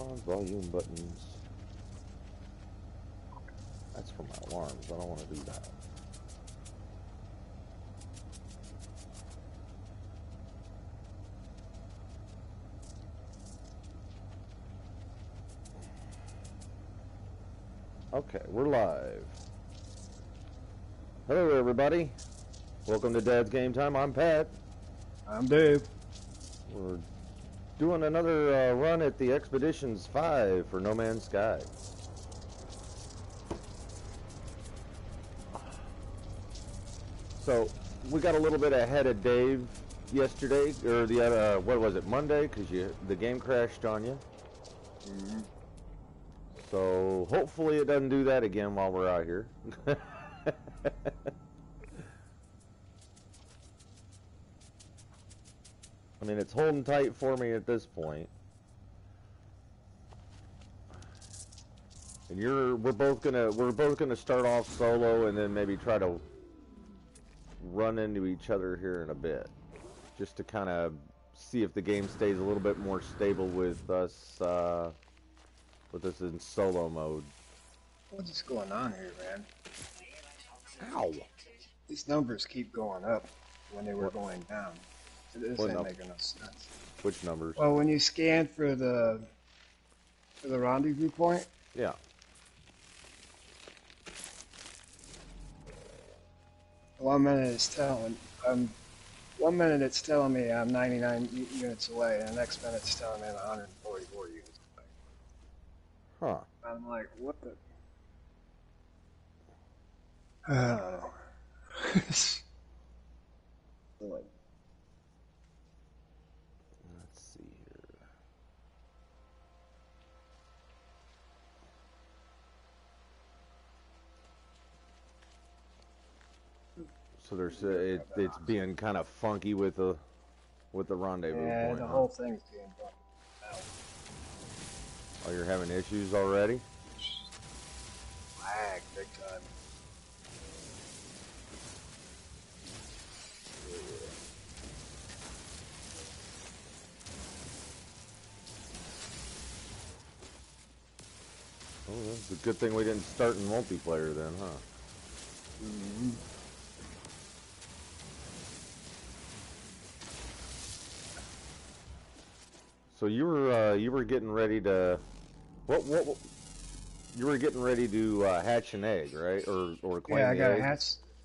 on, volume buttons. That's for my alarms. I don't want to do that. Okay, we're live. Hello, everybody. Welcome to Dad's Game Time. I'm Pat. I'm Dave. We're doing another run at the Expeditions 5 for No Man's Sky. So, we got a little bit ahead of Dave yesterday, or the other, what was it, Monday? Because the game crashed on you. Mm-hmm. So, hopefully it doesn't do that again while we're out here. I mean, it's holding tight for me at this point. And we're both gonna start off solo and then maybe try to run into each other here in a bit, just to kind of see if the game stays a little bit more stable with us in solo mode. What's just going on here, man? Ow! These numbers keep going up when they were going down. This ain't making no sense. Which numbers? Well, when you scan for the rendezvous point. Yeah. One minute it's telling me I'm 99 units away, and the next minute it's telling me I'm 144 units away. Huh. I'm like, what the? I don't know. Like, let's see here. So there's it's being kind of funky with the rendezvous point. Yeah, the whole thing's being funky. Oh, you're having issues already? Lag big time. Oh, that's a good thing we didn't start in multiplayer then, huh? Mm-hmm. So you were getting ready to what you were getting ready to hatch an egg, right? Or claim yeah, I the got egg?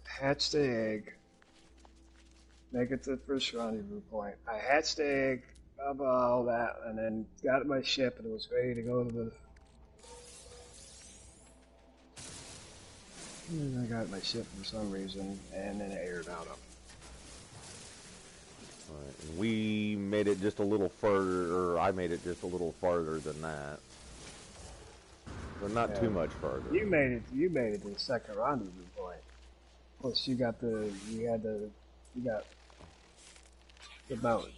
hatch the egg. Make it to the first rendezvous point. I hatched the egg, blah blah, all that, and then got my ship and it was ready to go to the. And then I got my ship for some reason, and then it aired out of. Right. We made it just a little further, or I made it just a little farther than that, but not too much farther. You made it to the second rendezvous point. Plus, you got about.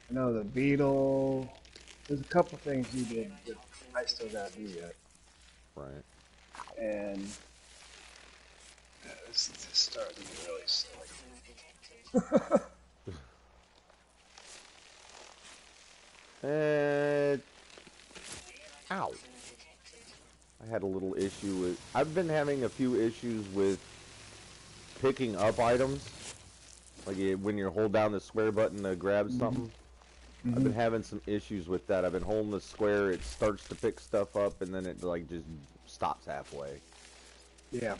I know the beetle. There's a couple things you did that I still gotta do yet. Right. And this is starting to get really silly. Ow. I had a little issue with. I've been having a few issues with picking up items. Like when you hold down the square button to grab something. I've been having some issues with that. I've been holding the square, it starts to pick stuff up, and then it like just stops halfway. Yeah.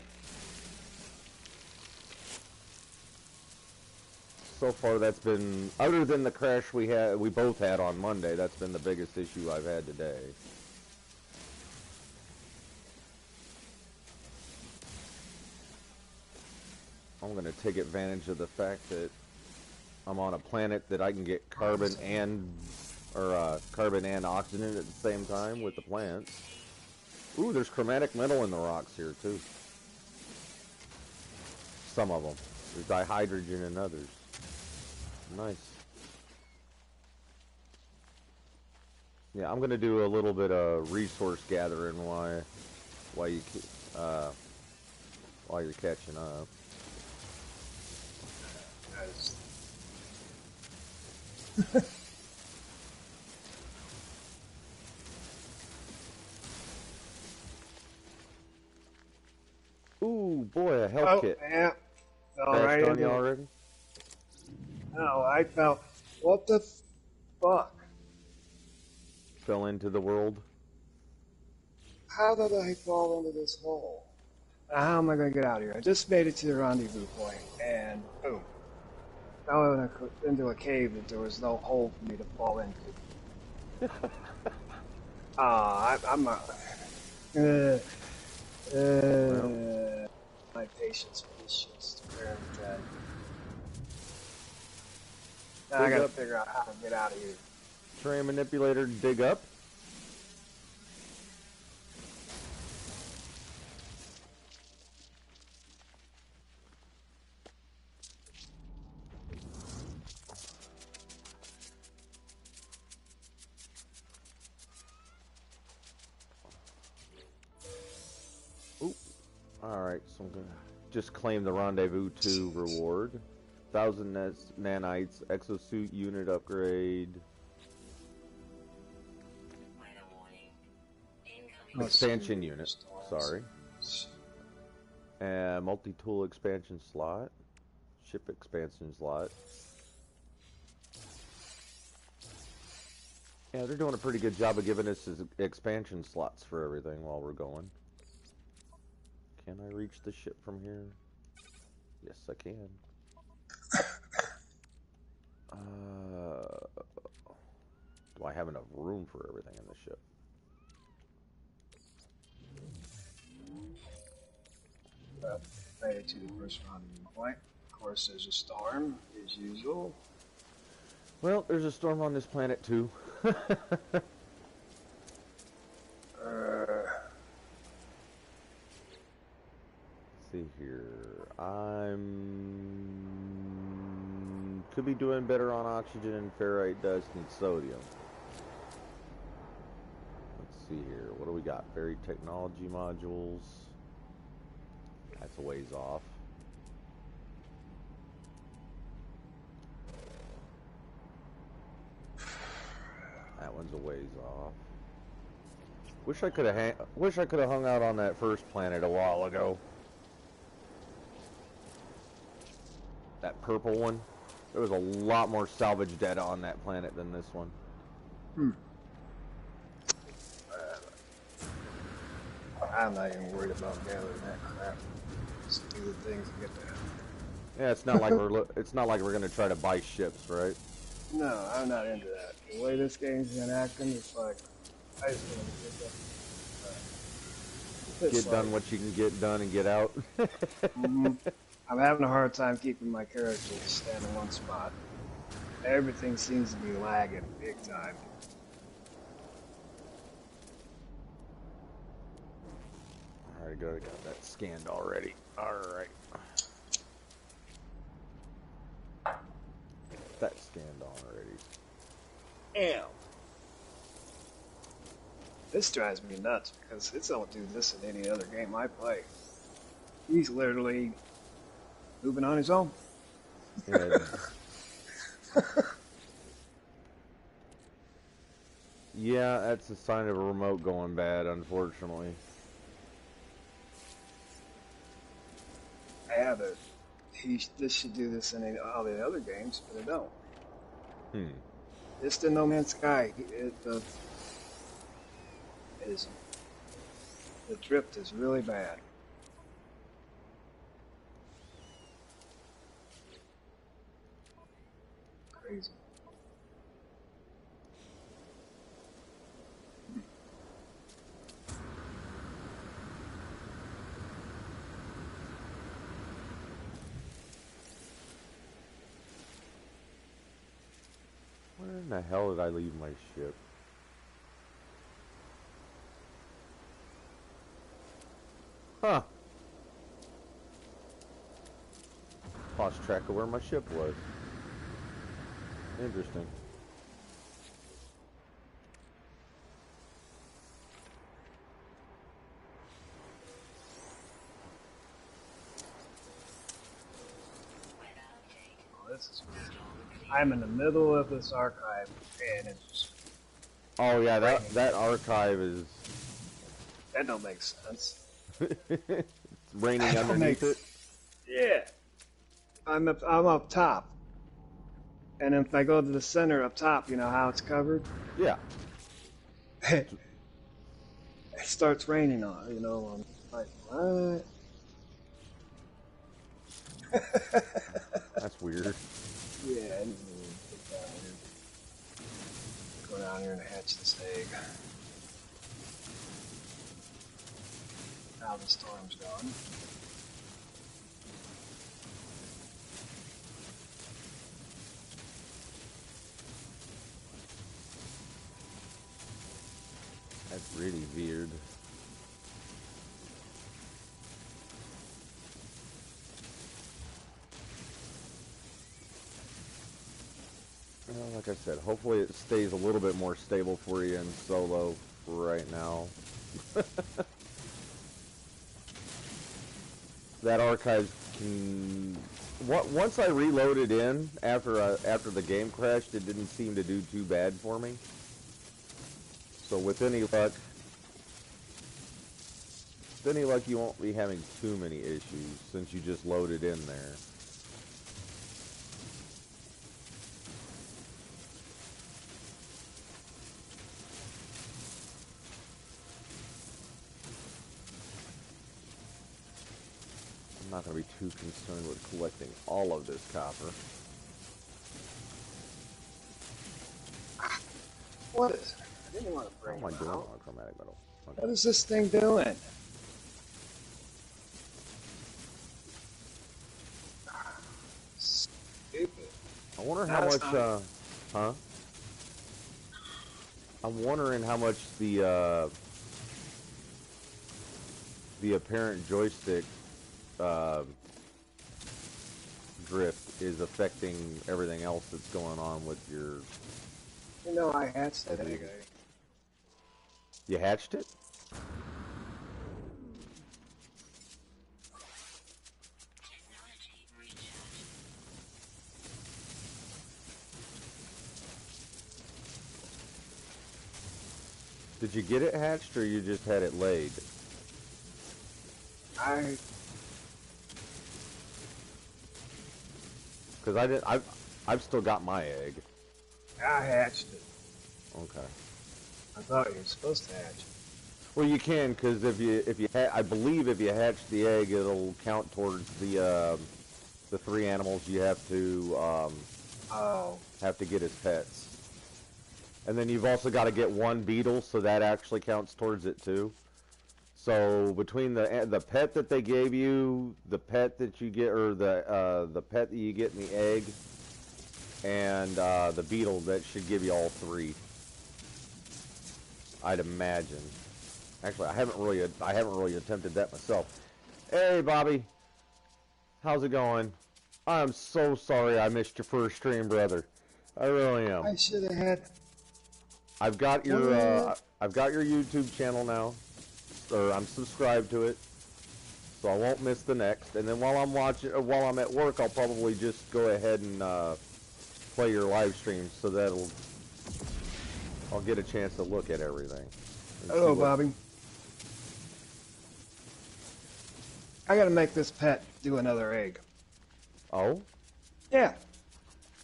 So far, that's been, other than the crash we both had on Monday, that's been the biggest issue I've had today. I'm gonna take advantage of the fact that I'm on a planet that I can get carbon and oxygen at the same time with the plants. Ooh, there's chromatic metal in the rocks here too. Some of them. There's dihydrogen in others. Nice. Yeah, I'm gonna do a little bit of resource gathering while you're catching up. Ooh, boy, a health Oh, kit. yeah. All Bashed right on you into it. already? No, I fell. What the fuck? Fell into the world. How did I fall into this hole? How am I going to get out of here? I just made it to the rendezvous point, and boom. Fell into a cave that there was no hole for me to fall into. I'm not. Well, My patience for this shit's very dead. Now I dig gotta up. figure out how to get out of here. Terrain manipulator, dig up. Ooh. Alright, so I'm gonna just claim the Rendezvous 2 reward. 1,000 nanites, exosuit unit upgrade. Expansion unit, sorry. And multi-tool expansion slot. Ship expansion slot. Yeah, they're doing a pretty good job of giving us expansion slots for everything while we're going. Can I reach the ship from here? Yes, I can. Do I have enough room for everything in the ship? Made it to the first rendezvous point. Of course, there's a storm, as usual. Well, there's a storm on this planet too. See here. Could be doing better on oxygen and ferrite dust and sodium. Let's see here. What do we got? Buried technology modules. That's a ways off. That one's a ways off. Wish I could have hung out on that first planet a while ago. That purple one. There was a lot more salvage data on that planet than this one. I'm not even worried about gathering that crap. Just do the things and get there. Yeah, it's not like we're gonna try to buy ships, right? No, I'm not into that. The way this game's been acting, it's like I just want to get that. Get done what you can get done and get out. I'm having a hard time keeping my character to stand in one spot. Everything seems to be lagging big time. Alright, good. I got that scanned already. Alright. That's scanned already. Damn. This drives me nuts because it don't do this in any other game I play. He's literally moving on his own. Yeah. Yeah, that's a sign of a remote going bad, unfortunately. Yeah, but this should do this in all the other games, but it don't. It's the No Man's Sky. The drift is really bad. Crazy. Where in the hell did I leave my ship? Huh. Lost track of where my ship was. Interesting. Oh, this is weird. I'm in the middle of this archive, and it's Oh yeah, raining. that archive is That don't make sense. it's raining That don't underneath make it. Yeah. I'm up top. And if I go to the center up top, you know how it's covered? Yeah, It starts raining on it, you know. I'm like, what? that's weird. Yeah, I need to get down here. Go down here and hatch this egg. Now the storm's gone. That's really weird. Well, like I said, hopefully it stays a little bit more stable for you in solo for right now. That archive can... Once I reloaded in after the game crashed, it didn't seem to do too bad for me. So with any luck, you won't be having too many issues since you just loaded in there. I'm not going to be too concerned with collecting all of this copper. What is it? I didn't want to How bring am I it doing out. on chromatic metal? Okay. What is this thing doing? Stupid. I wonder how That's much, not- huh? I'm wondering how much the apparent joystick, drift is affecting everything else that's going on with your... You know, I hatched that egg. You hatched it? Did you get it hatched, or you just had it laid? Because I didn't. I've still got my egg. I hatched it. Okay. I thought you were supposed to hatch it. Well, you can, because I believe if you hatch the egg, it'll count towards the 3 animals you have to get as pets. And then you've also got to get 1 beetle, so that actually counts towards it too. So between the pet that they gave you, the pet that you get, or the pet that you get in the egg, and the beetle, that should give you all 3. I'd imagine. Actually, I haven't really attempted that myself. Hey, Bobby, how's it going? I'm so sorry I missed your first stream, brother. I really am. I should have had. I've got your YouTube channel now, or I'm subscribed to it, so I won't miss the next. And then while I'm at work, I'll probably just go ahead and play your live stream, so I'll get a chance to look at everything. Hello, Bobby. I gotta make this pet do another egg. Oh? Yeah.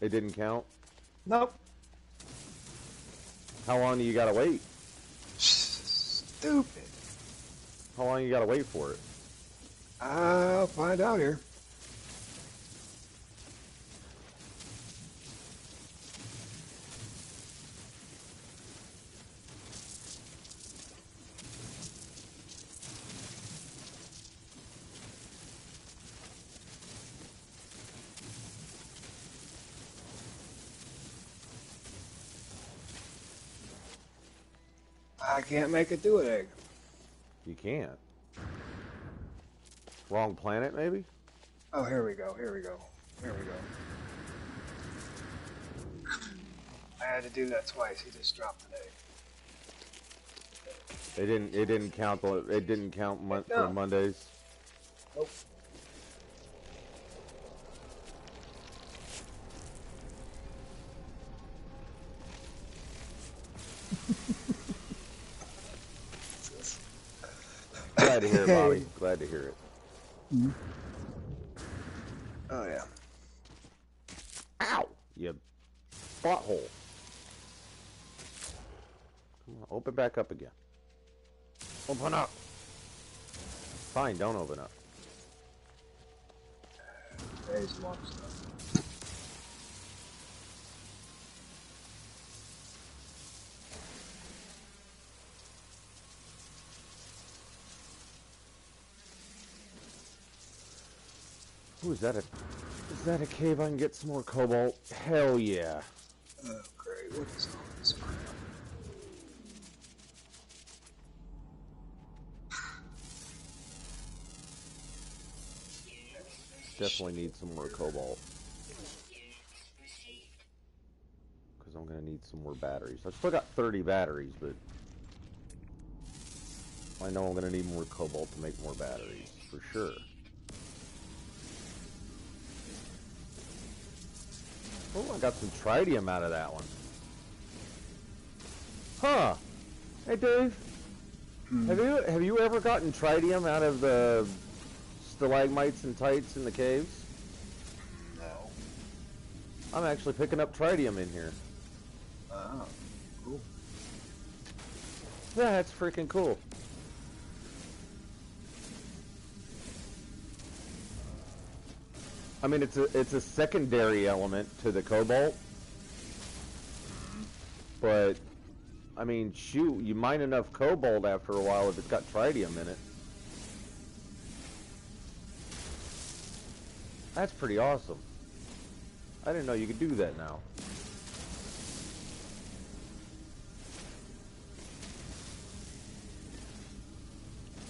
It didn't count? Nope. How long do you gotta wait? Stupid. How long you gotta wait for it? I'll find out here. I can't make it do an egg. You can't. Wrong planet, maybe? Oh, here we go. Here we go. Here we go. I had to do that twice. He just dropped an egg. It didn't count for Mondays. Nope. Glad to hear it, Bobby. Glad to hear it. Oh yeah. Ow! You butthole. Come on, open back up again. Open up! Fine, don't open up. There's more stuff. Ooh, is that a cave I can get some more cobalt? Hell yeah. Oh great, what is all this? Definitely need some more cobalt. Because I'm going to need some more batteries. I've still got 30 batteries, but I know I'm going to need more cobalt to make more batteries, for sure. Oh, I got some tritium out of that one. Huh. Hey, Dave. Have you ever gotten tritium out of the stalagmites and tights in the caves? No. I'm actually picking up tritium in here. Oh, cool. Yeah, that's freaking cool. I mean, it's a secondary element to the cobalt, but I mean, shoot, you mine enough cobalt after a while if it's got tritium in it. That's pretty awesome. I didn't know you could do that now.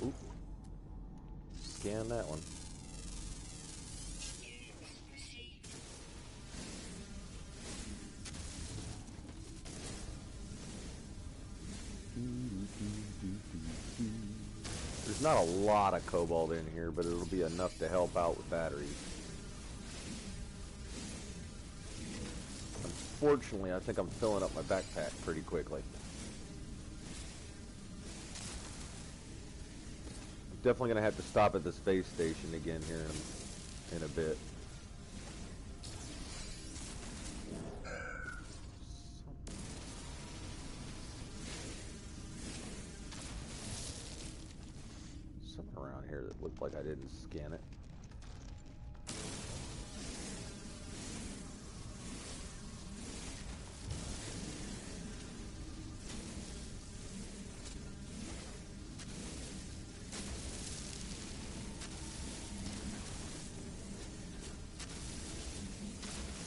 Oop. Scan that one. There's not a lot of cobalt in here, but it'll be enough to help out with batteries. Unfortunately, I think I'm filling up my backpack pretty quickly. I'm definitely going to have to stop at the space station again here in a bit. Something around here that looked like I didn't scan it.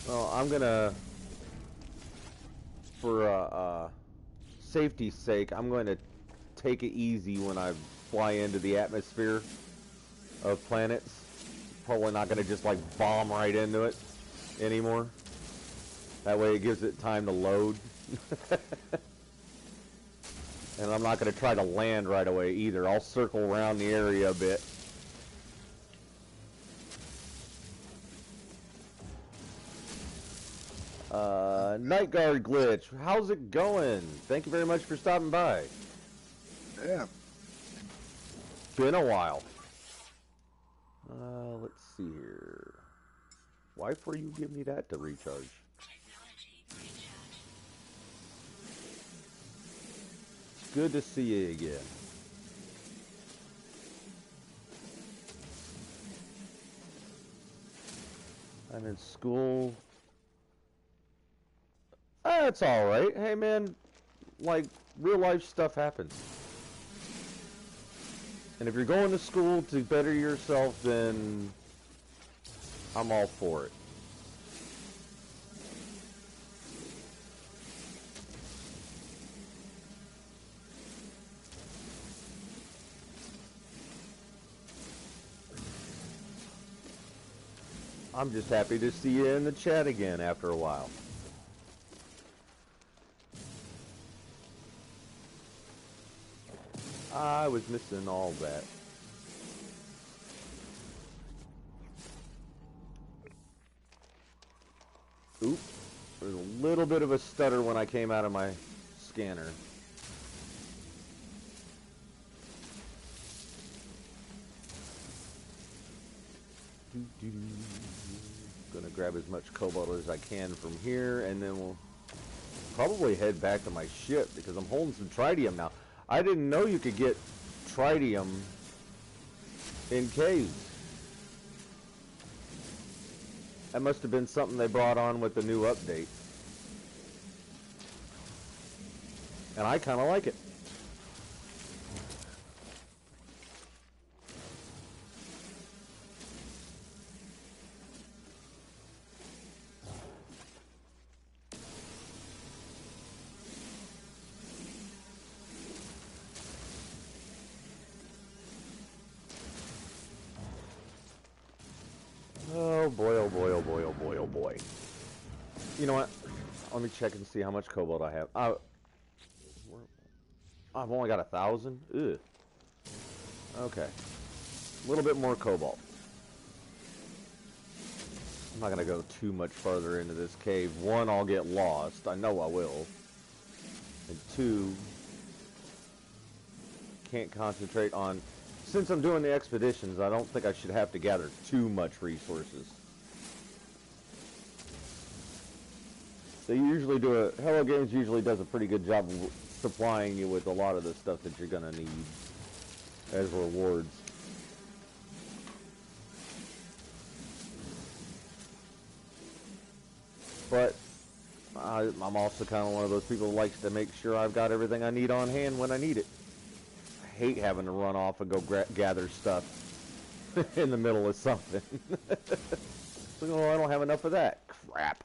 Well, I'm gonna, for safety's sake, I'm going to take it easy when I fly into the atmosphere of planets. Probably not going to just like bomb right into it anymore. That way it gives it time to load. And I'm not going to try to land right away either. I'll circle around the area a bit. Night Guard Glitch, how's it going? Thank you very much for stopping by. Yeah. Been a while. Let's see here. Why for you give me that to recharge? It's good to see you again. I'm in school. That's alright. Hey man, like, real life stuff happens. And if you're going to school to better yourself, then I'm all for it. I'm just happy to see you in the chat again after a while. I was missing all that. Oop. There's a little bit of a stutter when I came out of my scanner. Gonna grab as much cobalt as I can from here, and then we'll probably head back to my ship because I'm holding some tritium now. I didn't know you could get tritium in caves. That must have been something they brought on with the new update. And I kind of like it. Oh boy, oh boy, oh boy, oh boy, oh boy. You know what? Let me check and see how much cobalt I have. I've only got 1,000. Ugh. Okay. A little bit more cobalt. I'm not going to go too much farther into this cave. One, I'll get lost. I know I will. And two, can't concentrate on... Since I'm doing the expeditions, I don't think I should have to gather too much resources. They usually do a... Hello Games usually does a pretty good job of supplying you with a lot of the stuff that you're going to need as rewards. But I'm also kind of one of those people who likes to make sure I've got everything I need on hand when I need it. I hate having to run off and go gather stuff in the middle of something. Oh, I don't have enough of that. Crap.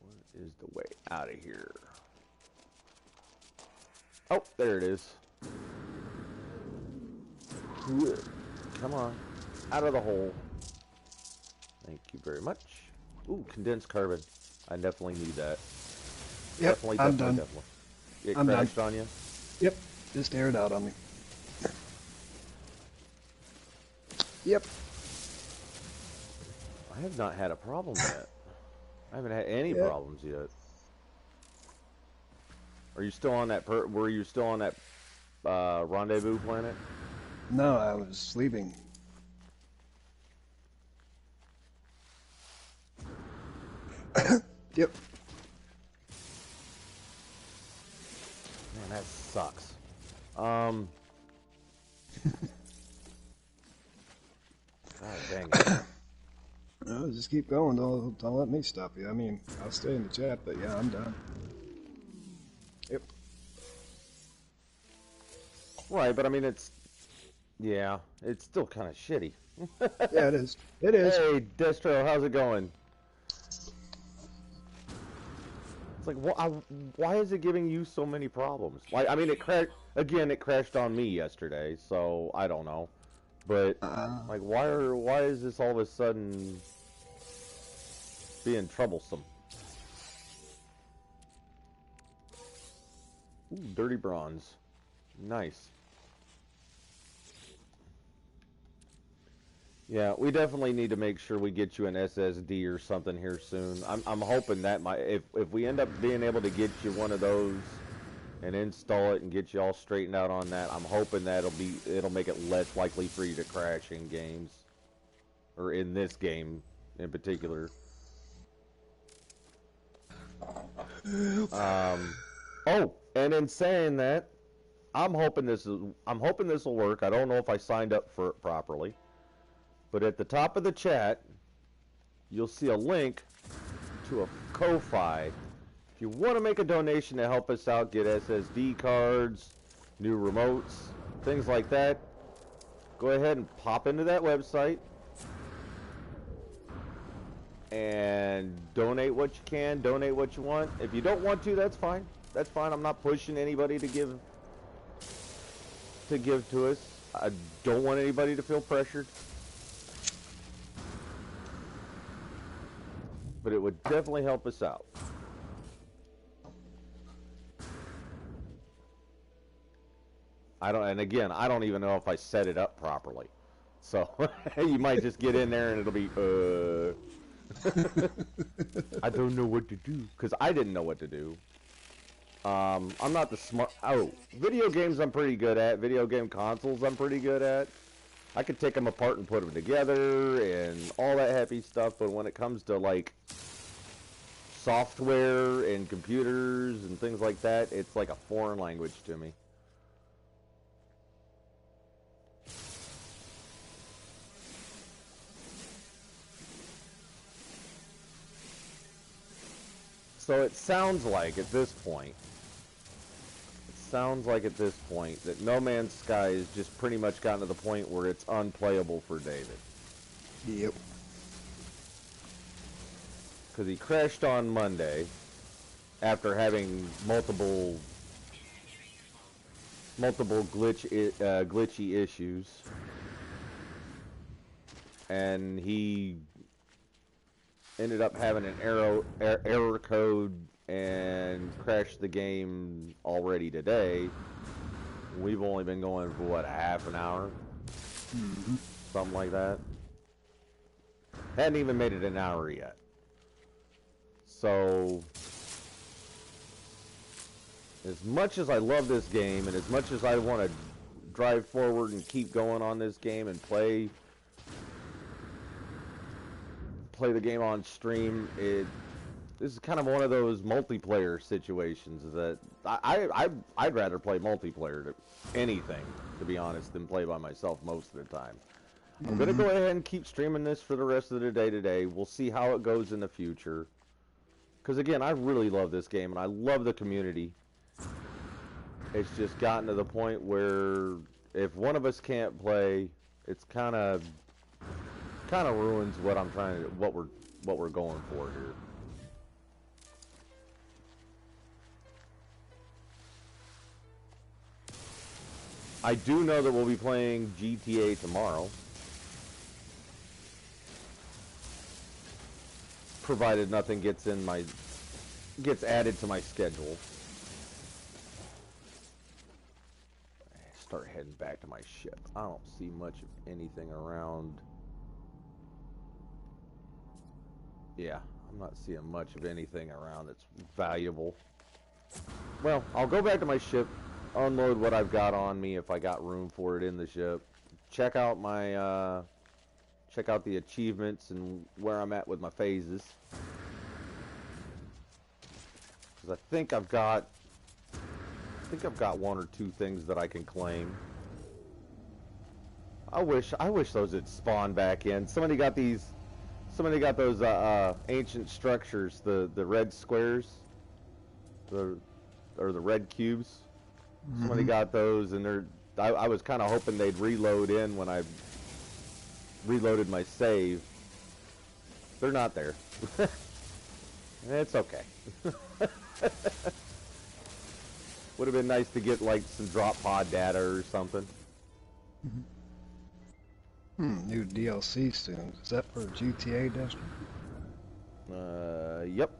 What is the way out of here? Oh, there it is. Come on. Out of the hole. Thank you very much. Ooh, condensed carbon. I definitely need that. Yep, Definitely. I'm done. It I'm crashed done. on you? Yep, just aired out on me. Yep. I have not had a problem yet. I haven't had any Yep. problems yet. Are you still on that were you still on that rendezvous planet? No, I was sleeping. Yep. Man, that sucks. God dang it. No, just keep going. Don't let me stop you. I mean, I'll stay in the chat, but yeah, I'm done. Yep. Right, but I mean it's still kind of shitty. Yeah, it is. It is. Hey, Destro, how's it going? It's like, why is it giving you so many problems? Like, I mean, it crashed on me yesterday, so I don't know. But like, why is this all of a sudden being troublesome? Ooh, dirty bronze, nice. Yeah, we definitely need to make sure we get you an SSD or something here soon. I'm hoping that if we end up being able to get you one of those and install it and get you all straightened out on that, I'm hoping that it'll make it less likely for you to crash in games, or in this game in particular. Oh, and in saying that, I'm hoping this will work. I don't know if I signed up for it properly. But at the top of the chat, you'll see a link to a Ko-Fi. If you want to make a donation to help us out, get SSD cards, new remotes, things like that, go ahead and pop into that website and donate what you can, donate what you want. If you don't want to, that's fine. That's fine. I'm not pushing anybody to give to us. I don't want anybody to feel pressured. But it would definitely help us out. I don't even know if I set it up properly. So you might just get in there and it'll be I don't know what to do, because I didn't know what to do. I'm not the smart. Oh, video games I'm pretty good at. Video game consoles I'm pretty good at. I could take them apart and put them together and all that happy stuff. But when it comes to like software and computers and things like that, it's like a foreign language to me. So it sounds like at this point, that No Man's Sky has just pretty much gotten to the point where it's unplayable for David. Yep. Because he crashed on Monday after having multiple glitchy issues, and he ended up having an error code and crashed the game already today. We've only been going for what, a half an hour? Mm-hmm. Something like that. Hadn't even made it an hour yet. So as much as I love this game and as much as I want to drive forward and keep going on this game and play the game on stream, this is kind of one of those multiplayer situations that I'd rather play multiplayer to anything, to be honest, than play by myself most of the time. I'm going to go ahead and keep streaming this for the rest of the day today. We'll see how it goes in the future. Because again, I really love this game and I love the community. It's just gotten to the point where if one of us can't play, it's kind of ruins what I'm trying to, what we're going for here. I do know that we'll be playing GTA tomorrow, provided nothing gets added to my schedule. Start heading back to my ship. I don't see much of anything around. Yeah, I'm not seeing much of anything around that's valuable. Well, I'll go back to my ship, unload what I've got on me if I got room for it in the ship. Check out my check out the achievements and where I'm at with my phases. Cuz I think I've got one or two things that I can claim. I wish those had spawned back in. Somebody got those ancient structures, the red squares, or the red cubes. Somebody got those, and I was kind of hoping they'd reload in when I reloaded my save. They're not there. It's okay. Would have been nice to get like some drop pod data or something. New DLC soon. Is that for GTA, Destiny? Yep.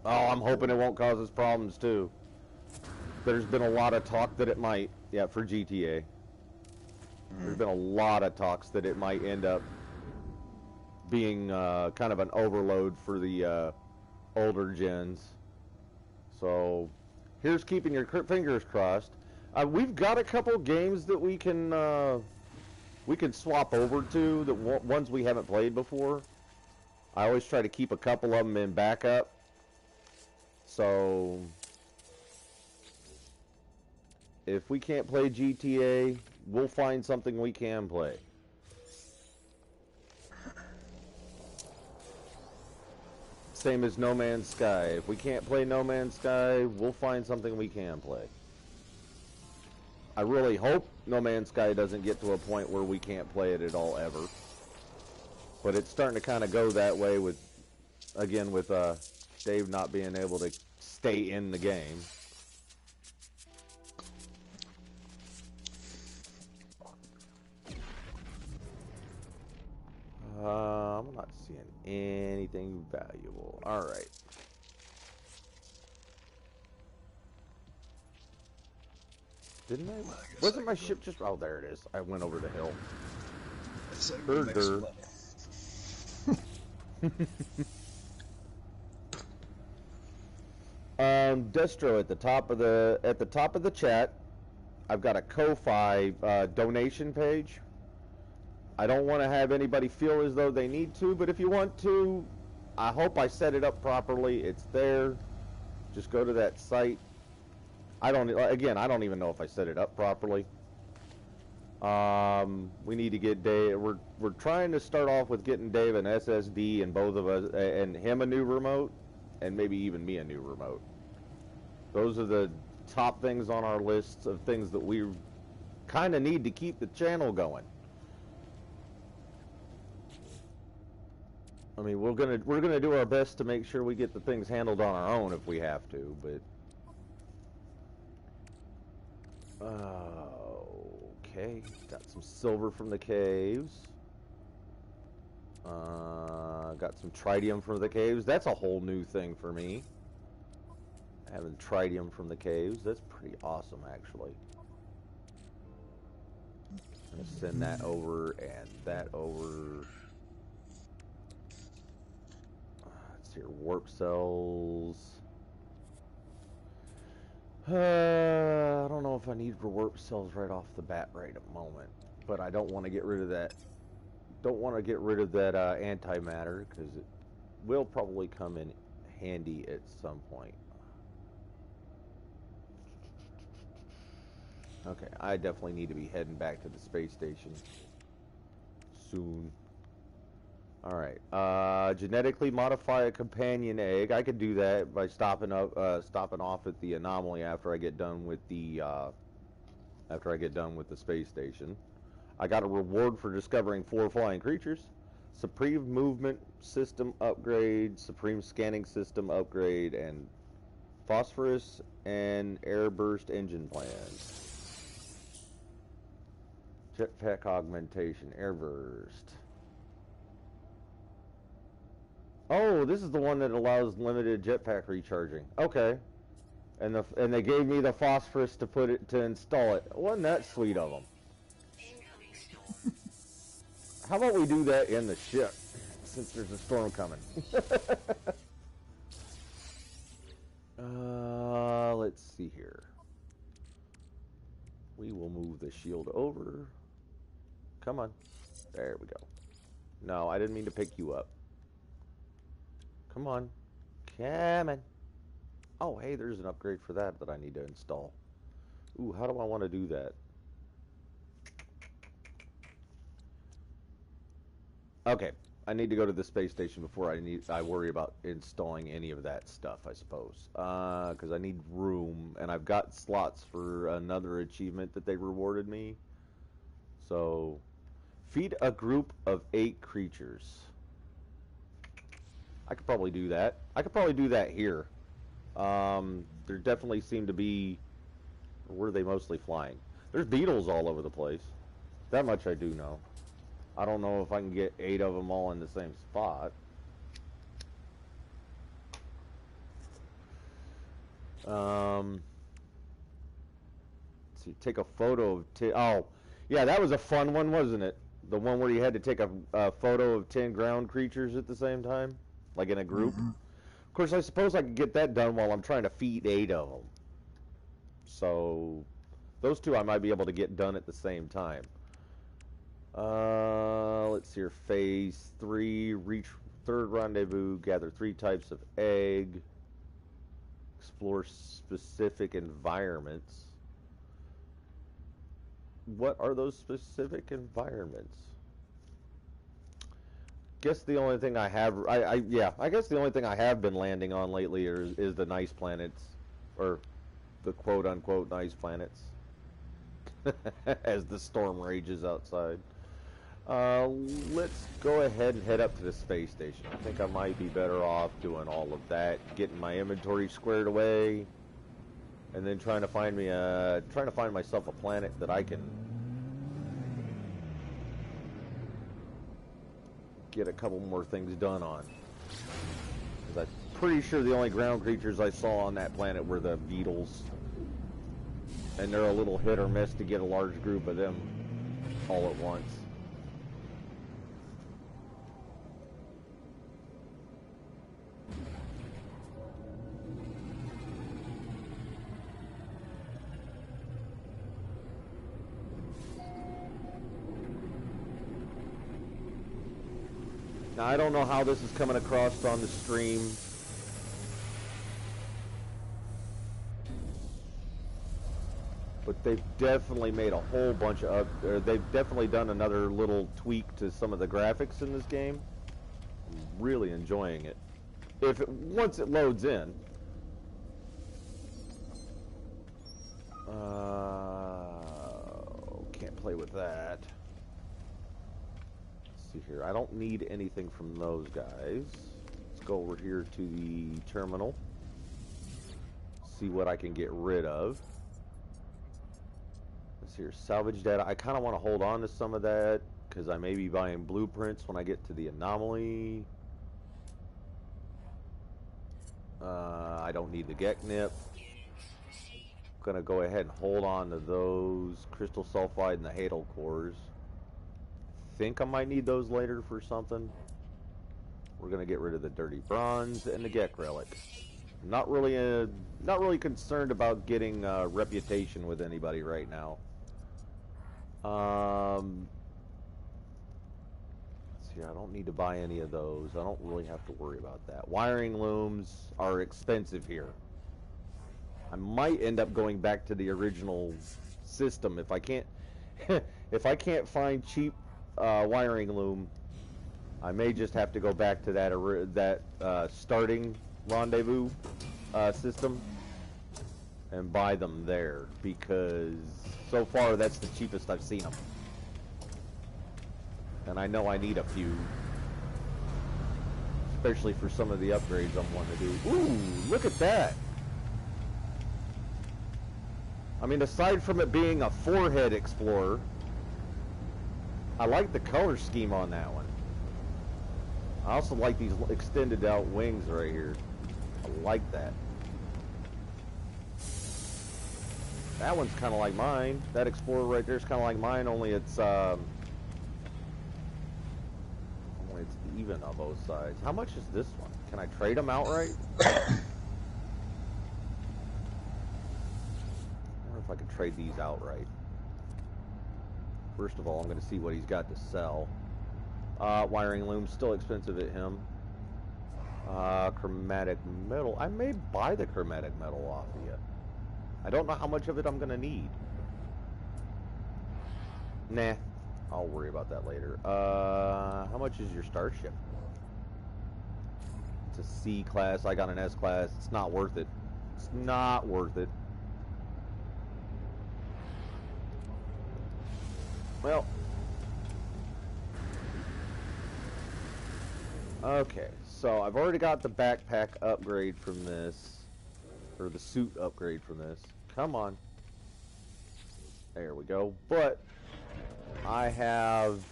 Oh, I'm hoping it won't cause us problems too. There's been a lot of talk that it might. Yeah, for GTA. There's been a lot of talks that it might end up being kind of an overload for the older gens. So here's keeping your fingers crossed. We've got a couple games that we can swap over to, the ones we haven't played before. I always try to keep a couple of them in backup. So if we can't play GTA, we'll find something we can play. Same as No Man's Sky. If we can't play No Man's Sky, we'll find something we can play. I really hope No Man's Sky doesn't get to a point where we can't play it at all ever. But it's starting to kind of go that way with, again, with Dave not being able to stay in the game. I'm not seeing anything valuable. All right. Didn't I? Wasn't my ship just? Oh, there it is. I went over the hill. Burger. Destro, at the top of the chat, I've got a Ko-Fi donation page. I don't want to have anybody feel as though they need to, but if you want to, I hope I set it up properly. It's there. Just go to that site. I don't even know if I set it up properly. We need to get Dave. We're trying to start off with getting Dave an SSD and both of us and him a new remote, and maybe even me a new remote. Those are the top things on our list of things that we kind of need to keep the channel going. I mean, we're gonna do our best to make sure we get the things handled on our own if we have to, but okay, got some silver from the caves. Got some tritium from the caves. That's a whole new thing for me. Having tritium from the caves. That's pretty awesome, actually. I'm gonna send that over and that over. Let's see here. Warp cells. I don't know if I need warp cells right off the bat right at the moment, but I don't want to get rid of that. Don't want to get rid of that antimatter because it will probably come in handy at some point. Okay, I definitely need to be heading back to the space station soon. Alright, genetically modify a companion egg. I could do that by stopping off at the anomaly after I get done with the space station. I got a reward for discovering 4 flying creatures. Supreme movement system upgrade, supreme scanning system upgrade, and phosphorus and air burst engine plans. Jetpack augmentation, air burst. Oh, this is the one that allows limited jetpack recharging. Okay. And they gave me the phosphorus to install it. Wasn't that sweet of them? How about we do that in the ship, since there's a storm coming? Let's see here. We will move the shield over. Come on. There we go. No, I didn't mean to pick you up. Come on. Come on. Oh, hey, there's an upgrade for that I need to install. Ooh, how do I want to do that? Okay, I need to go to the space station before I worry about installing any of that stuff, I suppose. Because I need room, and I've got slots for another achievement that they rewarded me. So, feed a group of 8 creatures. I could probably do that. I could probably do that here. There definitely seem to be... Where are they mostly flying? There's beetles all over the place. That much I do know. I don't know if I can get 8 of them all in the same spot. Let's see, take a photo of... Oh, yeah, that was a fun one, wasn't it? The one where you had to take a photo of 10 ground creatures at the same time? Like in a group? Mm-hmm. Of course, I suppose I could get that done while I'm trying to feed 8 of them. So, those 2 I might be able to get done at the same time. Let's see here. Phase 3, reach 3rd rendezvous, gather 3 types of egg, explore specific environments. What are those specific environments? Guess the only thing I have, I guess the only thing I have been landing on lately is the nice planets, or the quote-unquote nice planets, as the storm rages outside. Let's go ahead and head up to the space station. I think I might be better off doing all of that, getting my inventory squared away, and then trying to find myself a planet that I can get a couple more things done on. Because I'm pretty sure the only ground creatures I saw on that planet were the beetles. And they're a little hit or miss to get a large group of them all at once. Now, I don't know how this is coming across on the stream. But they've definitely made a whole bunch of, or they've definitely done another little tweak to some of the graphics in this game. I'm really enjoying it. Once it loads in. Can't play with that. Let's see here. I don't need anything from those guys. Let's go over here to the terminal. See what I can get rid of. Let's see here. Salvage data. I kind of want to hold on to some of that because I may be buying blueprints when I get to the anomaly. I don't need the Geknip. Gonna go ahead and hold on to those crystal sulfide and the Hadal cores. Think I might need those later for something. We're gonna get rid of the dirty bronze and the Gek relic. Not really concerned about getting reputation with anybody right now. Let's see, I don't need to buy any of those. I don't really have to worry about that. Wiring looms are expensive here. I might end up going back to the original system if I can't if I can't find cheap wiring loom. I may just have to go back to that starting rendezvous system and buy them there, because so far that's the cheapest I've seen them. And I know I need a few, especially for some of the upgrades I'm wanting to do. Ooh, look at that! I mean, aside from it being a forehead explorer, I like the color scheme on that one. I also like these extended out wings right here. I like that. That one's kind of like mine. That explorer right there is kind of like mine, only it's even on both sides. How much is this one? Can I trade them outright? I can trade these outright. First of all, I'm going to see what he's got to sell. Wiring loom, still expensive at him. Chromatic metal. I may buy the chromatic metal off of you. I don't know how much of it I'm going to need. Nah, I'll worry about that later. How much is your starship? It's a C class. I got an S class. It's not worth it. It's not worth it. Well, okay, so I've already got the backpack upgrade from this, or the suit upgrade from this. Come on. There we go. But I have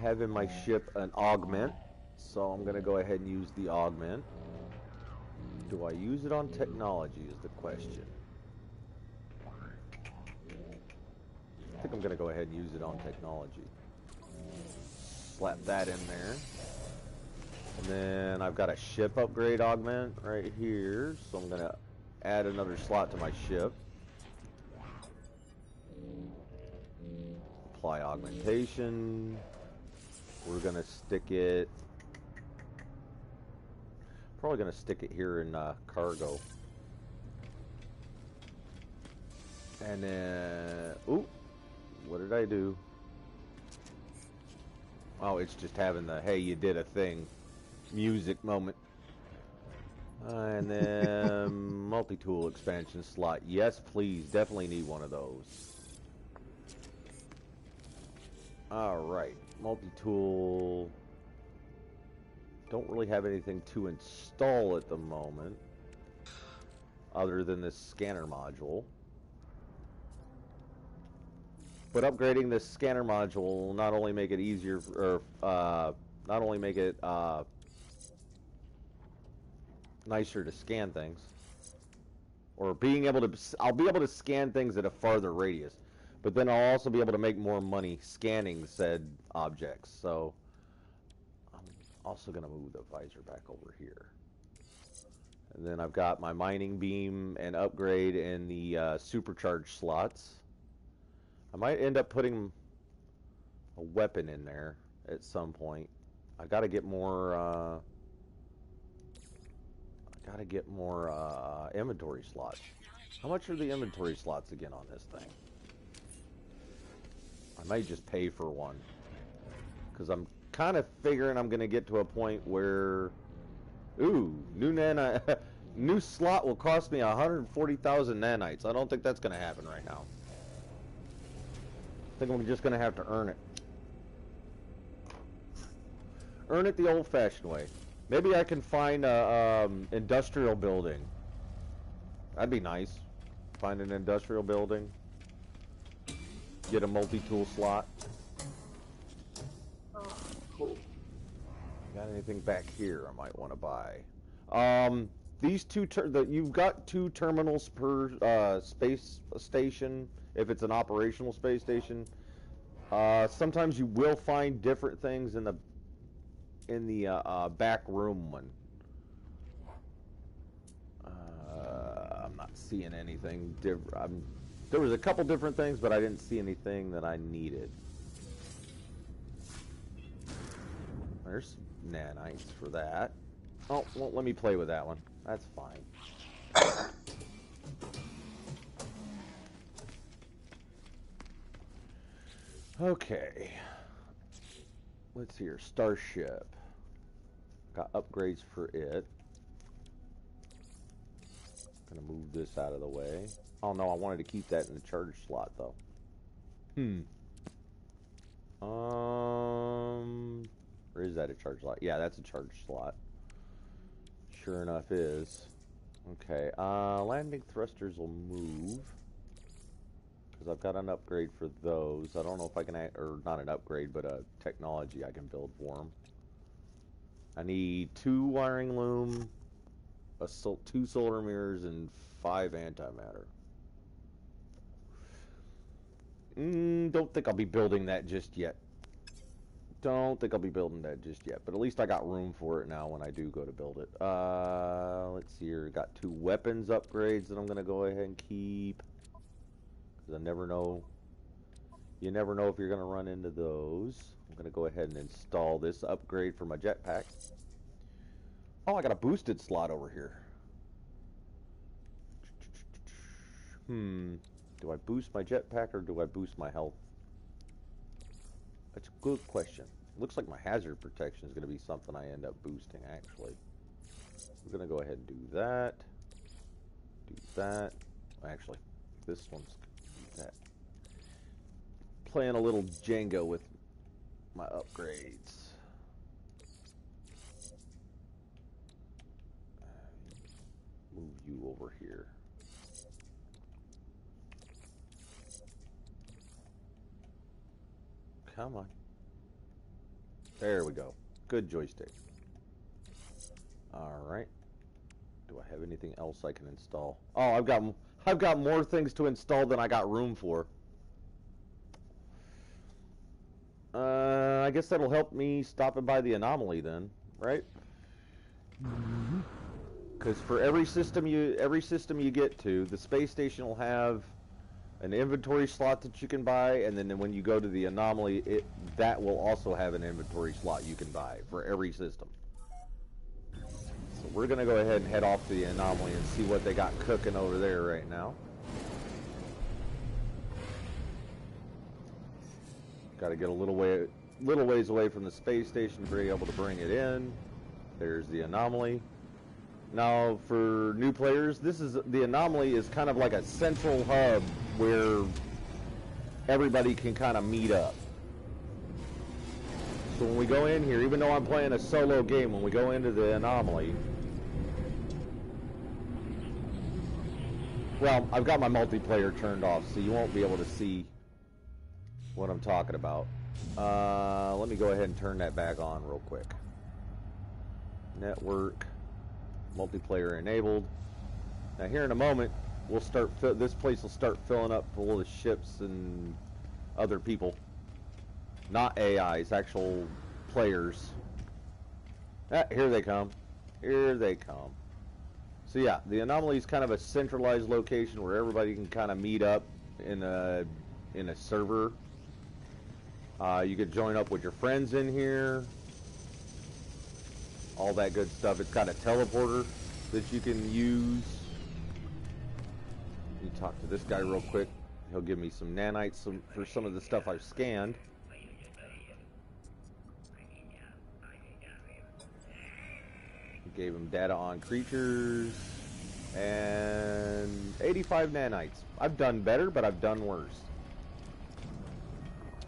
in my ship an augment, so I'm going to go ahead and use the augment. Do I use it on technology is the question. I think I'm going to go ahead and use it on technology. Slap that in there. And then I've got a ship upgrade augment right here, so I'm going to add another slot to my ship. Apply augmentation. We're going to stick it... Probably going to stick it here in cargo. And then... Ooh! What did I do? Oh, it's just having the, hey, you did a thing music moment. And then multi-tool expansion slot. Yes, please. Definitely need one of those. Alright. Multi-tool. Don't really have anything to install at the moment, other than this scanner module. But upgrading this scanner module will not only make it easier, or not only make it nicer to scan things, or being able to, I'll be able to scan things at a farther radius, but then I'll also be able to make more money scanning said objects. So I'm also going to move the visor back over here. And then I've got my mining beam and upgrade in the supercharged slots. I might end up putting a weapon in there. at some point. I gotta get more, inventory slots. How much are the inventory slots again on this thing? I might just pay for one. Because I'm kind of figuring I'm going to get to a point where... Ooh, new slot will cost me 140,000 nanites. I don't think that's going to happen right now. I think I'm just going to have to earn it. Earn it the old-fashioned way. Maybe I can find a industrial building. That'd be nice. Find an industrial building. Get a multi-tool slot. Oh, cool. Got anything back here I might want to buy? These two, you've got 2 terminals per space station. If it's an operational space station, sometimes you will find different things in the back room one. I'm not seeing anything different. There was a couple different things, but I didn't see anything that I needed. There's nanites for that. Oh, won't let me play with that one. That's fine. Okay. Let's see here. Starship. Got upgrades for it. Gonna move this out of the way. Oh no, I wanted to keep that in the charge slot though. Or is that a charge slot? Yeah, that's a charge slot. Sure enough is. Okay, landing thrusters will move. Because I've got an upgrade for those. I don't know if I can, or not an upgrade, but a technology I can build for them. I need 2 wiring loom, 2 solar mirrors, and 5 antimatter. Don't think I'll be building that just yet. Don't think I'll be building that just yet, but at least I got room for it now when I do go to build it. Let's see here. Got 2 weapons upgrades that I'm going to go ahead and keep. Because I never know. You never know if you're going to run into those. I'm going to go ahead and install this upgrade for my jetpack. Oh, I got a boosted slot over here. Do I boost my jetpack or do I boost my health? That's a good question. Looks like my hazard protection is going to be something I end up boosting, actually. We're going to go ahead and do that. Do that. Actually, this one's that. Playing a little Jenga with my upgrades. Move you over here. Come on. There we go. Good joystick. Alright. Do I have anything else I can install? Oh, I've got more things to install than I got room for. I guess that'll help me stopping by the anomaly then, right? Because for every system you get to, the space station will have an inventory slot that you can buy, and then when you go to the anomaly, that will also have an inventory slot you can buy for every system. So we're going to go ahead and head off to the anomaly and see what they got cooking over there right now. Got to get a little ways away from the space station to be able to bring it in. There's the anomaly. Now, for new players, the anomaly is kind of like a central hub where everybody can kind of meet up. So when we go in here, even though I'm playing a solo game, when we go into the anomaly, well, I've got my multiplayer turned off, so you won't be able to see what I'm talking about. Let me go ahead and turn that back on real quick. Network. Multiplayer enabled. Now here in a moment, we'll start. This place will start filling up full of ships and other people, not AIs, actual players. Here they come. Here they come. So yeah, the anomaly is kind of a centralized location where everybody can kind of meet up in a server. You could join up with your friends in here. All that good stuff. It's got a teleporter that you can use. You talk to this guy real quick. He'll give me some nanites for some of the stuff I've scanned. Gave him data on creatures and 85 nanites. I've done better, but I've done worse.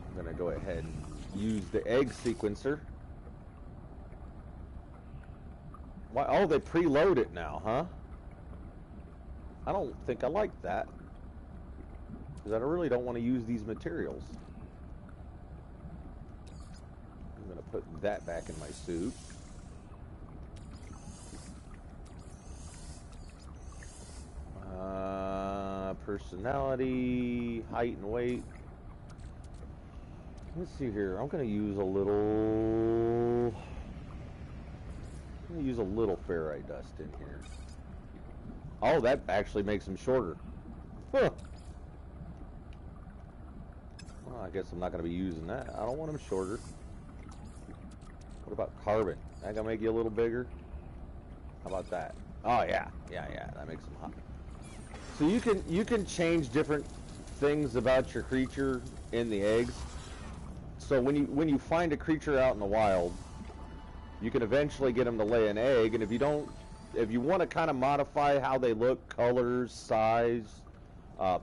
I'm gonna go ahead and use the egg sequencer. Why? Oh, they preload it now, huh? I don't think I like that, because I really don't want to use these materials. I'm gonna put that back in my suit. Personality, height and weight. Let's see here. I'm gonna use a little ferrite dust in here. Oh, that actually makes them shorter. Huh. Well, I guess I'm not gonna be using that. I don't want them shorter. What about carbon? That gonna make you a little bigger? How about that? Oh yeah, that makes them hot. So you can change different things about your creature in the eggs. So when you find a creature out in the wild, you can eventually get them to lay an egg. And if you want to kind of modify how they look, colors, size,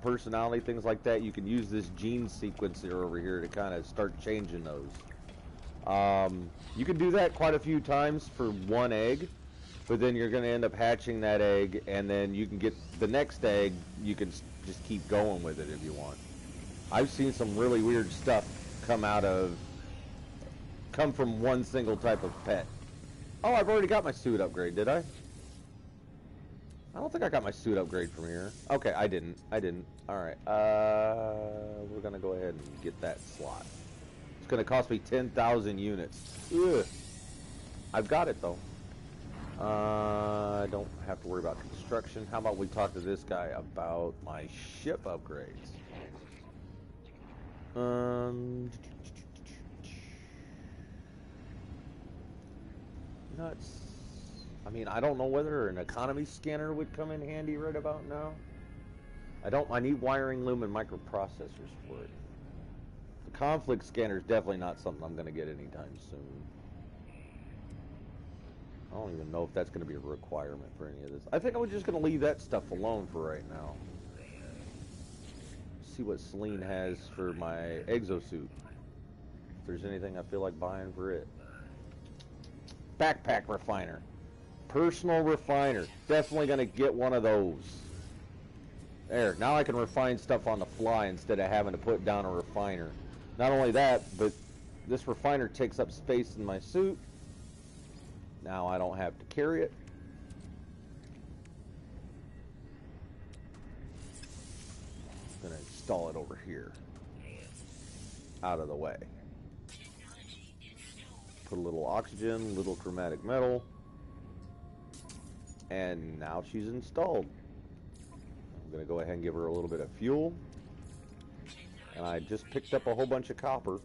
personality, things like that, you can use this gene sequencer over here to kind of start changing those. You can do that quite a few times for one egg. But then you're going to end up hatching that egg, and then you can get the next egg. You can just keep going with it if you want. I've seen some really weird stuff come from one single type of pet. Oh, I've already got my suit upgrade, did I? I don't think I got my suit upgrade from here. Okay, I didn't. Alright, we're going to go ahead and get that slot. It's going to cost me 10,000 units. Ugh. I've got it, though. I don't have to worry about construction. How about we talk to this guy about my ship upgrades? Nuts. I mean, I don't know whether an economy scanner would come in handy right about now. I need wiring loom and microprocessors for it. The conflict scanner is definitely not something I'm going to get anytime soon. I don't even know if that's going to be a requirement for any of this. I think I'm just going to leave that stuff alone for right now. See what Celine has for my exosuit. If there's anything I feel like buying for it. Backpack refiner. Personal refiner. Definitely going to get one of those. There. Now I can refine stuff on the fly instead of having to put down a refiner. Not only that, but this refiner takes up space in my suit. Now I don't have to carry it. I'm going to install it over here. Out of the way. Put a little oxygen, little chromatic metal. And now she's installed. I'm going to go ahead and give her a little bit of fuel. And I just picked up a whole bunch of copper.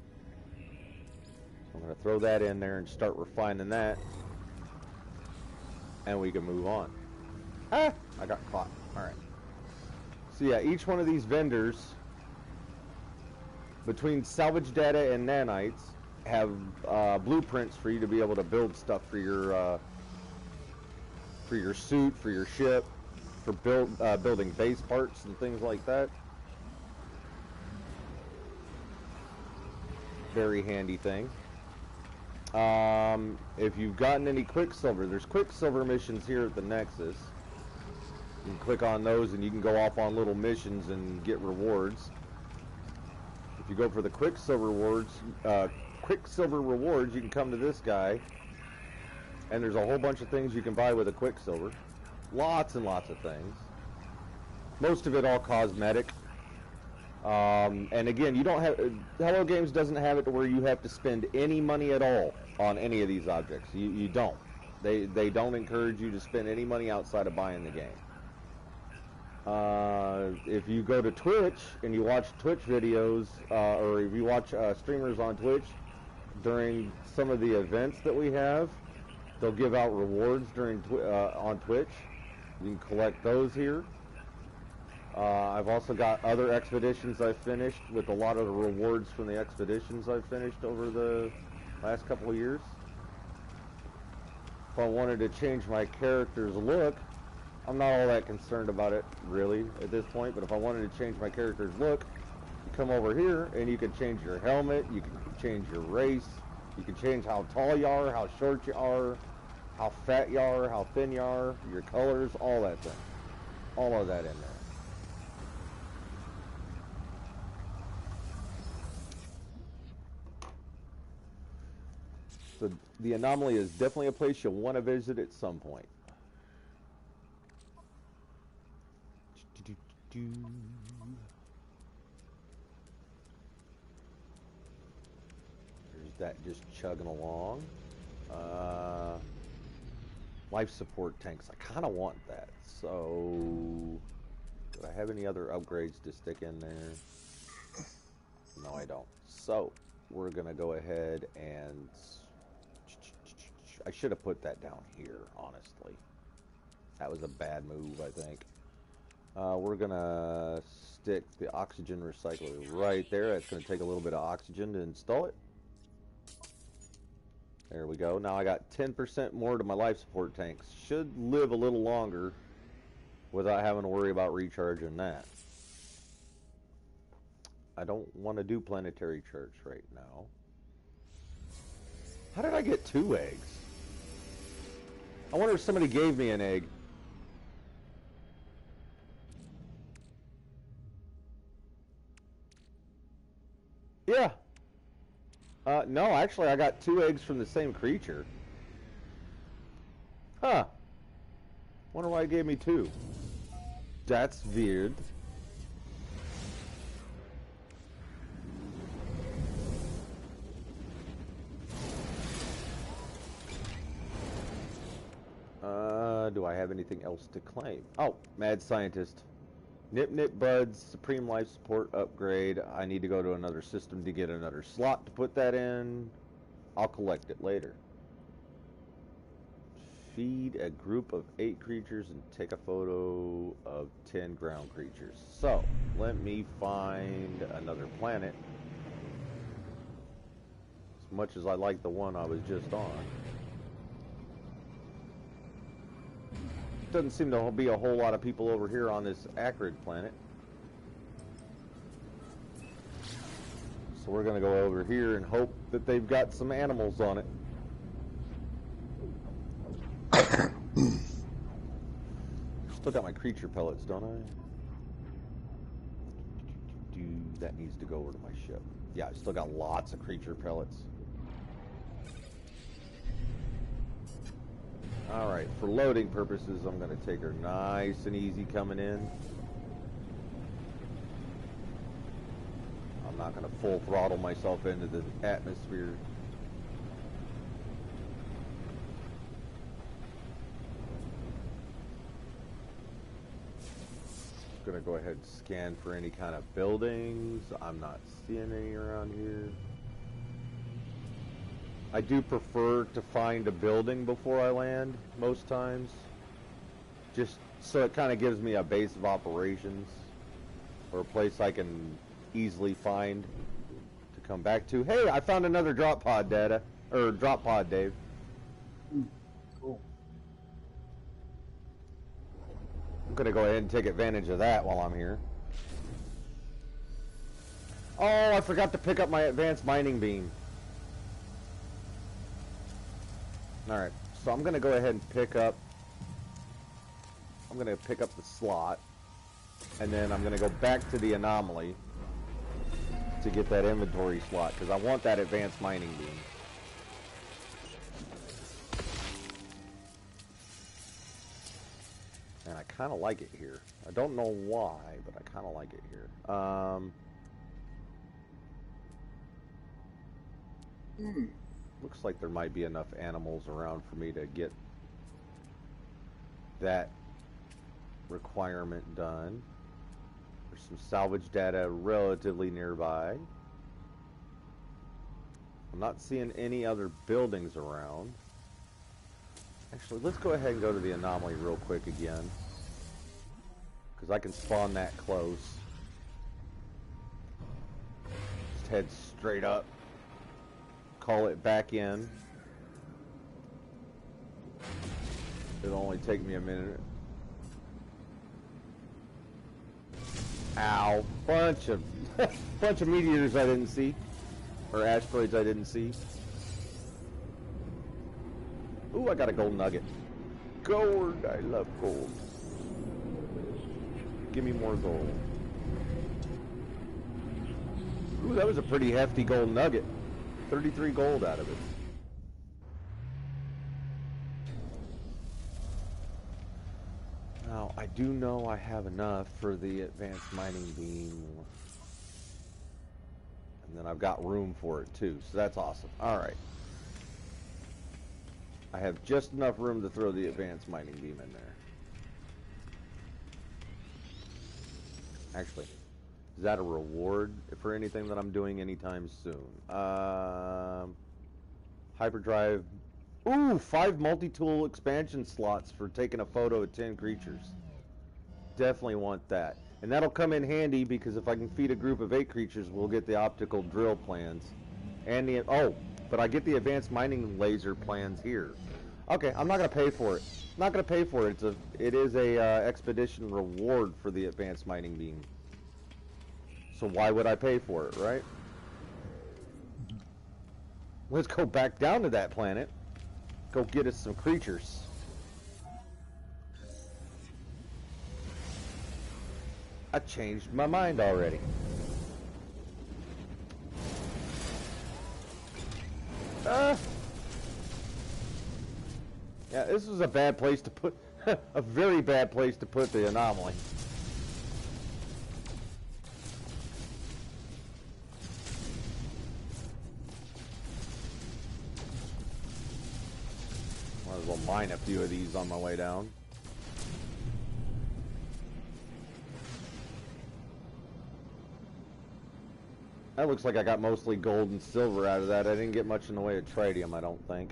I'm going to throw that in there and start refining that. And we can move on. Ah! I got caught. Alright. So yeah, each one of these vendors, between salvage data and nanites, have blueprints for you to be able to build stuff for your suit, for your ship, for building base parts and things like that. Very handy thing. If you've gotten any Quicksilver, there's Quicksilver missions here at the Nexus. You can click on those and you can go off on little missions and get rewards. If you go for the Quicksilver rewards, you can come to this guy, and there's a whole bunch of things you can buy with a Quicksilver. Lots and lots of things. Most of it all cosmetic. And again, you don't have Hello Games doesn't have it to where you have to spend any money at all on any of these objects. You don't. They don't encourage you to spend any money outside of buying the game. if you go to Twitch and you watch Twitch videos, or if you watch streamers on Twitch during some of the events that we have, they'll give out rewards during on Twitch. You can collect those here. I've also got other expeditions I've finished with a lot of the rewards from the expeditions I've finished over the last couple of years. If I wanted to change my character's look, I'm not all that concerned about it really at this point, but if I wanted to change my character's look, you come over here and you can change your helmet, you can change your race, you can change how tall you are, how short you are, how fat you are, how thin you are, your colors, all that thing. All of that in there. So the Anomaly is definitely a place you'll want to visit at some point. There's that just chugging along. Life support tanks. I kind of want that. So, do I have any other upgrades to stick in there? No, I don't. So, we're going to go ahead and... I should have put that down here, honestly. That was a bad move, I think. We're going to stick the oxygen recycler right there. It's going to take a little bit of oxygen to install it. There we go. Now I got 10% more to my life support tanks. Should live a little longer without having to worry about recharging that. I don't want to do planetary church right now. How did I get 2 eggs? I wonder if somebody gave me an egg. Yeah. No, actually I got 2 eggs from the same creature. Huh. Wonder why it gave me 2. That's weird. Do I have anything else to claim? Oh, Mad Scientist. Nip Nip Buds, Supreme Life Support upgrade. I need to go to another system to get another slot to put that in. I'll collect it later. Feed a group of 8 creatures and take a photo of 10 ground creatures. So, let me find another planet. As much as I like the one I was just on. Doesn't seem to be a whole lot of people over here on this Acrid planet. So we're going to go over here and hope that they've got some animals on it. Still got my creature pellets, don't I? That needs to go over to my ship. Yeah, I've still got lots of creature pellets. Alright, for loading purposes, I'm going to take her nice and easy coming in. I'm not going to full throttle myself into the atmosphere. Just going to go ahead and scan for any kind of buildings. I'm not seeing any around here. I do prefer to find a building before I land, most times. Just so it kind of gives me a base of operations, or a place I can easily find to come back to. Hey, I found another drop pod, Dave. Cool. I'm going to go ahead and take advantage of that while I'm here. Oh, I forgot to pick up my advanced mining beam. Alright, so I'm going to go ahead and pick up the slot, and then I'm going to go back to the Anomaly to get that inventory slot, because I want that advanced mining beam. And I kind of like it here. I don't know why, but I kind of like it here. Looks like there might be enough animals around for me to get that requirement done. There's some salvage data relatively nearby. I'm not seeing any other buildings around. Actually, let's go ahead and go to the anomaly real quick again. Because I can spawn that close. Just head straight up. Call it back in. It'll only take me a minute. Ow. Bunch of meteors I didn't see. Or asteroids I didn't see. Ooh, I got a gold nugget. Gold! I love gold. Give me more gold. Ooh, that was a pretty hefty gold nugget. 33 gold out of it. Now, I do know I have enough for the advanced mining beam. And then I've got room for it too, so that's awesome. Alright. I have just enough room to throw the advanced mining beam in there. Actually, is that a reward for anything that I'm doing anytime soon? Hyperdrive. Ooh, 5 multi-tool expansion slots for taking a photo of 10 creatures. Definitely want that. And that'll come in handy because if I can feed a group of 8 creatures, we'll get the optical drill plans. And the, oh, but I get the advanced mining laser plans here. Okay, I'm not going to pay for it. I'm not going to pay for it. It is a expedition reward for the advanced mining beam. So why would I pay for it, right? Let's go back down to that planet. Go get us some creatures. I changed my mind already. Yeah, this was a bad place to put, a very bad place to put the anomaly. Might as well mine a few of these on my way down. That looks like I got mostly gold and silver out of that. I didn't get much in the way of tritium, I don't think.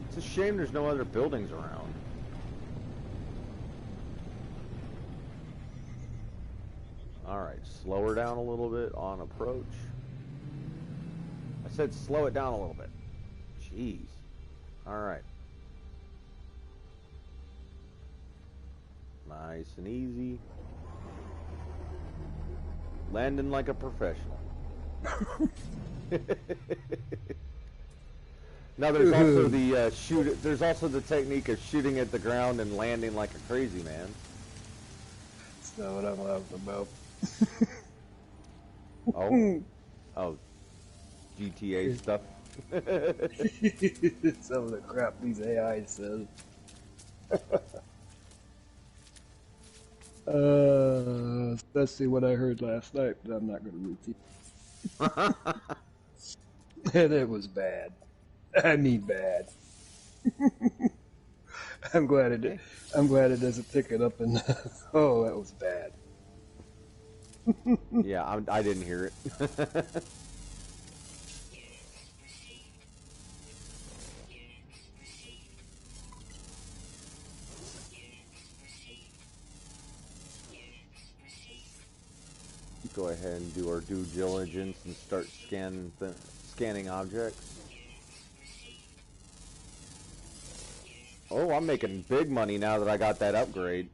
It's a shame there's no other buildings around. Alright, slow her down a little bit on approach. I said slow it down a little bit. Jeez. Alright. Nice and easy. Landing like a professional. Now there's also the there's also the technique of shooting at the ground and landing like a crazy man. That's not what I'm laughing about. Oh. Oh. GTA stuff. Some of the crap these AI says. Especially what I heard last night, but I'm not going to repeat. And it was bad. I mean bad. I'm glad it doesn't pick it up and oh, that was bad. Yeah, I didn't hear it. Go ahead and do our due diligence and start scanning objects. Oh, I'm making big money now that I got that upgrade.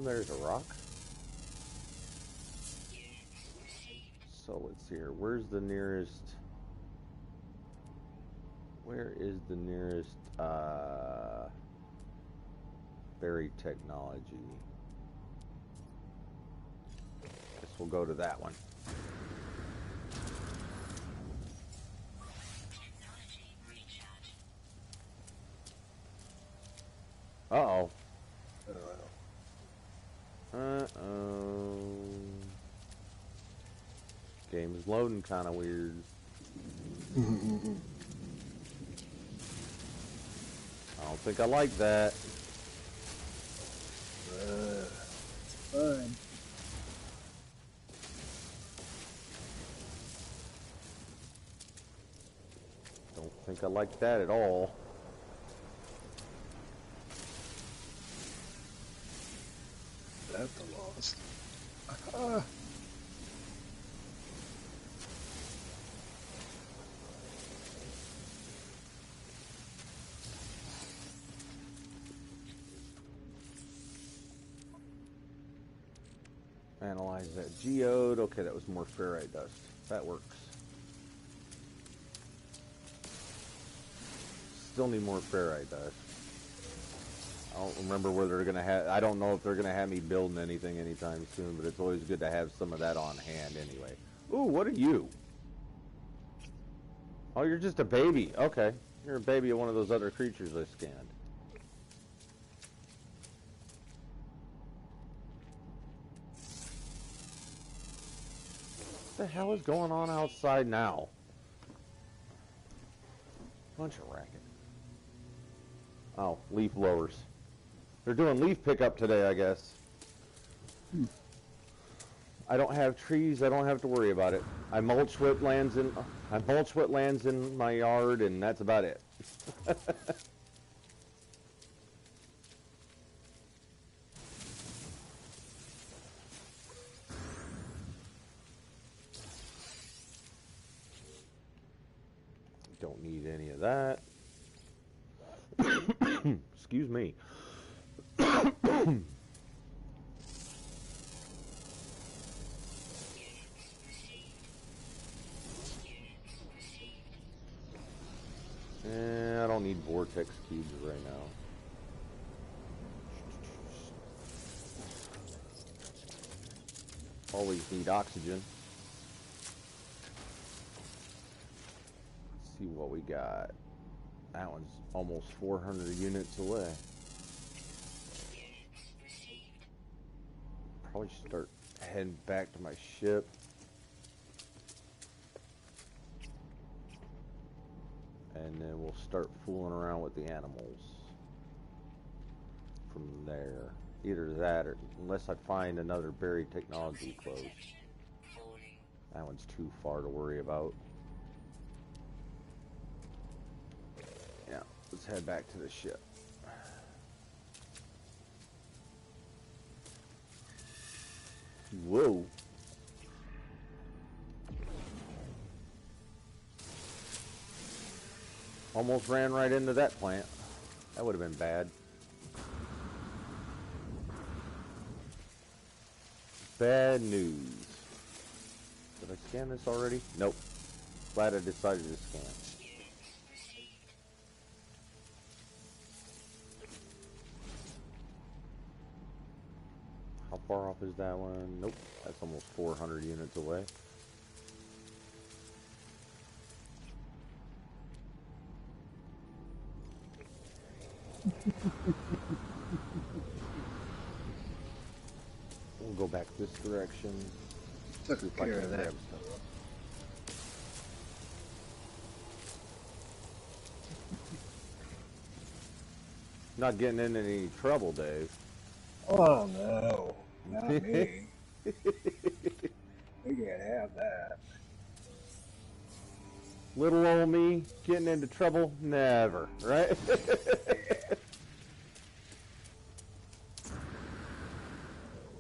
There's a rock. So let's see here. Where's the nearest? Where is the nearest Berry technology. Guess we'll go to that one. Uh-oh. Uh-oh. Game's loading kind of weird. I don't think I like that. Fine. Don't think I like that at all. That's the lost. Analyze that geode. Okay, that was more ferrite dust. That works. Still need more ferrite dust. I don't remember where they're gonna have. I don't know if they're gonna have me building anything anytime soon, but it's always good to have some of that on hand anyway. Ooh, what are you? Oh, you're just a baby. Okay, you're a baby of one of those other creatures I scanned. What the hell is going on outside now? Bunch of racket. Oh, leaf blowers. They're doing leaf pickup today, I guess. I don't have trees. I don't have to worry about it. I mulch what lands in my yard, and that's about it. Don't need any of that. Excuse me. I don't need vortex cubes right now. Always need oxygen. Let's see what we got. That one's almost 400 units away. Probably should start heading back to my ship. And then we'll start fooling around with the animals from there. Either that or unless I find another berry technology close. That one's too far to worry about. Yeah, let's head back to the ship. Whoa. Almost ran right into that plant. That would have been bad. Bad news. Did I scan this already? Nope. Glad I decided to scan. How far off is that one? Nope. That's almost 400 units away. We'll go back this direction. Took care of that. Grab stuff. Not getting in any trouble, Dave. Oh no, not me. We can't have that. Little old me getting into trouble? Never, right?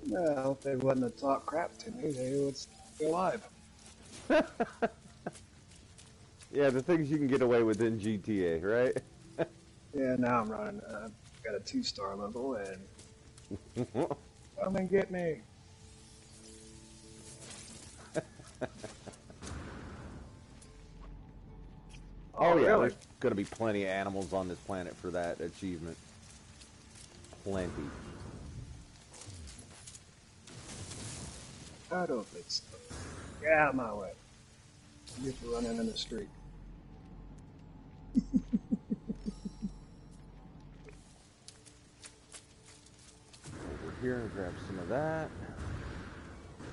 Well, if they wouldn't have talked crap to me, they would be alive. Yeah, the things you can get away with in GTA, right? Yeah, now I'm running. I've got a 2-star level, and come and get me. Oh yeah, really? there's gonna be plenty of animals on this planet for that achievement. plenty. I don't think so. Get out of my way. You get to running in the street. Over here and grab some of that.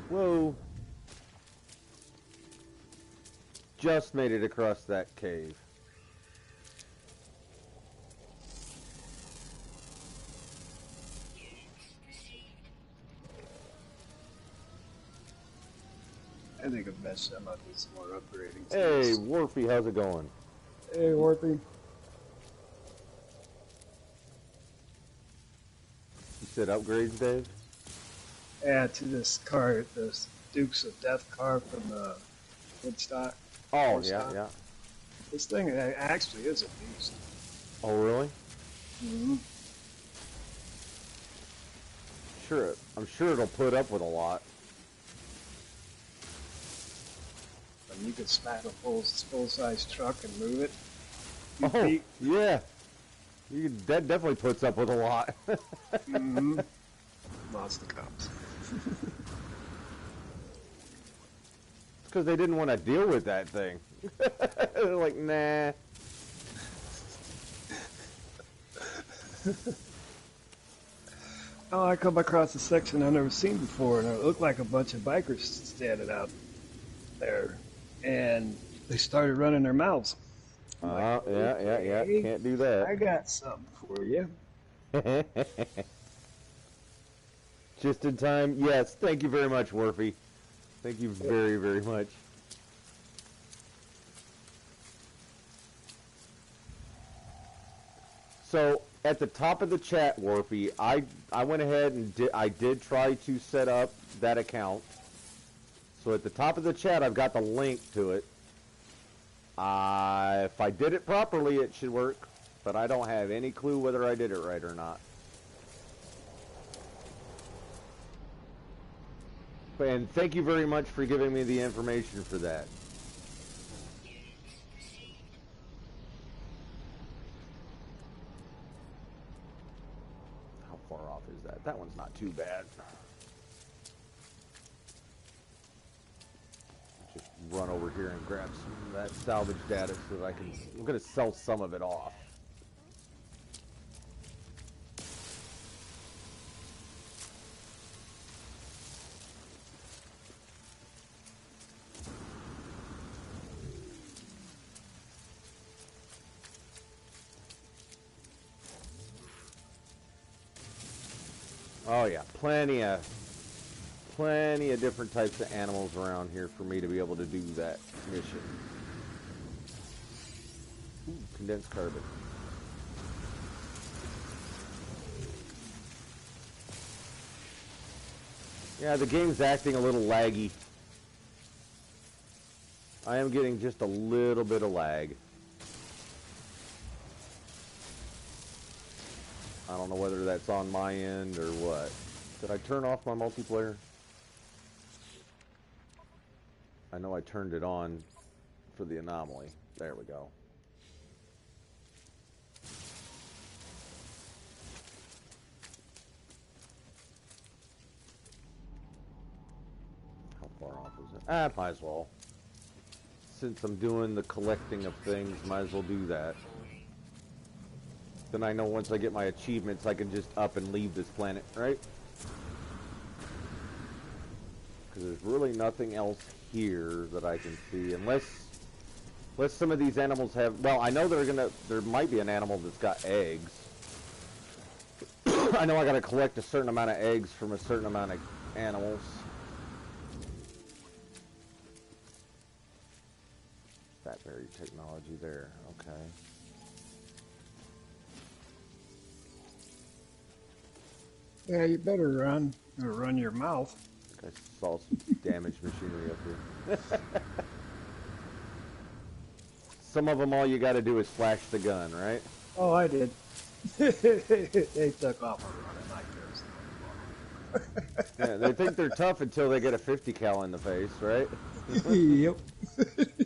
Whoa. Just made it across that cave. I think eventually I might do some more upgrading. to Hey, this. Warpy, how's it going? Hey, Warpy. You said upgrades, Dave? Add to this car, this Dukes of Death car from Woodstock. Oh, Woodstock. yeah. This thing actually is a beast. Oh, really? Mm-hmm. Sure. I'm sure it'll put up with a lot. And you could smack a full-size truck and move it. Oh, feet. yeah. That definitely puts up with a lot. Mm-hmm. Lots of cops. It's because they didn't want to deal with that thing. They're like, nah. Oh, I come across a section I've never seen before, and it looked like a bunch of bikers standing out there, and they started running their mouths. Yeah. okay. Can't do I that. got something for you. Just in time. Yes, thank you very much, Warpy. Thank you very, very much. So, at the top of the chat, Warpy, I went ahead and did try to set up that account. So at the top of the chat, I've got the link to it. If I did it properly, it should work, but I don't have any clue whether I did it right or not. And thank you very much for giving me the information for that. How far off is that? That one's not too bad. Just run over here and grab some of that salvage data so that I'm going to sell some of it off. Oh yeah, plenty of different types of animals around here for me to be able to do that mission. Ooh, condensed carbon. Yeah, the game's acting a little laggy. I am getting just a little bit of lag. I don't know whether that's on my end or what. Did I turn off my multiplayer? I know I turned it on for the anomaly. There we go. How far off is it? Might as well. Since I'm doing the collecting of things, might as well do that. Then I know once I get my achievements, I can just up and leave this planet, right? Because there's really nothing else here that I can see, unless some of these animals have. Well, I know there might be an animal that's got eggs. I know I got to collect a certain amount of eggs from a certain amount of animals. That very technology there. Okay. Yeah, you better run or run your mouth. I saw some damaged machinery up here. Some of them, all you got to do is flash the gun, right? Oh, I did. They took off running like this. Yeah, they think they're tough until they get a 50 cal in the face, right? Yep. It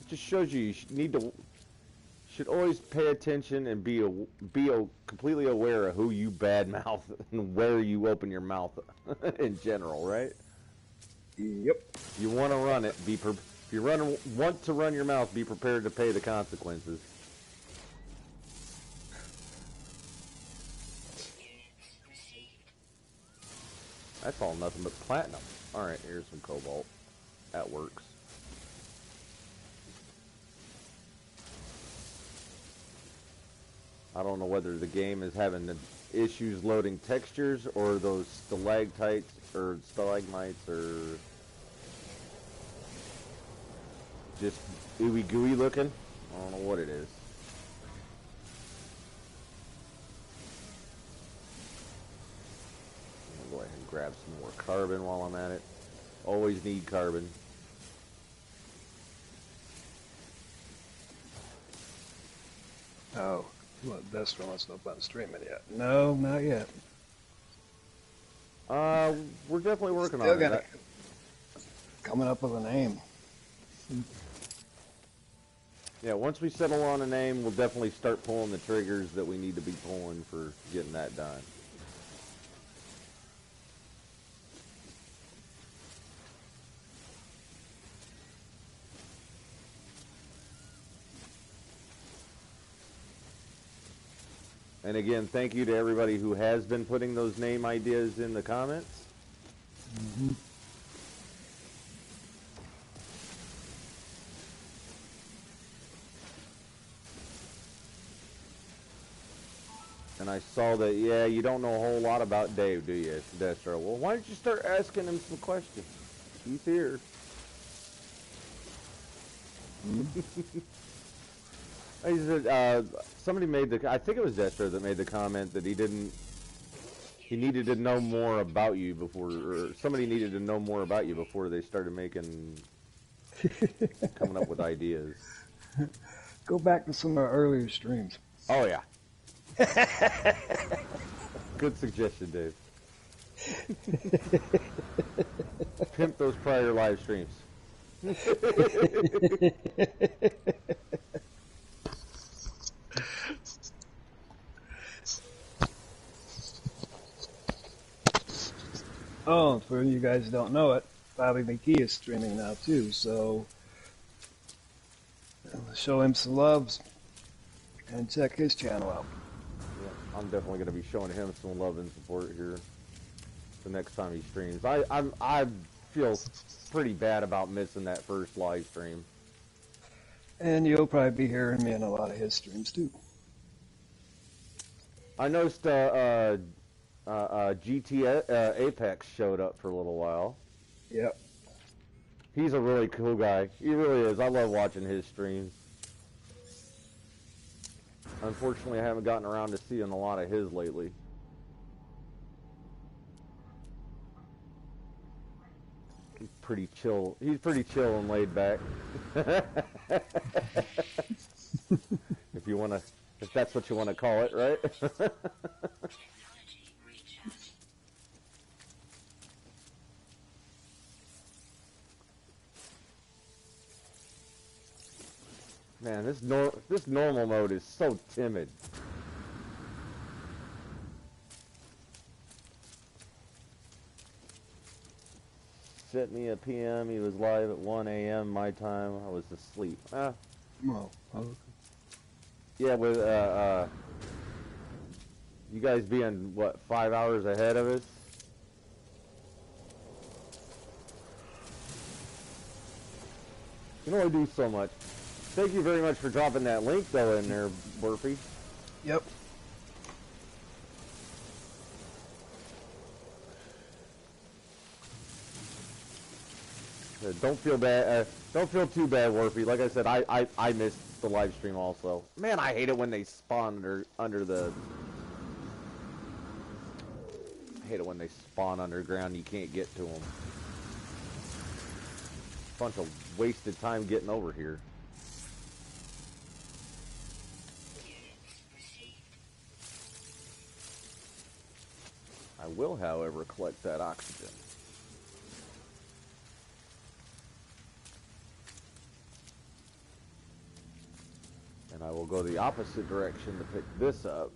just shows you need to should always pay attention and be completely aware of who you badmouth and where you open your mouth in general, right? Yep. You want to run it. If you want to run your mouth, be prepared to pay the consequences. That's all nothing but platinum. All right, here's some cobalt. That works. I don't know whether the game is having the issues loading textures or those stalactites or stalagmites or just ooey gooey looking. I don't know what it is. I'll go ahead and grab some more carbon while I'm at it. Always need carbon. Oh, well, Destro wants to know about streaming yet. No, not yet. We're definitely working Still on got it. coming up with a name. Yeah, once we settle on a name, we'll definitely start pulling the triggers that we need to be pulling for getting that done. And again, thank you to everybody who has been putting those name ideas in the comments. Mm-hmm. And I saw that, yeah, you don't know a whole lot about Dave, do you, Destro? Well, why don't you start asking him some questions? He's here. He said, somebody made I think it was Destro that made the comment that he needed to know more about you before, or somebody needed to know more about you before they started coming up with ideas. Go back to some of our earlier streams. Oh, yeah. Good suggestion, Dave. Pimp those prior live streams. Oh, for you guys who don't know it, Bobby McGee is streaming now too, so show him some loves and check his channel out. Yeah, I'm definitely going to be showing him some love and support here the next time he streams. I feel pretty bad about missing that first live stream. And you'll probably be hearing me in a lot of his streams too. I noticed GT Apex showed up for a little while. Yep. He's a really cool guy. He really is. I love watching his streams. Unfortunately, I haven't gotten around to seeing a lot of his lately. He's pretty chill. He's pretty chill and laid back. If that's what you want to call it, right? Man, this normal mode is so timid. Sent me a PM. He was live at 1 a.m. my time. I was asleep. Well, Yeah, with you guys being what 5 hours ahead of us. You can only do so much. Thank you very much for dropping that link though in there, Burpy. yep. Don't feel bad. Don't feel too bad, Warpy. Like I said, I missed the live stream also. Man, I hate it when they spawn under the. I hate it when they spawn underground. You can't get to them. Bunch of wasted time getting over here. I will, however, collect that oxygen. And I will go the opposite direction to pick this up.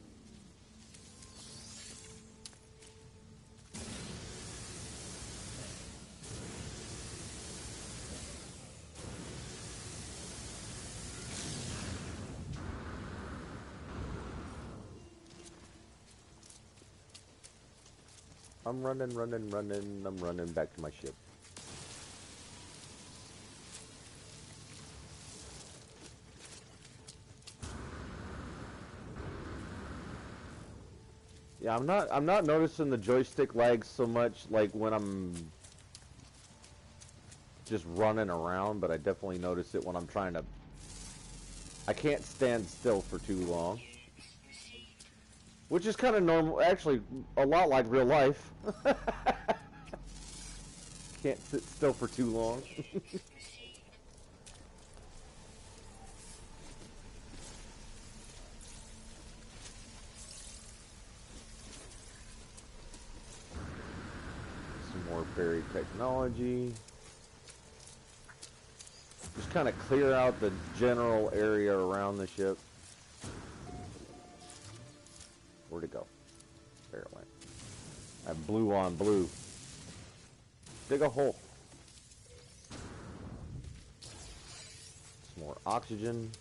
I'm running. I'm running back to my ship. Yeah, I'm not noticing the joystick lag so much like when I'm just running around, but I definitely notice it when I'm trying to. I can't stand still for too long. Which is kind of normal, actually, a lot like real life. Can't sit still for too long. Some more buried technology. Just kind of clear out the general area around the ship. Where'd it go? There it went. I have blue on blue. Dig a hole. Some more oxygen.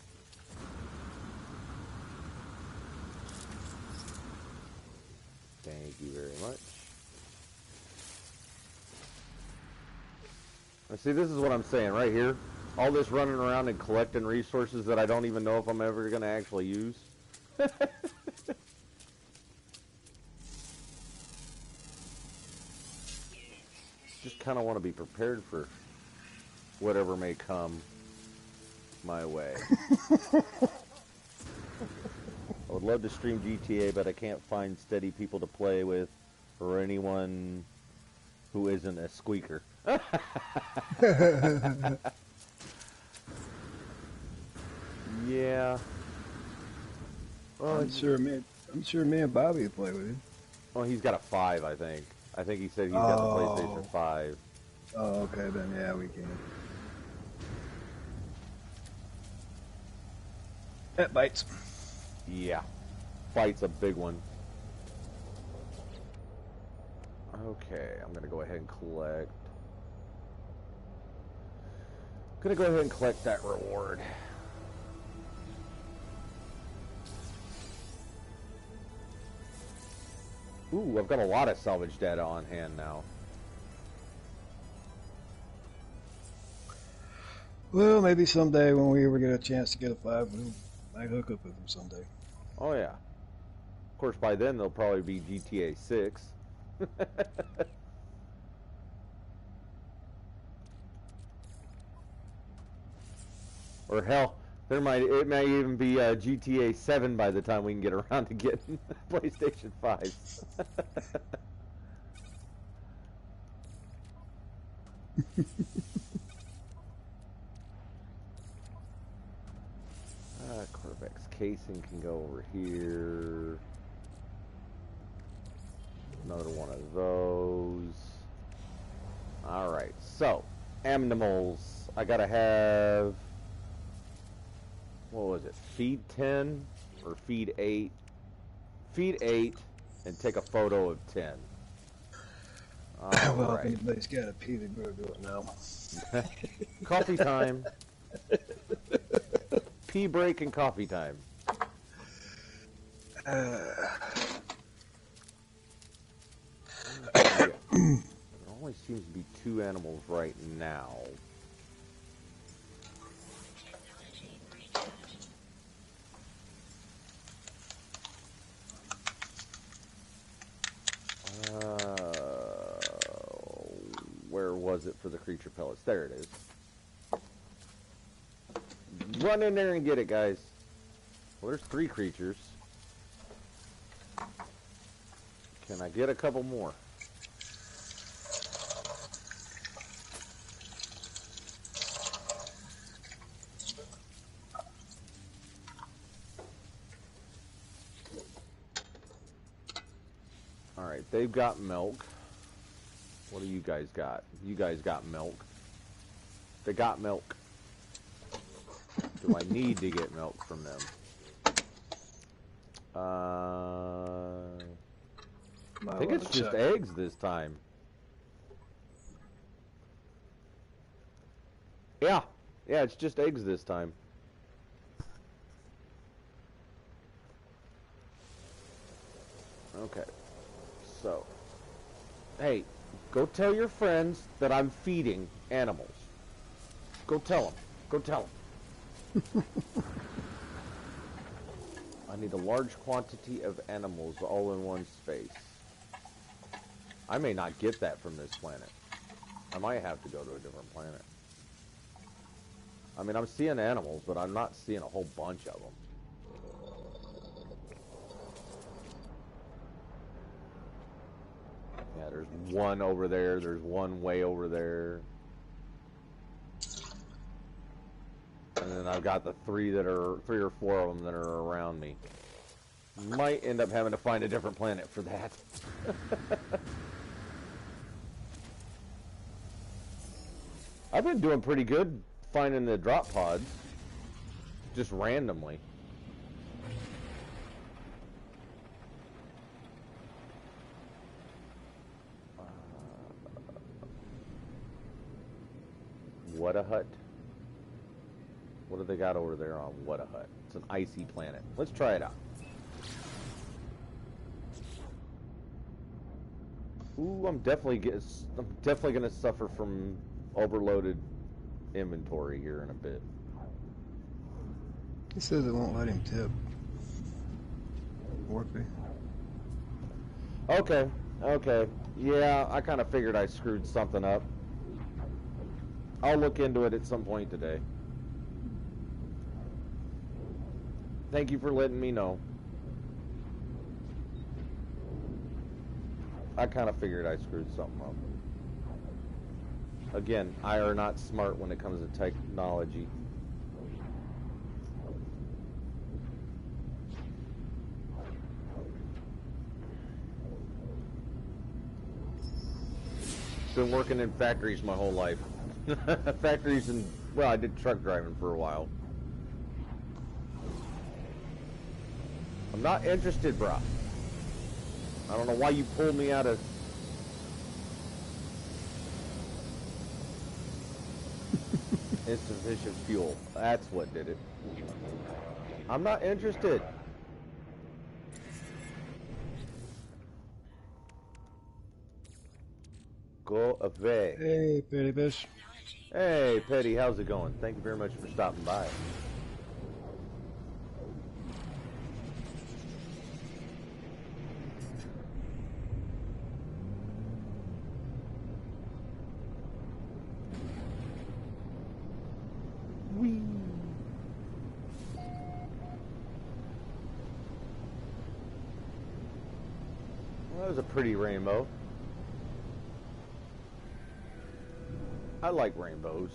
Thank you very much. Now see, this is what I'm saying right here. All this running around and collecting resources that I don't even know if I'm ever going to actually use. Just kind of want to be prepared for whatever may come my way. I would love to stream GTA, but I can't find steady people to play with or anyone who isn't a squeaker. Yeah. Well, I'm sure me and Bobby will play with you. Well, he's got a 5, I think. I think he said he's got the PlayStation 5. Oh, okay, then yeah, we can. That bites. Yeah. Fight's a big one. Okay, I'm gonna go ahead and collect. Gonna go ahead and collect that reward. Ooh, I've got a lot of salvage data on hand now. Well, maybe someday when we ever get a chance to get a 5, we might hook up with them someday. Oh yeah. Of course, by then there'll probably be GTA 6. Or hell, it might even be GTA 7 by the time we can get around to getting PlayStation 5. Corvex casing can go over here. Another one of those. Alright, so, animals. I gotta have... What was it? Feed 10 or feed 8? Feed 8 and take a photo of 10. Well, Right. if anybody's got a pee, they better do it now. Coffee time. Pee break and coffee time. There only seems to be 2 animals right now. Where was it for the creature pellets? There it is. Run in there and get it, guys. Well, there's 3 creatures. Can I get a couple more? Alright, they've got milk. What do you guys got? You guys got milk. They got milk. Do I need to get milk from them? I think it's just eggs this time. Yeah, it's just eggs this time. Okay, so, hey, go tell your friends that I'm feeding animals. Go tell them. Go tell them. I need a large quantity of animals all in one space. I may not get that from this planet. I might have to go to a different planet. I mean, I'm seeing animals, but I'm not seeing a whole bunch of them. Yeah, there's one over there. There's one way over there. And then I've got the three or four of them that are around me. Might end up having to find a different planet for that. I've been doing pretty good finding the drop pods. Just randomly. What a hut. What do they got over there on What a Hut? It's an icy planet. Let's try it out. Ooh, I'm definitely gonna suffer from overloaded inventory here in a bit. He says it won't let him tip. Warpy. Okay. Yeah, I kind of figured I screwed something up. I'll look into it at some point today. Thank you for letting me know. I kind of figured I screwed something up. Again, I are not smart when it comes to technology. Been working in factories my whole life. Factories and, well, I did truck driving for a while. I'm not interested, brah. I don't know why you pulled me out of... insufficient fuel. That's what did it. I'm not interested. Go away. Hey, Petty Fish. Hey, Petty, how's it going? Thank you very much for stopping by. Whee! Well, that was a pretty rainbow. I like rainbows.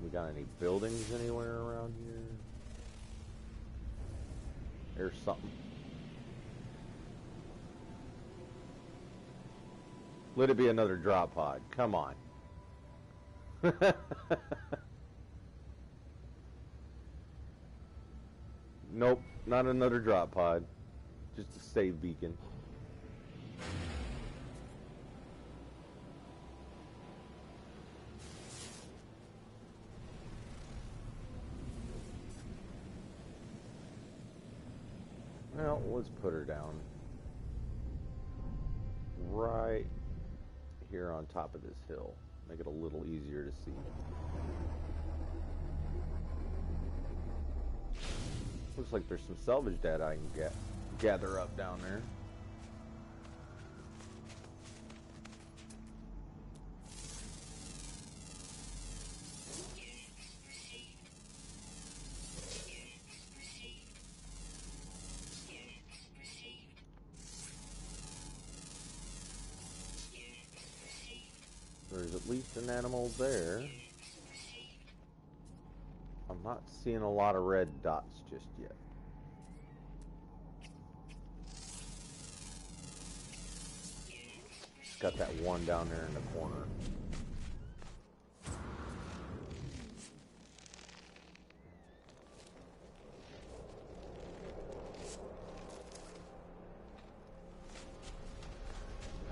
We got any buildings anywhere around here? There's something. Let it be another drop pod. Come on. Nope, not another drop pod. Just a save beacon. Well, let's put her down right here on top of this hill. Make it a little easier to see. Looks like there's some salvage data I can gather up down there. There's at least an animal there. I'm not seeing a lot of red dots just yet. Just got that one down there in the corner.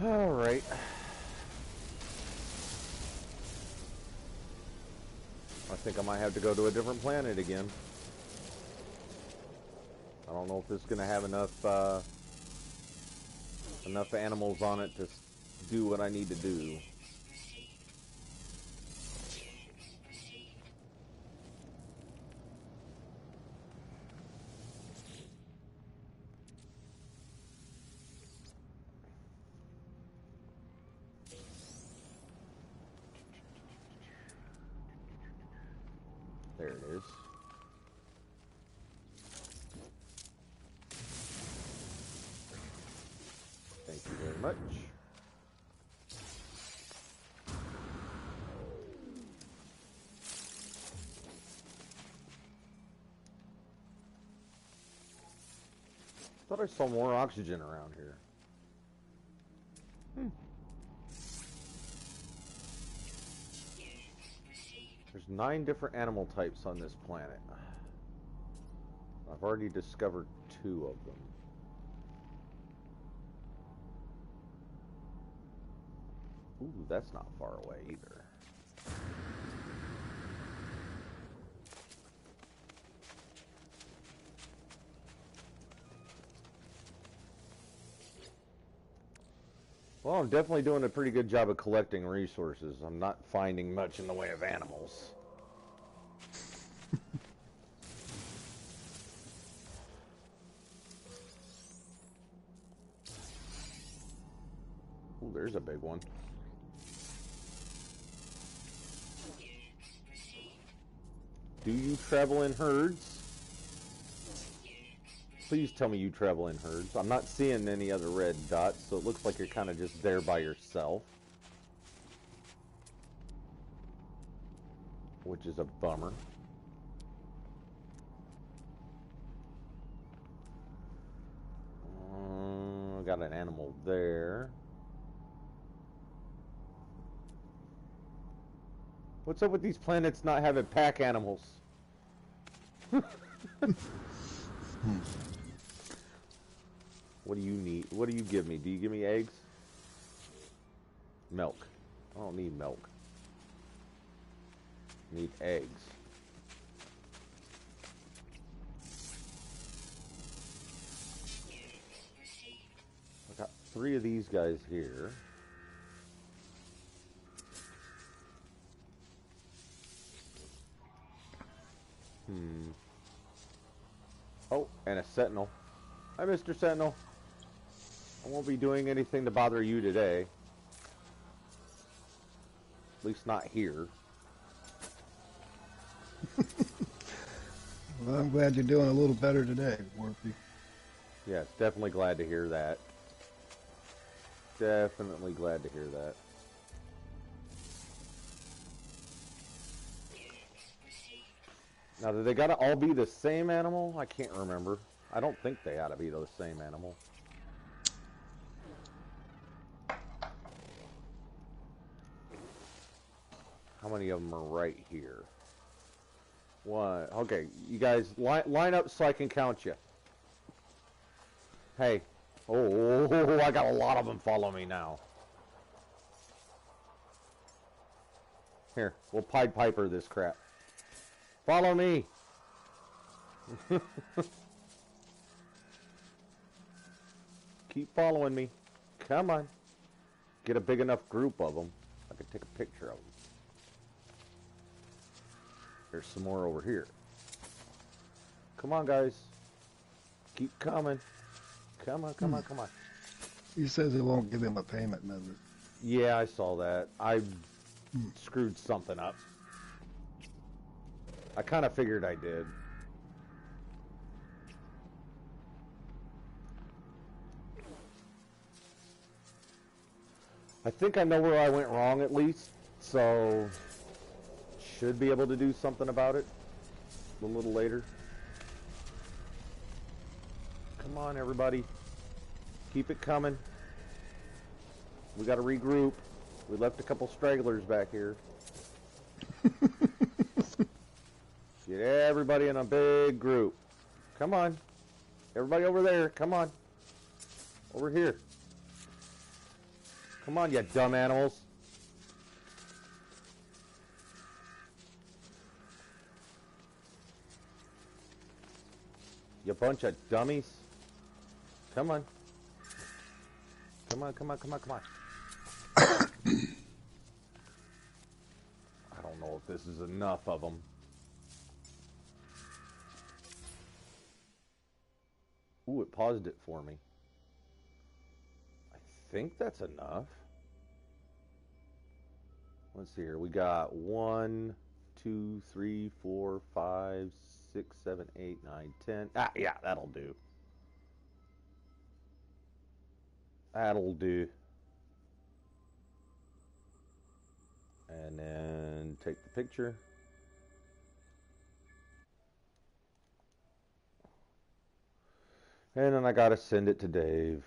Alright. I think I might have to go to a different planet again. I don't know if this is going to have enough animals on it to do what I need to do. There it is. Thank you very much. Thought I saw more oxygen around here. There's 9 different animal types on this planet. I've already discovered 2 of them. Ooh, that's not far away either. Well, I'm definitely doing a pretty good job of collecting resources. I'm not finding much in the way of animals. Ooh, there's a big one. Do you travel in herds? Please tell me you travel in herds. I'm not seeing any other red dots, so it looks like you're kind of just there by yourself. Which is a bummer. Got an animal there. What's up with these planets not having pack animals? What do you need? What do you give me? Do you give me eggs? Milk. I don't need milk. I need eggs. I got 3 of these guys here. Oh, and a sentinel. Hi, Mr. Sentinel. I won't be doing anything to bother you today. At least not here. Well, I'm glad you're doing a little better today, Warpy. Yes, definitely glad to hear that. Definitely glad to hear that. Now, do they gotta all be the same animal? I can't remember. I don't think they ought to be the same animal. How many of them are right here? 1. Okay, you guys line up so I can count you. Hey. Oh, I got a lot of them following me now. Here, we'll Pied Piper this crap. Follow me. Keep following me. Come on. Get a big enough group of them. I can take a picture of them. There's some more over here. Come on, guys. Keep coming. Come on, come on, come on. He says it won't give him a payment method. Yeah, I saw that. I screwed something up. I kind of figured I did. I think I know where I went wrong at least, so should be able to do something about it a little later. Come on, everybody. Keep it coming. We got to regroup. We left a couple stragglers back here. Get everybody in a big group. Come on. Everybody over there. Come on. Over here. Come on, you dumb animals. You bunch of dummies. Come on. Come on, come on, come on, come on. I don't know if this is enough of them. Ooh, it paused it for me. I think that's enough. Let's see here. We got 1, 2, 3, 4, 5, 6, 7, 8, 9, 10. Ah, yeah, that'll do. That'll do. And then take the picture. And then I gotta send it to Dave.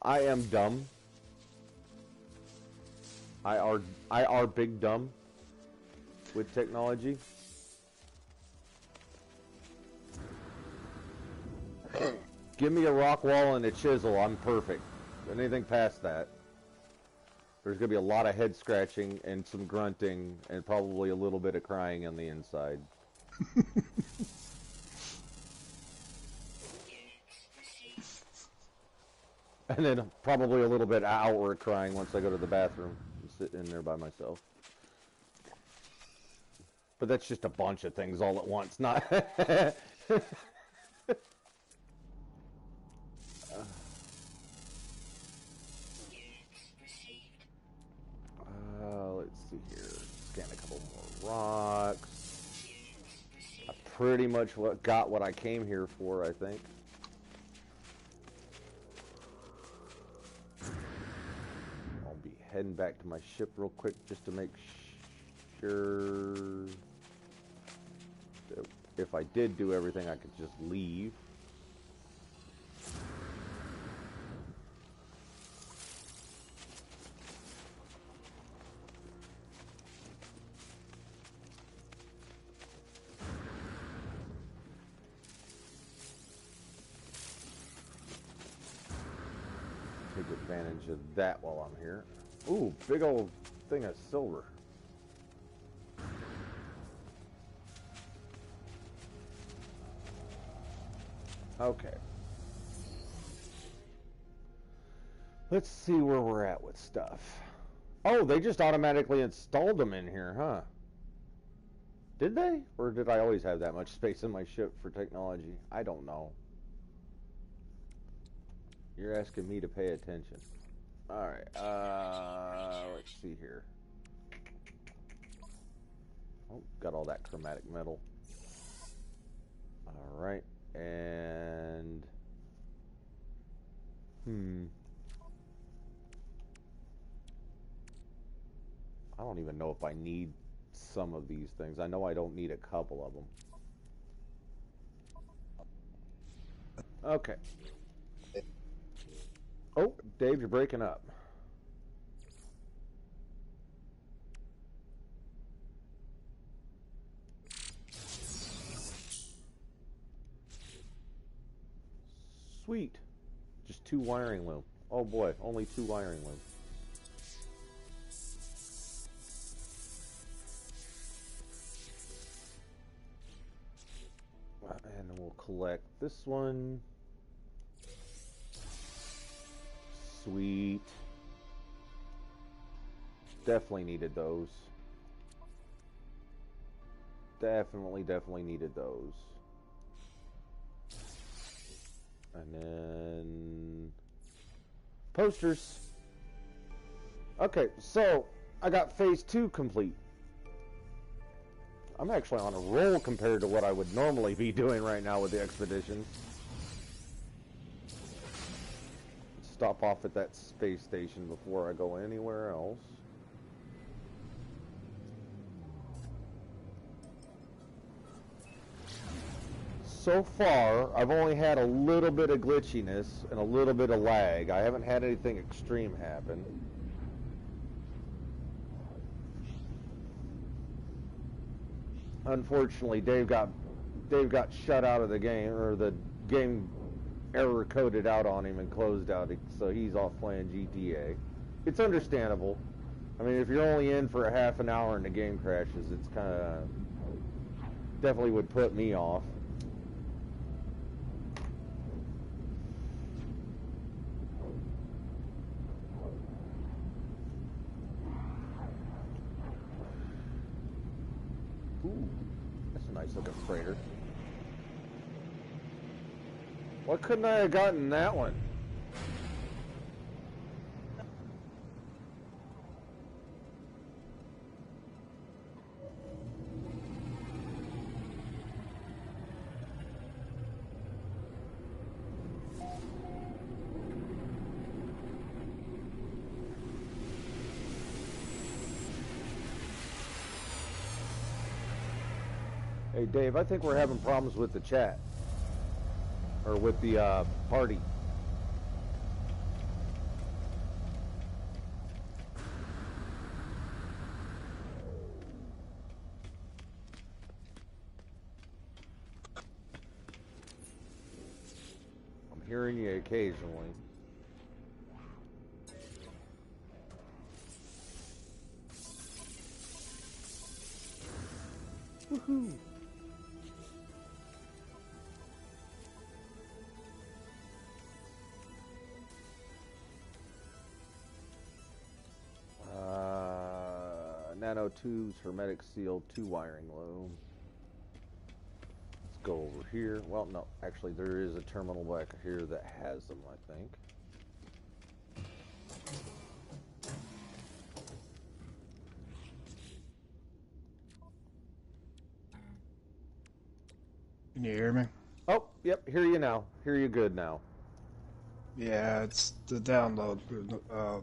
I am dumb. I are big dumb with technology. Give me a rock wall and a chisel, I'm perfect. Anything past that, there's gonna be a lot of head scratching and some grunting and probably a little bit of crying on the inside. And then probably a little bit of outward crying once I go to the bathroom and sit in there by myself. But that's just a bunch of things all at once, not... let's see here. Scan a couple more rocks. I pretty much got what I came here for, I think. I'll be heading back to my ship real quick just to make sure that if I did do everything, I could just leave. Take advantage of that while I'm here. Ooh, big old thing of silver. Okay. Let's see where we're at with stuff. Oh, they just automatically installed them in here, huh? Did they? Or did I always have that much space in my ship for technology? I don't know. You're asking me to pay attention. Alright, let's see here. Oh, got all that chromatic metal. Alright, and... I don't even know if I need some of these things. I know I don't need a couple of them. Okay. Oh, Dave, you're breaking up. Sweet. Just 2 wiring loom. Oh boy, only 2 wiring loom. And we'll collect this one. Sweet. Definitely needed those. Definitely needed those. And then... posters. Okay, so I got phase 2 complete. I'm actually on a roll compared to what I would normally be doing right now with the expedition. Stop off at that space station before I go anywhere else. so far, I've only had a little bit of glitchiness and a little bit of lag. I haven't had anything extreme happen. Unfortunately, Dave got shut out of the game, or the game error coded out on him and closed out, so he's off playing GTA. It's understandable. I mean, if you're only in for a half an hour and the game crashes, it's kind of definitely would put me off. Ooh, that's a nice looking freighter. Why couldn't I have gotten that one? Hey Dave, I think we're having problems with the chat. Or with the party. I'm hearing you occasionally. Woohoo! Nano tubes, hermetic seal, 2 wiring loom. Let's go over here. Well, no, actually there is a terminal back here that has them, I think. Can you hear me? Oh, yep, hear you now. Hear you good now. Yeah, it's the download for the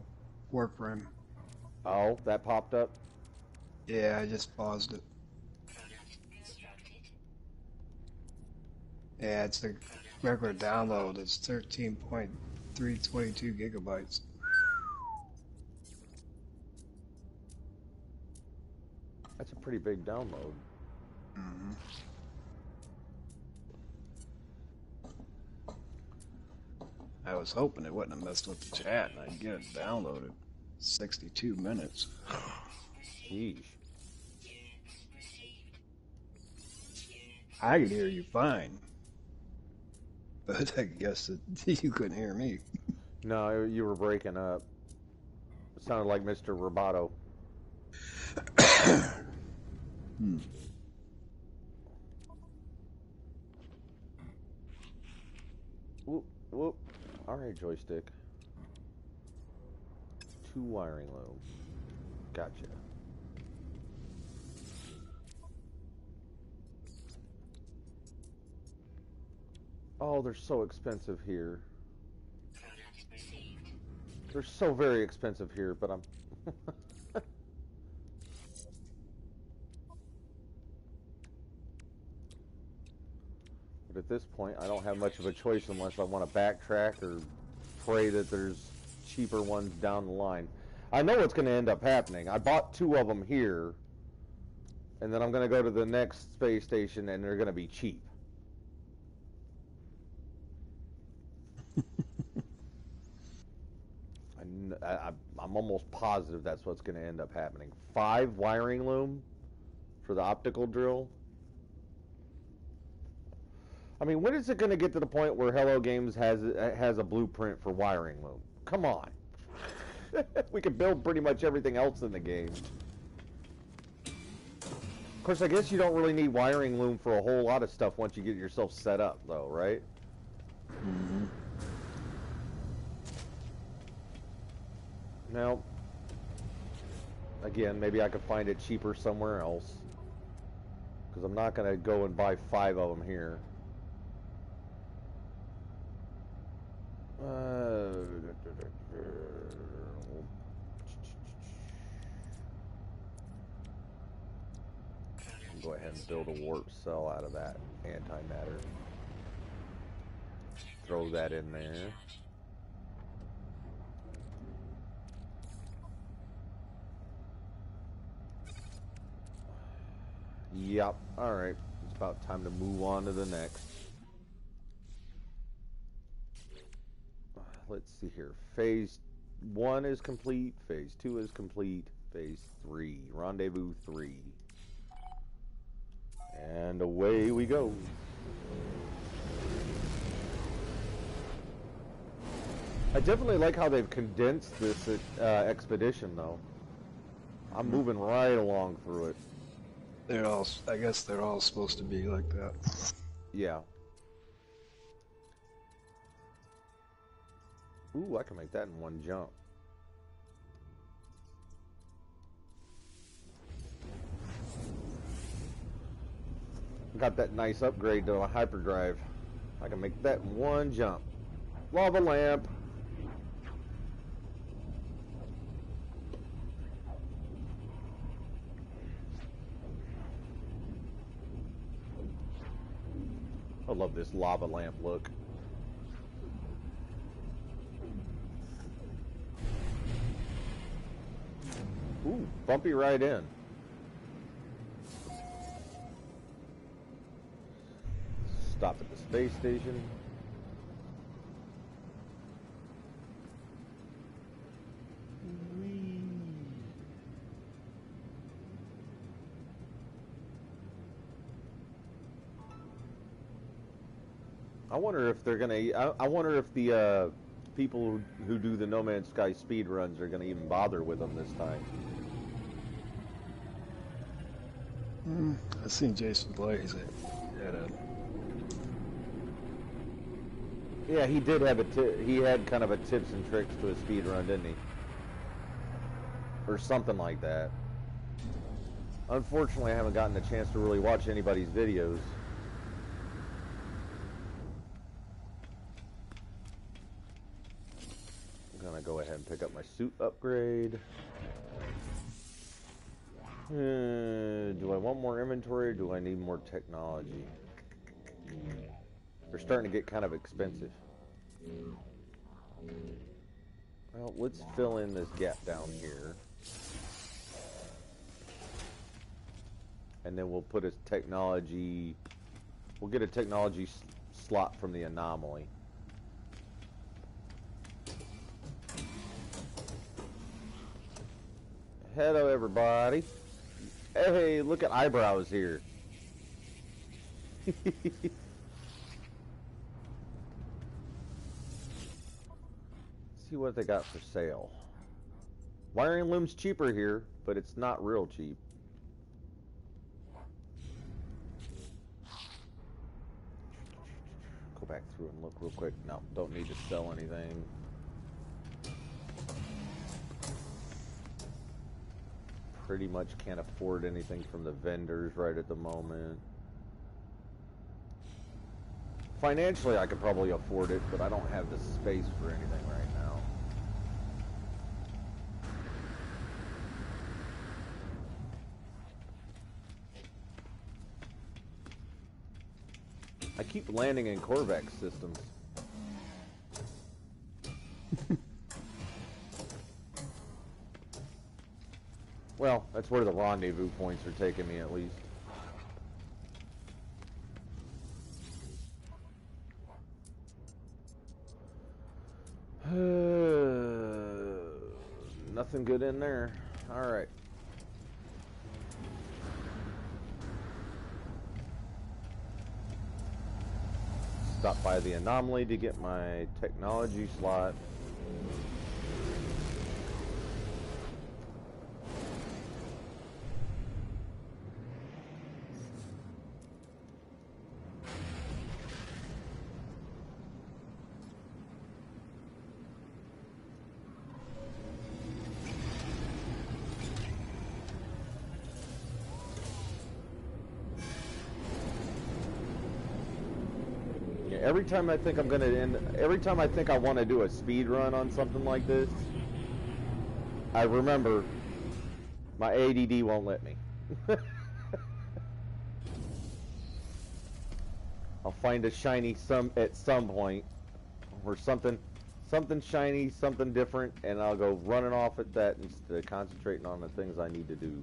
workroom. Oh, that popped up? Yeah, I just paused it. Yeah, it's the regular download. It's 13.322 gigabytes. That's a pretty big download. Mm-hmm. I was hoping it wouldn't have messed with the chat and I'd get it downloaded. 62 minutes. Sheesh. I could hear you fine. But I guess that you couldn't hear me. No, you were breaking up. It sounded like Mr. Roboto. Whoop, whoop. Alright, joystick. 2 wiring loom. Gotcha. Oh, they're so expensive here. They're so very expensive here, but I'm... But at this point, I don't have much of a choice unless I want to backtrack or pray that there's cheaper ones down the line. I know what's going to end up happening. I bought 2 of them here, and then I'm going to go to the next space station, and they're going to be cheap. I'm almost positive that's what's going to end up happening. 5 wiring loom for the optical drill. I mean, when is it going to get to the point where Hello Games has a blueprint for wiring loom? Come on. We could build pretty much everything else in the game. Of course, I guess you don't really need wiring loom for a whole lot of stuff once you get yourself set up, though, right? Mm-hmm. Now, again, maybe I could find it cheaper somewhere else. Because I'm not going to go and buy 5 of them here. Go ahead and build a warp cell out of that antimatter. throw that in there. Yep, alright. It's about time to move on to the next. Let's see here. Phase 1 is complete. Phase 2 is complete. Phase 3. Rendezvous 3. And away we go. I definitely like how they've condensed this expedition, though. I'm moving right along through it. They're all, I guess they're all supposed to be like that. Yeah. Ooh, I can make that in one jump. Got that nice upgrade to a hyperdrive. I can make that in one jump. Lava lamp. I love this lava lamp look. Ooh, bumpy right in. Stop at the space station. I wonder if they're gonna. I wonder if the people who do the No Man's Sky speed runs are gonna even bother with them this time. I've seen Jason play. Yeah, he did have he had kind of a tips and tricks to a speed run, didn't he? Or something like that. Unfortunately, I haven't gotten a chance to really watch anybody's videos. I'm gonna go ahead and pick up my suit upgrade. Do I want more inventory or do I need more technology? They're starting to get kind of expensive. Well, let's fill in this gap down here. And then we'll put a technology... We'll get a technology slot from the anomaly. Hello, everybody. Hey, look at eyebrows here. See what they got for sale. Wiring loom's cheaper here, but it's not real cheap. Go back through and look real quick. No, don't need to sell anything. Pretty much can't afford anything from the vendors right at the moment. Financially, I could probably afford it, but I don't have the space for anything right now. I keep landing in Korvax systems. Well, that's where the rendezvous points are taking me, at least. Nothing good in there. Alright. Stop by the anomaly to get my technology slot. Every time I think I'm gonna end, every time I think I want to do a speed run on something like this, I remember my ADD won't let me. I'll find a shiny at some point, or something shiny, something different, and I'll go running off at that instead of concentrating on the things I need to do.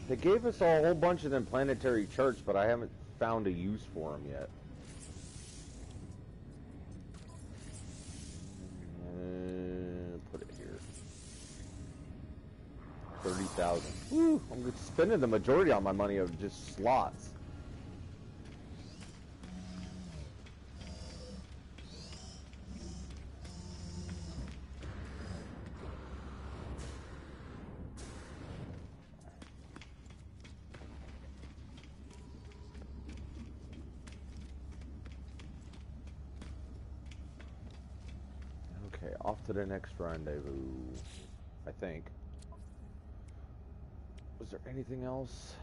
They gave us a whole bunch of them planetary charts, but I haven't found a use for them yet. Put it here. 30,000. Woo! I'm spending the majority on my money of just slots. Okay, off to the next rendezvous, I think. Was there anything else?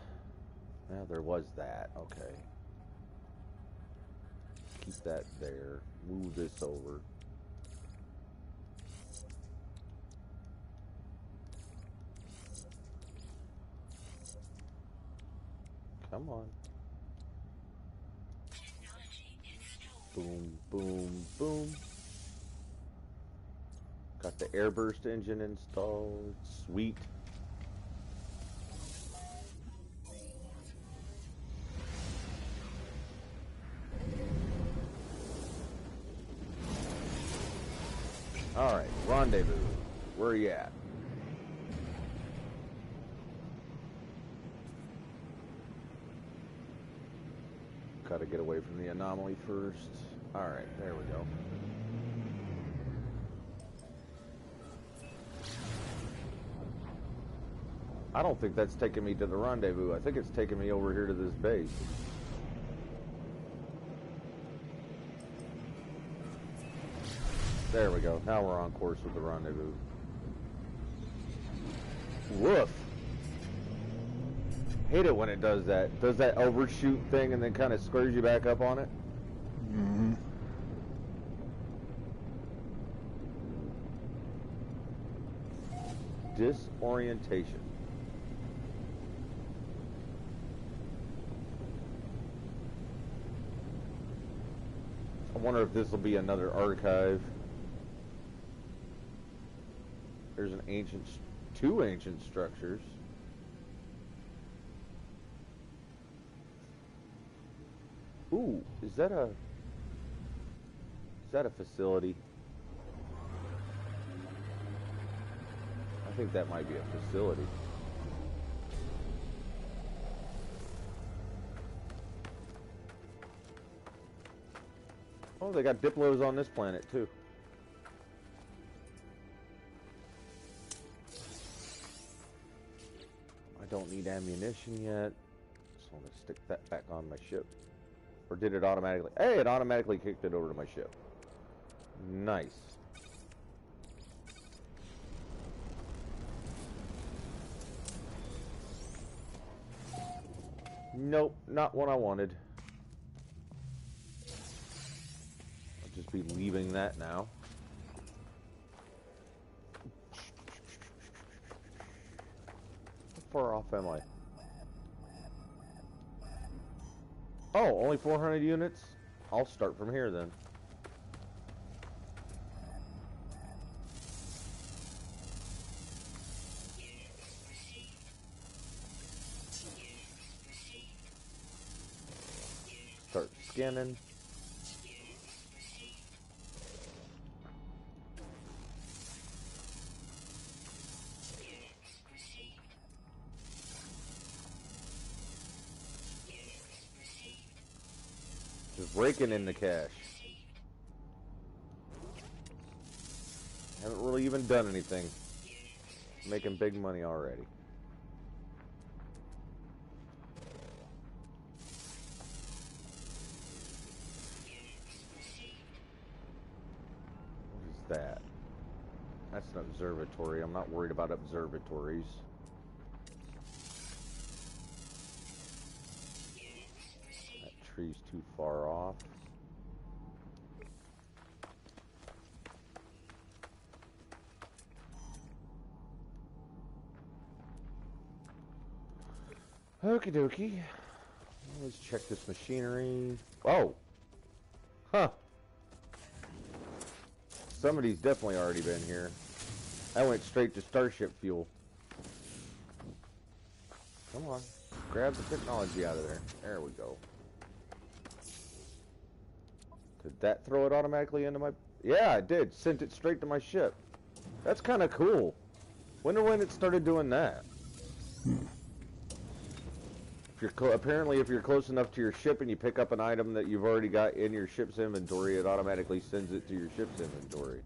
Yeah, there was that. Okay. Keep that there. Move this over. Come on. Boom, boom, boom. Got the airburst engine installed. Sweet. Alright, rendezvous. Where are you at? Gotta get away from the anomaly first. Alright, there we go. I don't think that's taking me to the rendezvous. I think it's taking me over here to this base. There we go. Now we're on course with the rendezvous. Woof. Hate it when it does that. Does that overshoot thing and then kind of squares you back up on it. Mm-hmm. Disorientation. I wonder if this will be another archive. There's an ancient, two ancient structures. Ooh, is that a facility? I think that might be a facility. Oh, they got Diplos on this planet too. I don't need ammunition yet, so I'm gonna stick that back on my ship. Or did it automatically? Hey, it automatically kicked it over to my ship. Nice. Nope, not what I wanted. I'll just be leaving that now. How far off am I? Oh, only 400 units? I'll start from here then. Start scanning. Just raking in the cash. Haven't really even done anything. Making big money already. What is that? That's an observatory. I'm not worried about observatories. That tree's too far off. Okie dokie. Let's check this machinery. Oh! Huh. Somebody's definitely already been here. I went straight to Starship fuel. Come on. Grab the technology out of there. There we go. Did that throw it automatically into my... Yeah, it did. Sent it straight to my ship. That's kind of cool. Wonder when it started doing that. If you're apparently, if you're close enough to your ship and you pick up an item that you've already got in your ship's inventory, it automatically sends it to your ship's inventory.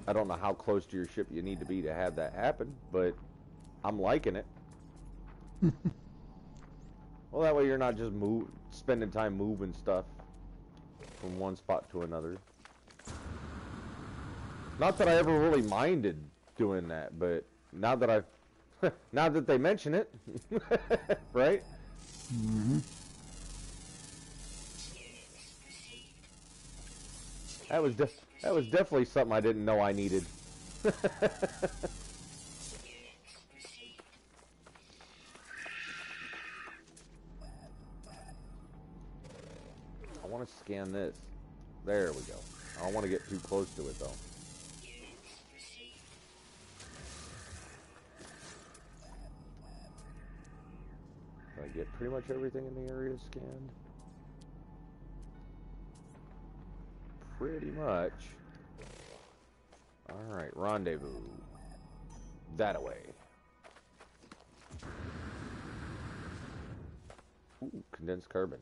I don't know how close to your ship you need to be to have that happen, but I'm liking it. Well, that way you're not just spending time moving stuff from one spot to another. Not that I ever really minded doing that, but now that I've now that they mention it, right? Mm-hmm. That was definitely something I didn't know I needed. I want to scan this. There we go. I don't want to get too close to it though. I get pretty much everything in the area scanned. Pretty much. Alright, rendezvous. That-a-way. Ooh, condensed carbon.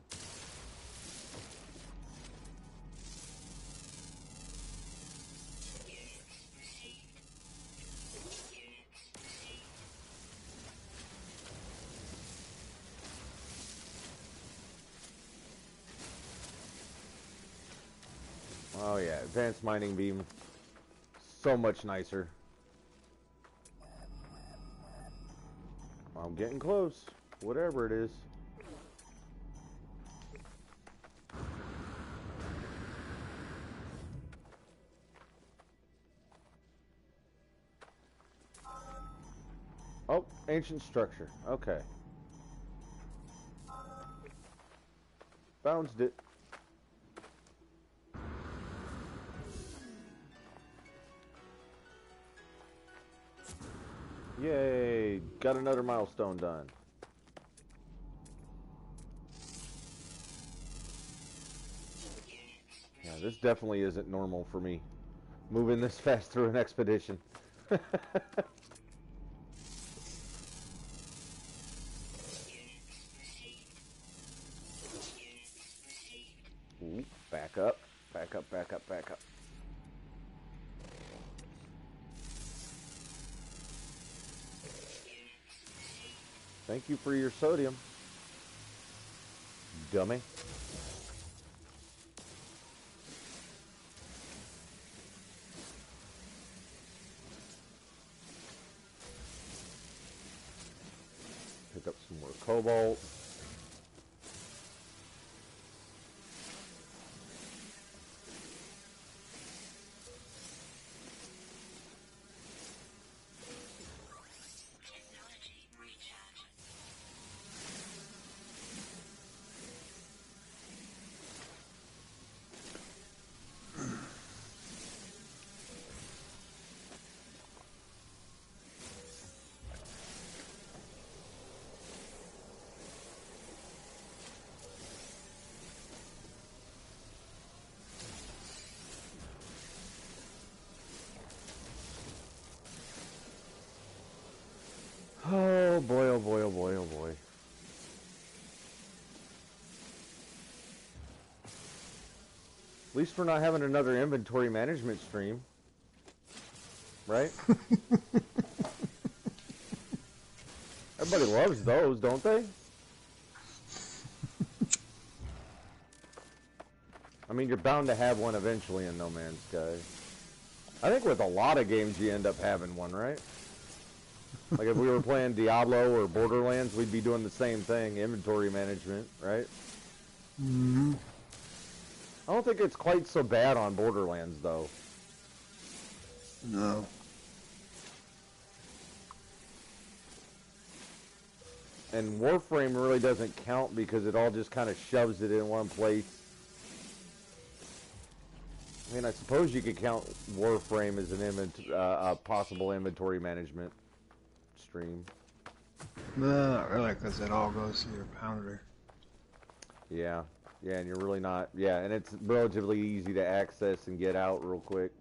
Oh yeah, advanced mining beam. So much nicer. I'm getting close. Whatever it is. Oh, ancient structure. Okay. Bounced it. Yay! Got another milestone done. Yeah, this definitely isn't normal for me. Moving this fast through an expedition. Ooh, back up. Back up, back up, back up. Thank you for your sodium, dummy. Pick up some more cobalt. Oh boy, oh boy, oh boy, oh boy. At least we're not having another inventory management stream. Right? Everybody loves those, don't they? I mean, you're bound to have one eventually in No Man's Sky. I think with a lot of games you end up having one, right? Like if we were playing Diablo or Borderlands, we'd be doing the same thing, inventory management, right? Mm-hmm. I don't think it's quite so bad on Borderlands, though. No. And Warframe really doesn't count because it all just kind of shoves it in one place. I mean, I suppose you could count Warframe as an a possible inventory management stream. No, not really, because it all goes to your Foundry. Yeah, yeah, and you're really not. Yeah, and it's relatively easy to access and get out real quick.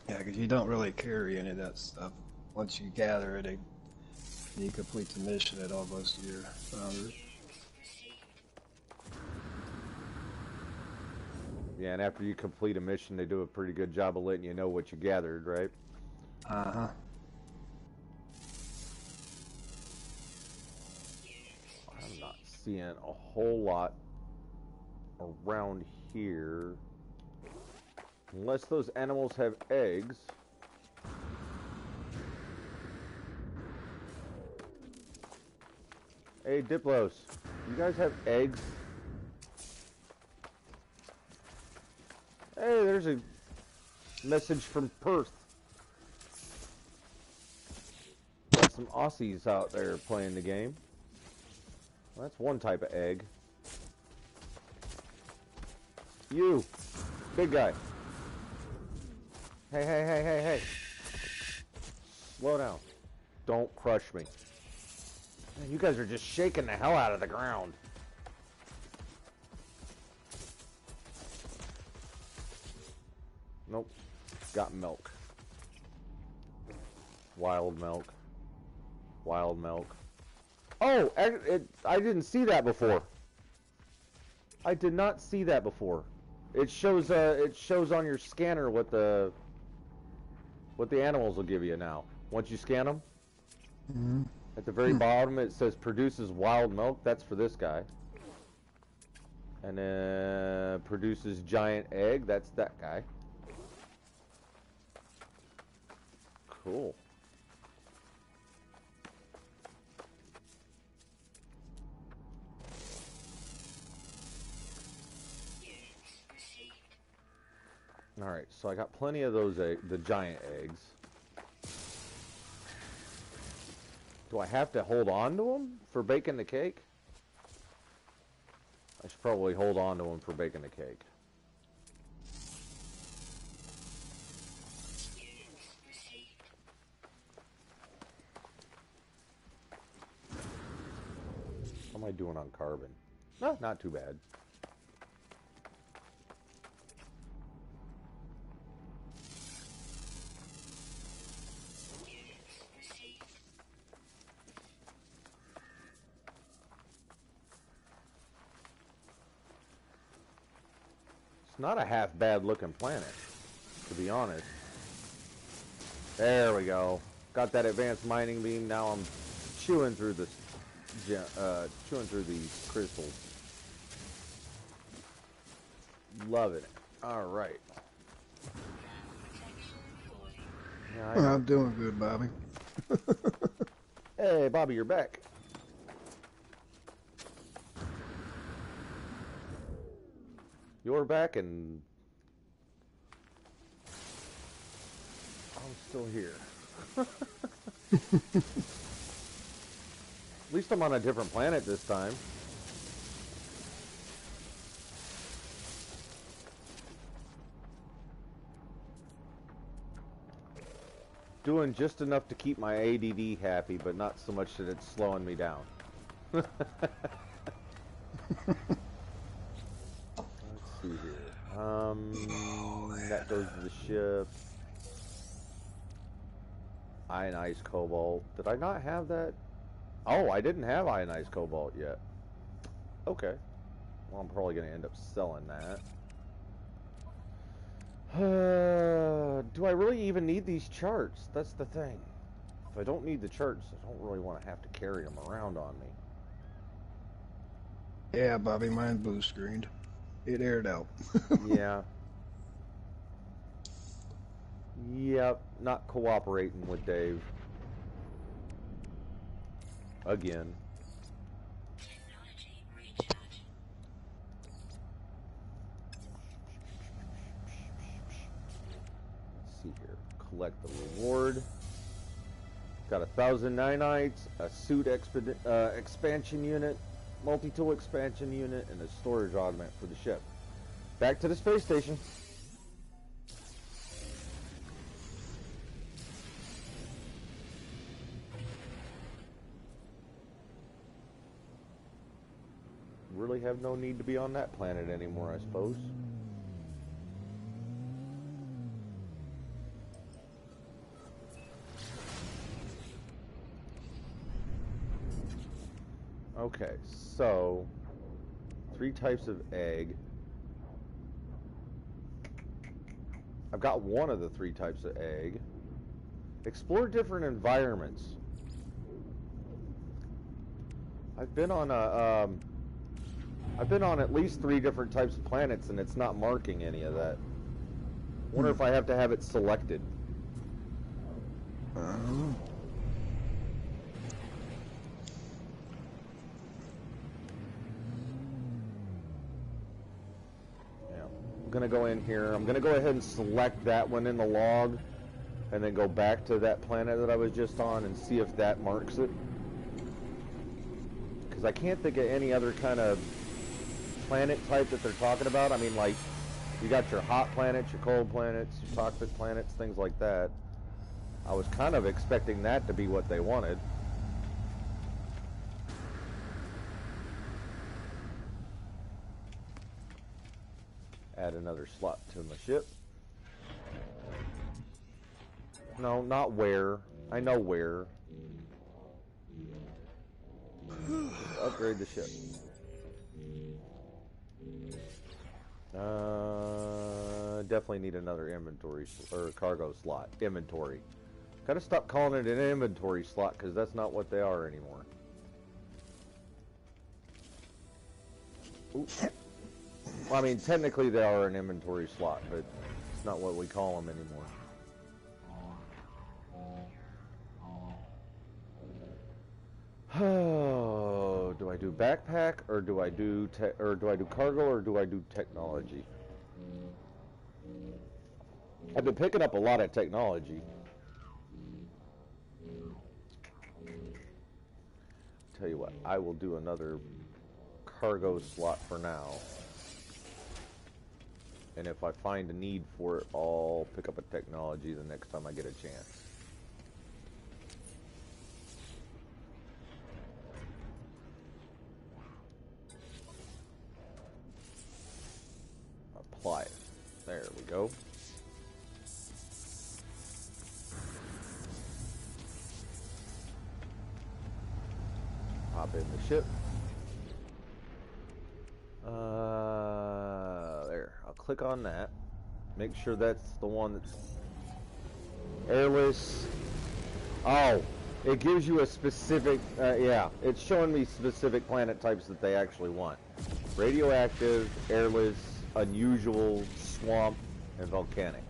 Yeah, because you don't really carry any of that stuff. Once you gather it, and you complete the mission, it all goes to your Foundry. Yeah, and after you complete a mission, they do a pretty good job of letting you know what you gathered, right? Uh-huh. I'm not seeing a whole lot around here. Unless those animals have eggs. Hey, Diplos, you guys have eggs? Hey, there's a message from Perth. Got some Aussies out there playing the game. Well, that's one type of egg. You, big guy. Hey, hey, hey, hey, hey. Slow down. Don't crush me. Man, you guys are just shaking the hell out of the ground. Nope. Got milk. Wild milk. Wild milk. Oh, I didn't see that before. I did not see that before. It shows on your scanner what the animals will give you now. Once you scan them. Mm-hmm. At the very bottom it says produces wild milk. That's for this guy. And then produces giant egg. That's that guy. Cool. Alright, so I got plenty of those the giant eggs. Do I have to hold on to them for baking the cake? I should probably hold on to them for baking the cake. How am I doing on carbon? No, not too bad. It's not a half bad looking planet, to be honest. There we go. Got that advanced mining beam. Now I'm chewing through the crystals. Loving it. All right. Yeah, I'm doing good, Bobby. Hey, Bobby, you're back. You're back, and I'm still here. At least I'm on a different planet this time. Doing just enough to keep my ADD happy, but not so much that it's slowing me down. Let's see here. That goes to the ship. Ionized cobalt. Did I not have that? Oh, I didn't have ionized cobalt yet. Okay. Well, I'm probably going to end up selling that. Do I really even need these charts? That's the thing. If I don't need the charts, I don't really want to have to carry them around on me. Yeah, Bobby, mine blue screened. It aired out. Yeah. Yep, not cooperating with Dave. Again. Let's see here. Collect the reward. Got 1,000 nanites, a suit expansion unit, multi-tool expansion unit, and a storage augment for the ship. Back to the space station. Really have no need to be on that planet anymore, I suppose. Okay, so 3 types of egg. I've got one of the 3 types of egg. Explore different environments. I've been on at least 3 different types of planets, and it's not marking any of that. Wonder if I have to have it selected. I'm gonna go in here. I'm gonna go ahead and select that one in the log, and then go back to that planet that I was just on and see if that marks it. Because I can't think of any other kind of planet type that they're talking about. I mean, like, you got your hot planets, your cold planets, your toxic planets, things like that. I was kind of expecting that to be what they wanted. Add another slot to my ship. No, not where. I know where. Upgrade the ship. Definitely need another inventory or cargo slot. Inventory. Gotta stop calling it an inventory slot because that's not what they are anymore. Oops. Well, I mean, technically they are an inventory slot, but it's not what we call them anymore. Oh, do I do backpack or do I do cargo or do I do technology? I've been picking up a lot of technology. Tell you what, I will do another cargo slot for now. And if I find a need for it, I'll pick up a technology the next time I get a chance. Apply it. There we go. Hop in the ship. There. I'll click on that. Make sure that's the one that's airless. Oh, it gives you a specific, yeah, it's showing me specific planet types that they actually want. Radioactive, airless, unusual, swamp, and volcanic.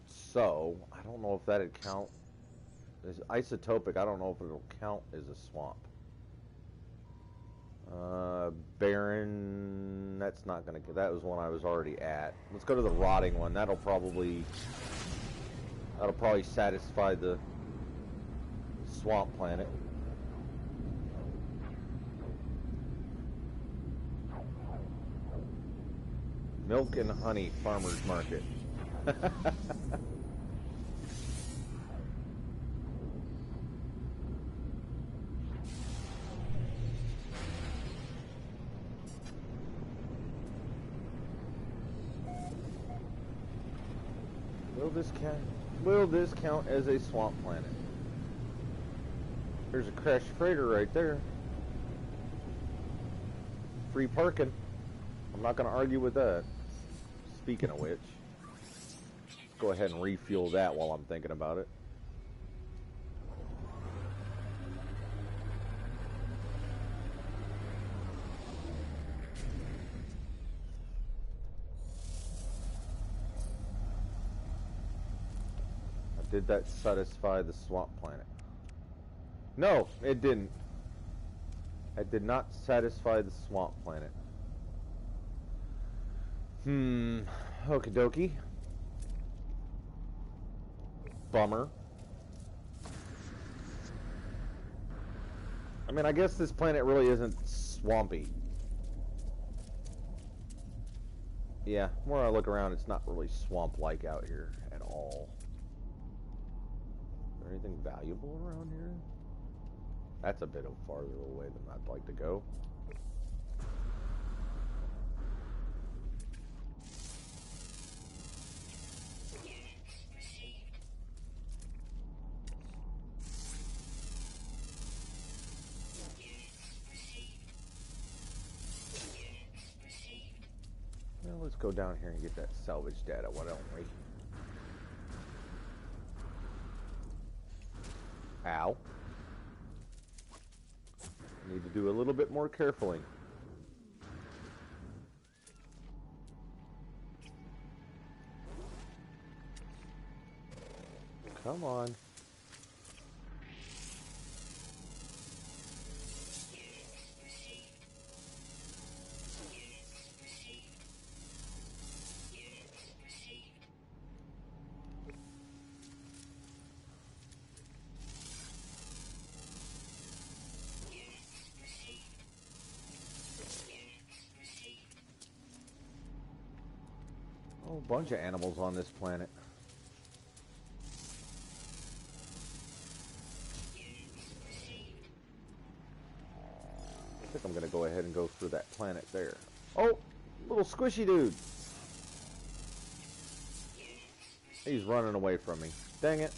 So, I don't know if that'd count. It's isotopic, I don't know if it'll count as a swamp. Barren, that's not gonna, that was one I was already at. Let's go to the rotting one. That'll probably satisfy the swamp planet. Milk and honey farmers market. Will this count as a swamp planet? There's a crashed freighter right there. Free parking. I'm not going to argue with that. Speaking of which, go ahead and refuel that while I'm thinking about it. Did that satisfy the swamp planet? No, it didn't. It did not satisfy the swamp planet. Okie dokie. Bummer. I mean, I guess this planet really isn't swampy. Yeah, the more I look around, it's not really swamp-like out here at all. Is there anything valuable around here? That's a bit of farther away than I'd like to go. Well, let's go down here and get that salvage data, why don't we? Ow. Need to do a little bit more carefully. Come on. Oh, a bunch of animals on this planet. I think I'm gonna go ahead and go through that planet there. Oh, little squishy dude. He's running away from me. Dang it.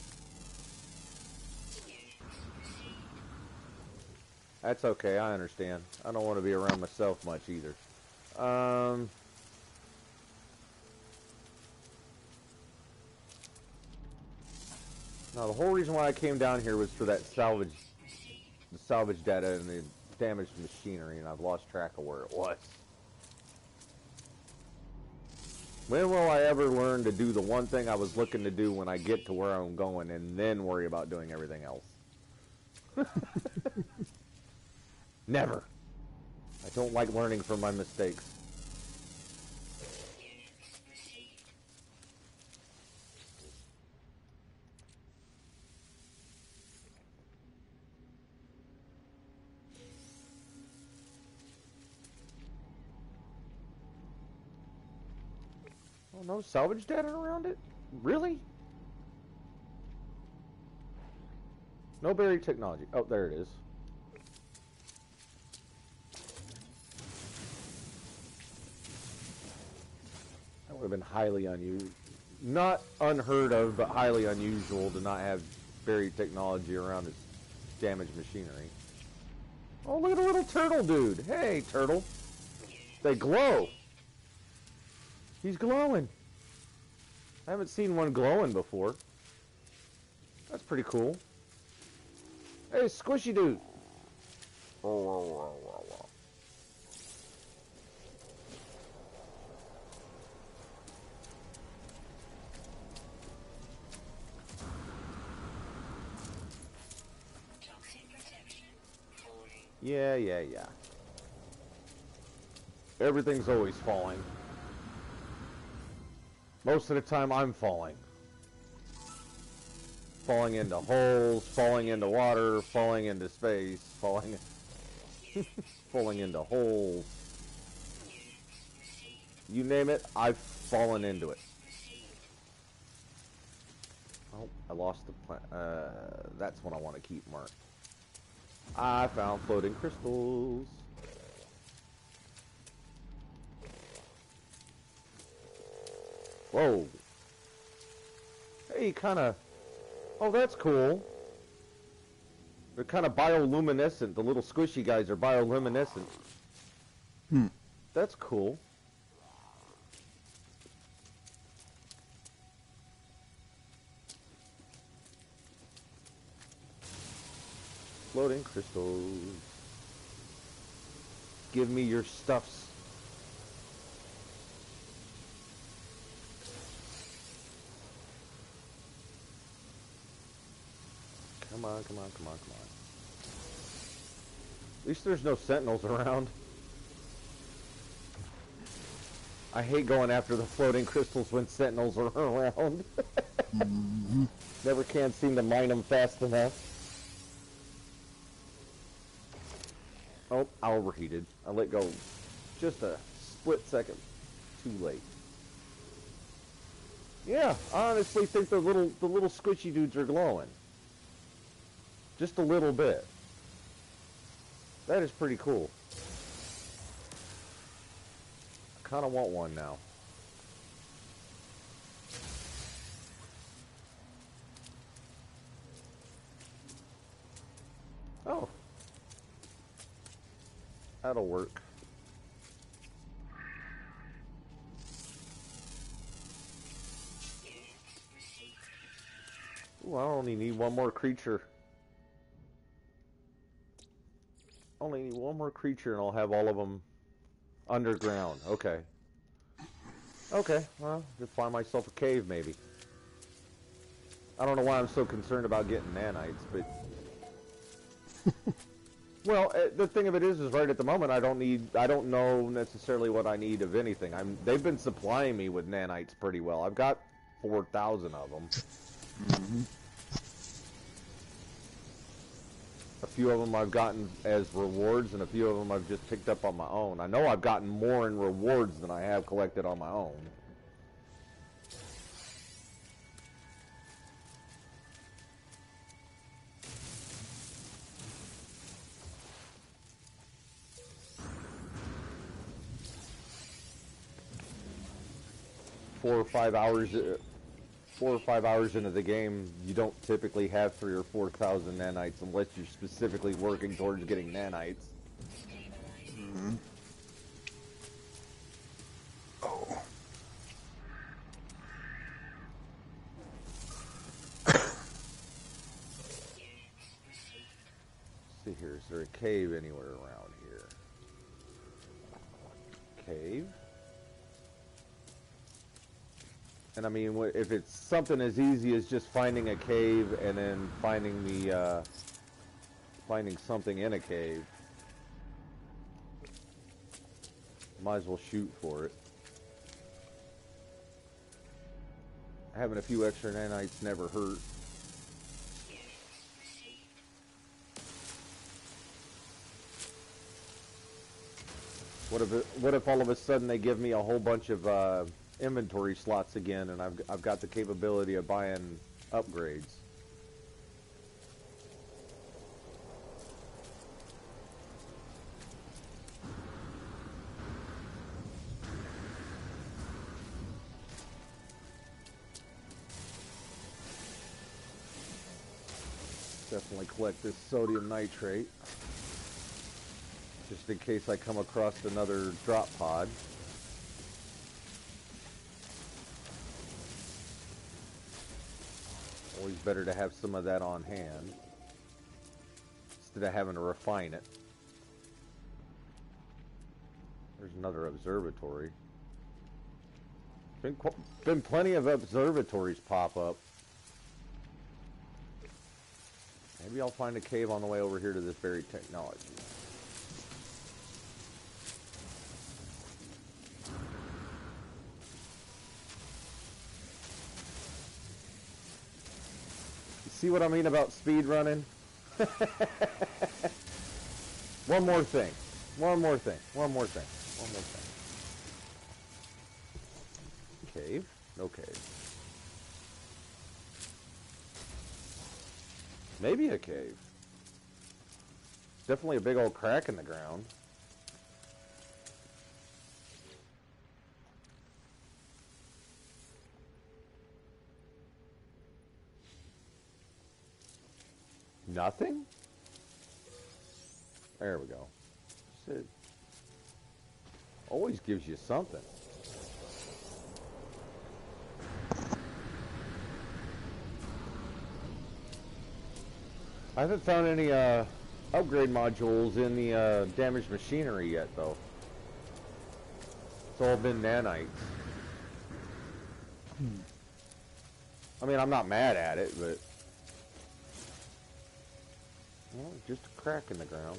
That's okay, I understand. I don't want to be around myself much either. Now the whole reason why I came down here was for that salvage, the salvage data and the damaged machinery, and I've lost track of where it was. When will I ever learn to do the one thing I was looking to do when I get to where I'm going, and then worry about doing everything else? Never. I don't like learning from my mistakes. Oh, no salvage data around it? Really? No buried technology. Oh, there it is. That would have been highly unusual. Not unheard of, but highly unusual to not have buried technology around its damaged machinery. Oh, look at a little turtle dude. Hey, turtle. They glow. He's glowing. I haven't seen one glowing before. That's pretty cool. Hey, squishy dude. Yeah. Everything's always falling. Most of the time I'm falling. Falling into holes, falling into water, falling into space, falling into holes. You name it, I've fallen into it. Oh, I lost the plant. That's what I want to keep marked. I found floating crystals. Whoa. Hey, kinda... Oh, that's cool. They're kind of bioluminescent. The little squishy guys are bioluminescent. That's cool. Floating crystals. Give me your stuffs. Come on. At least there's no sentinels around. I hate going after the floating crystals when sentinels are around. Never can seem to mine them fast enough. Oh, I overheated. I let go just a split second too late. Yeah, I honestly think the little squishy dudes are glowing. Just a little bit. That is pretty cool. I kind of want one now. Oh. That'll work. Ooh, I only need one more creature. Only need one more creature and I'll have all of them underground. Okay. Okay, well, just find myself a cave maybe. I don't know why I'm so concerned about getting nanites, but... Well, the thing of it is right at the moment I don't know necessarily what I need of anything. They've been supplying me with nanites pretty well. I've got 4,000 of them. A few of them I've gotten as rewards, and a few of them I've just picked up on my own. I know I've gotten more in rewards than I have collected on my own. Four or five hours into the game, you don't typically have 3,000 or 4,000 nanites unless you're specifically working towards getting nanites. Oh. See here, is there a cave anywhere around here? Cave? And I mean, if it's something as easy as just finding a cave and then finding the, finding something in a cave, might as well shoot for it. Having a few extra nanites never hurt. What if all of a sudden they give me a whole bunch of inventory slots again, and I've got the capability of buying upgrades? Definitely collect this sodium nitrate, just in case I come across another drop pod. Always better to have some of that on hand instead of having to refine it. There's another observatory. Been plenty of observatories pop up. Maybe I'll find a cave on the way over here to this buried technology. See what I mean about speed running? One more thing. Cave? No cave. Maybe a cave. Definitely a big old crack in the ground. Nothing? There we go. It always gives you something. I haven't found any upgrade modules in the damaged machinery yet, though. It's all been nanites. I mean, I'm not mad at it, but... Well, just a crack in the ground.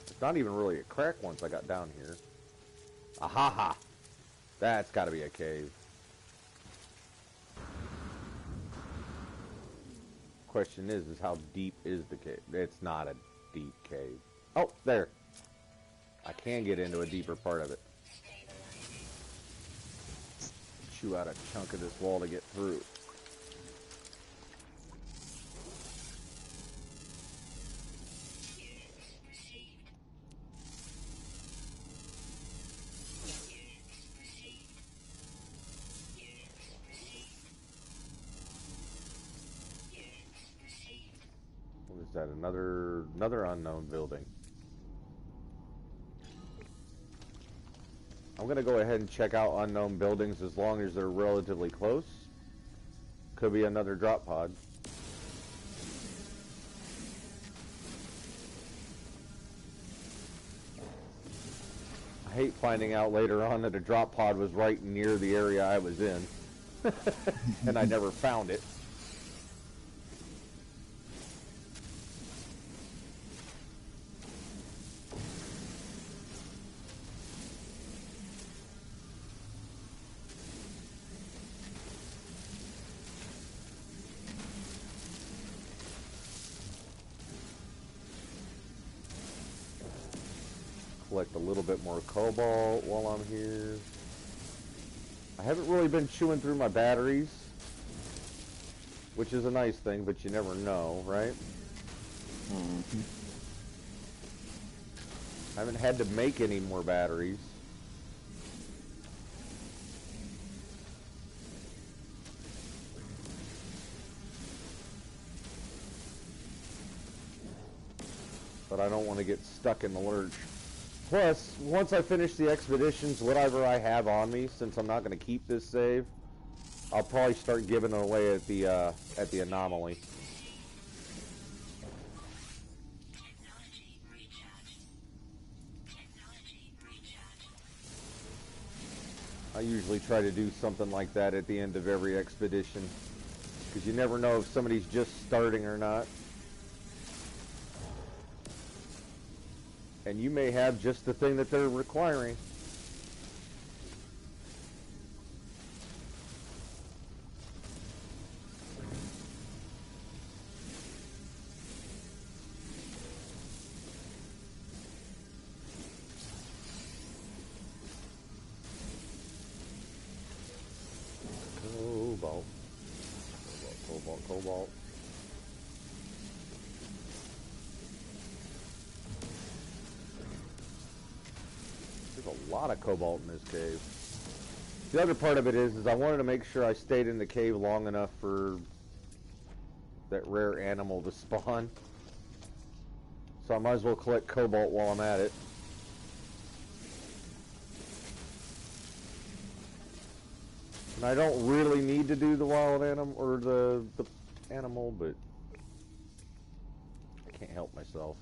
It's not even really a crack once I got down here. Ahaha! That's got to be a cave. question is how deep is the cave? It's not a deep cave. Oh, there. I can get into a deeper part of it. Chew out a chunk of this wall to get through. What is that? Another unknown building. I'm gonna go ahead and check out unknown buildings as long as they're relatively close. Could be another drop pod. I hate finding out later on that a drop pod was right near the area I was in. And I never found it. Collect a little bit more cobalt while I'm here. I haven't really been chewing through my batteries, which is a nice thing, but you never know, right? Mm-hmm. I haven't had to make any more batteries. But I don't want to get stuck in the lurch. Plus, once I finish the expeditions, whatever I have on me, since I'm not going to keep this save, I'll probably start giving it away at the anomaly. I usually try to do something like that at the end of every expedition, because you never know if somebody's just starting or not. And you may have just the thing that they're requiring. Cobalt. Cobalt. There's a lot of cobalt in this cave. The other part of it is I wanted to make sure I stayed in the cave long enough for that rare animal to spawn. So I might as well collect cobalt while I'm at it. And I don't really need to do the wild animal or the animal, but I can't help myself.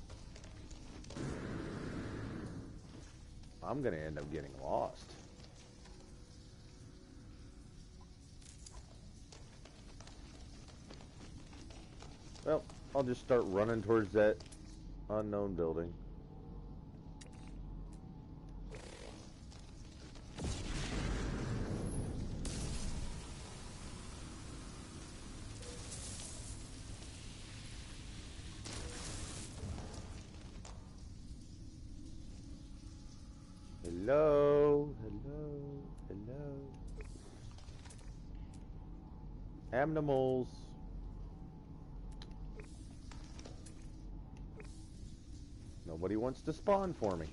I'm gonna end up getting lost. Well, I'll just start running towards that unknown building. Hello, hello, hello. Animals. Nobody wants to spawn for me.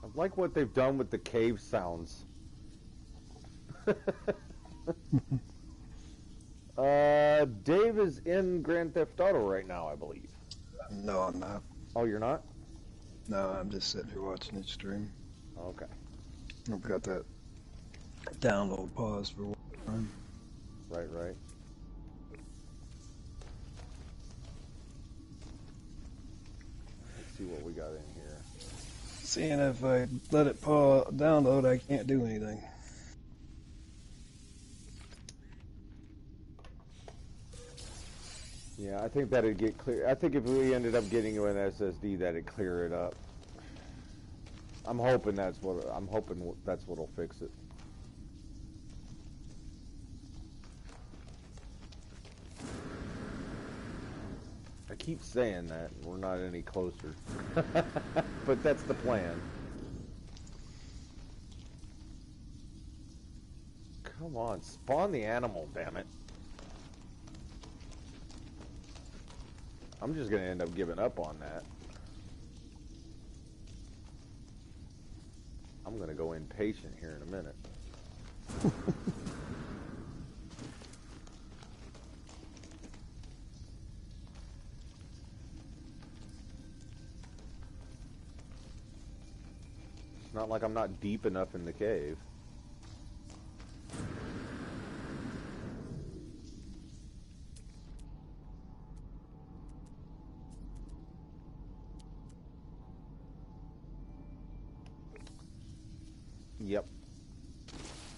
I like what they've done with the cave sounds. Dave is in Grand Theft Auto right now, I believe. No, I'm not. Oh, you're not? No, I'm just sitting here watching it stream. Okay. I've got that download pause for one time. Right. Let's see what we got in here. Seeing if I let it download, I can't do anything. Yeah, I think that'd get clear. I think if we ended up getting you an SSD, that'd clear it up. I'm hoping that's what'll fix it. I keep saying that we're not any closer, but that's the plan. Come on, spawn the animal, damn it. I'm just gonna end up giving up on that. I'm gonna go impatient here in a minute. It's not like I'm not deep enough in the cave. Yep.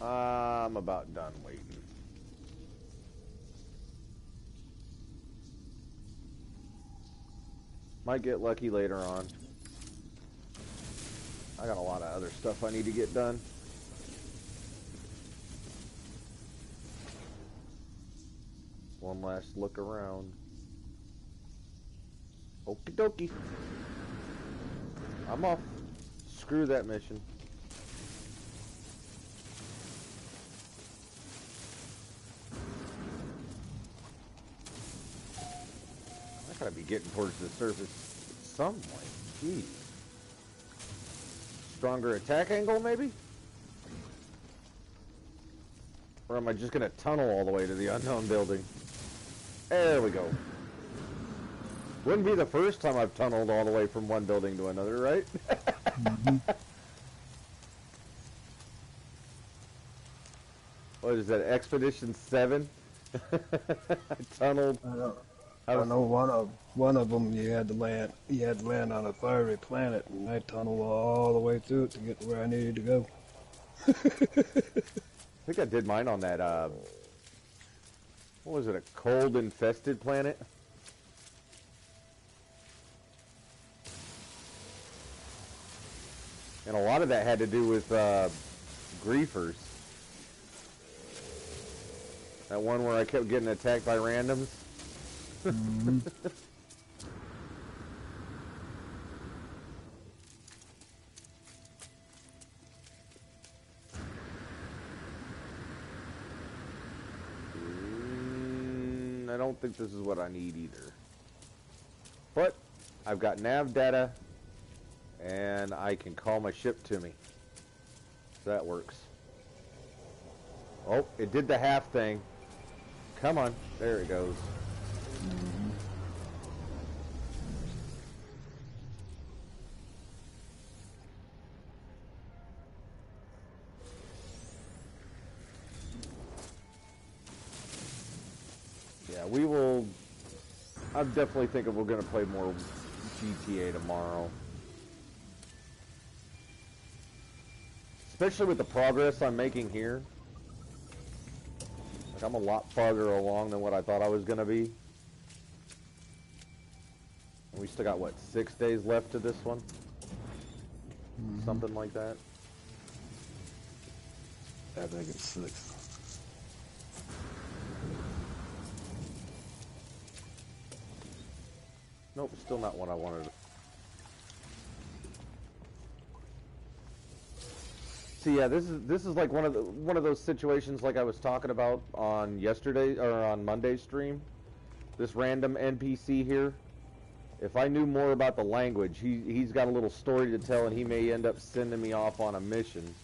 I'm about done waiting. Might get lucky later on. I got a lot of other stuff I need to get done. One last look around. Okie dokie. I'm off. Screw that mission. I gotta be getting towards the surface some way. Jeez. Stronger attack angle, maybe? Or am I just gonna tunnel all the way to the unknown building? There we go. Wouldn't be the first time I've tunneled all the way from one building to another, right? Mm-hmm. What is that, Expedition 7? I tunneled. I don't know. One of them you had to land. You had to land on a fiery planet, and I tunneled all the way through it to get to where I needed to go. I think I did mine on that. What was it? A cold infested planet? And a lot of that had to do with griefers. That one where I kept getting attacked by randoms. Mm-hmm. I don't think this is what I need either. But I've got nav data and I can call my ship to me. So that works. Oh, it did the half thing. Come on. There it goes. Mm-hmm. Yeah, we will. I'm definitely thinking we're going to play more GTA tomorrow. Especially with the progress I'm making here. Like, I'm a lot farther along than what I thought I was going to be. And we still got, what, 6 days left to this one? Mm-hmm. Something like that. I think it's 6. Nope, still not what I wanted. So yeah, this is like one of those situations like I was talking about on yesterday or on Monday's stream. This random NPC here. If I knew more about the language, he's got a little story to tell, and he may end up sending me off on a mission.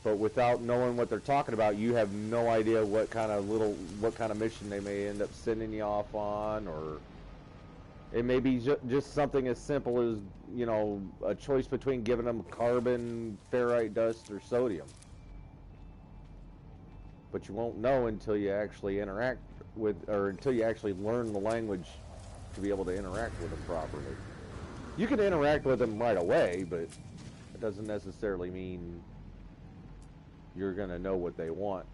But without knowing what they're talking about, you have no idea what kind of mission they may end up sending you off on, or it may be just something as simple as, you know, a choice between giving them carbon, ferrite dust, or sodium. But you won't know until you actually interact with, or until you actually learn the language to be able to interact with them properly. You can interact with them right away, but it doesn't necessarily mean you're going to know what they want.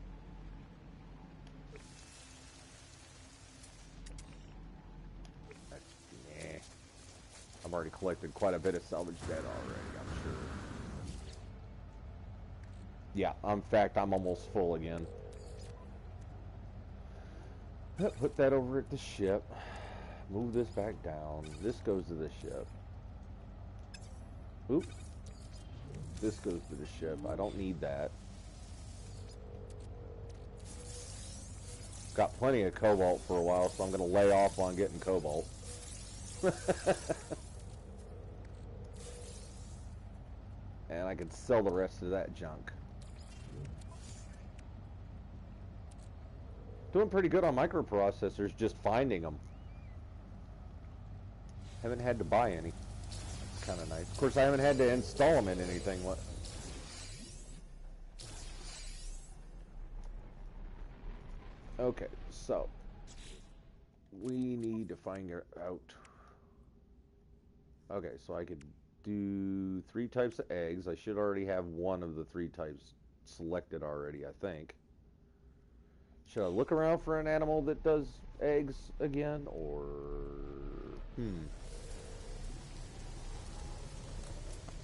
already collected quite a bit of salvage dead already, I'm sure. Yeah, in fact, I'm almost full again. Put that over at the ship. Move this back down. This goes to the ship. Oop. This goes to the ship. I don't need that. Got plenty of cobalt for a while, so I'm going to lay off on getting cobalt. And I can sell the rest of that junk. Doing pretty good on microprocessors, just finding them. Haven't had to buy any. It's kind of nice. Of course, I haven't had to install them in anything. What? Okay, so we need to find out. Okay, so I could do 3 types of eggs. I should already have one of the 3 types selected already, I think. Should I look around for an animal that does eggs again, or...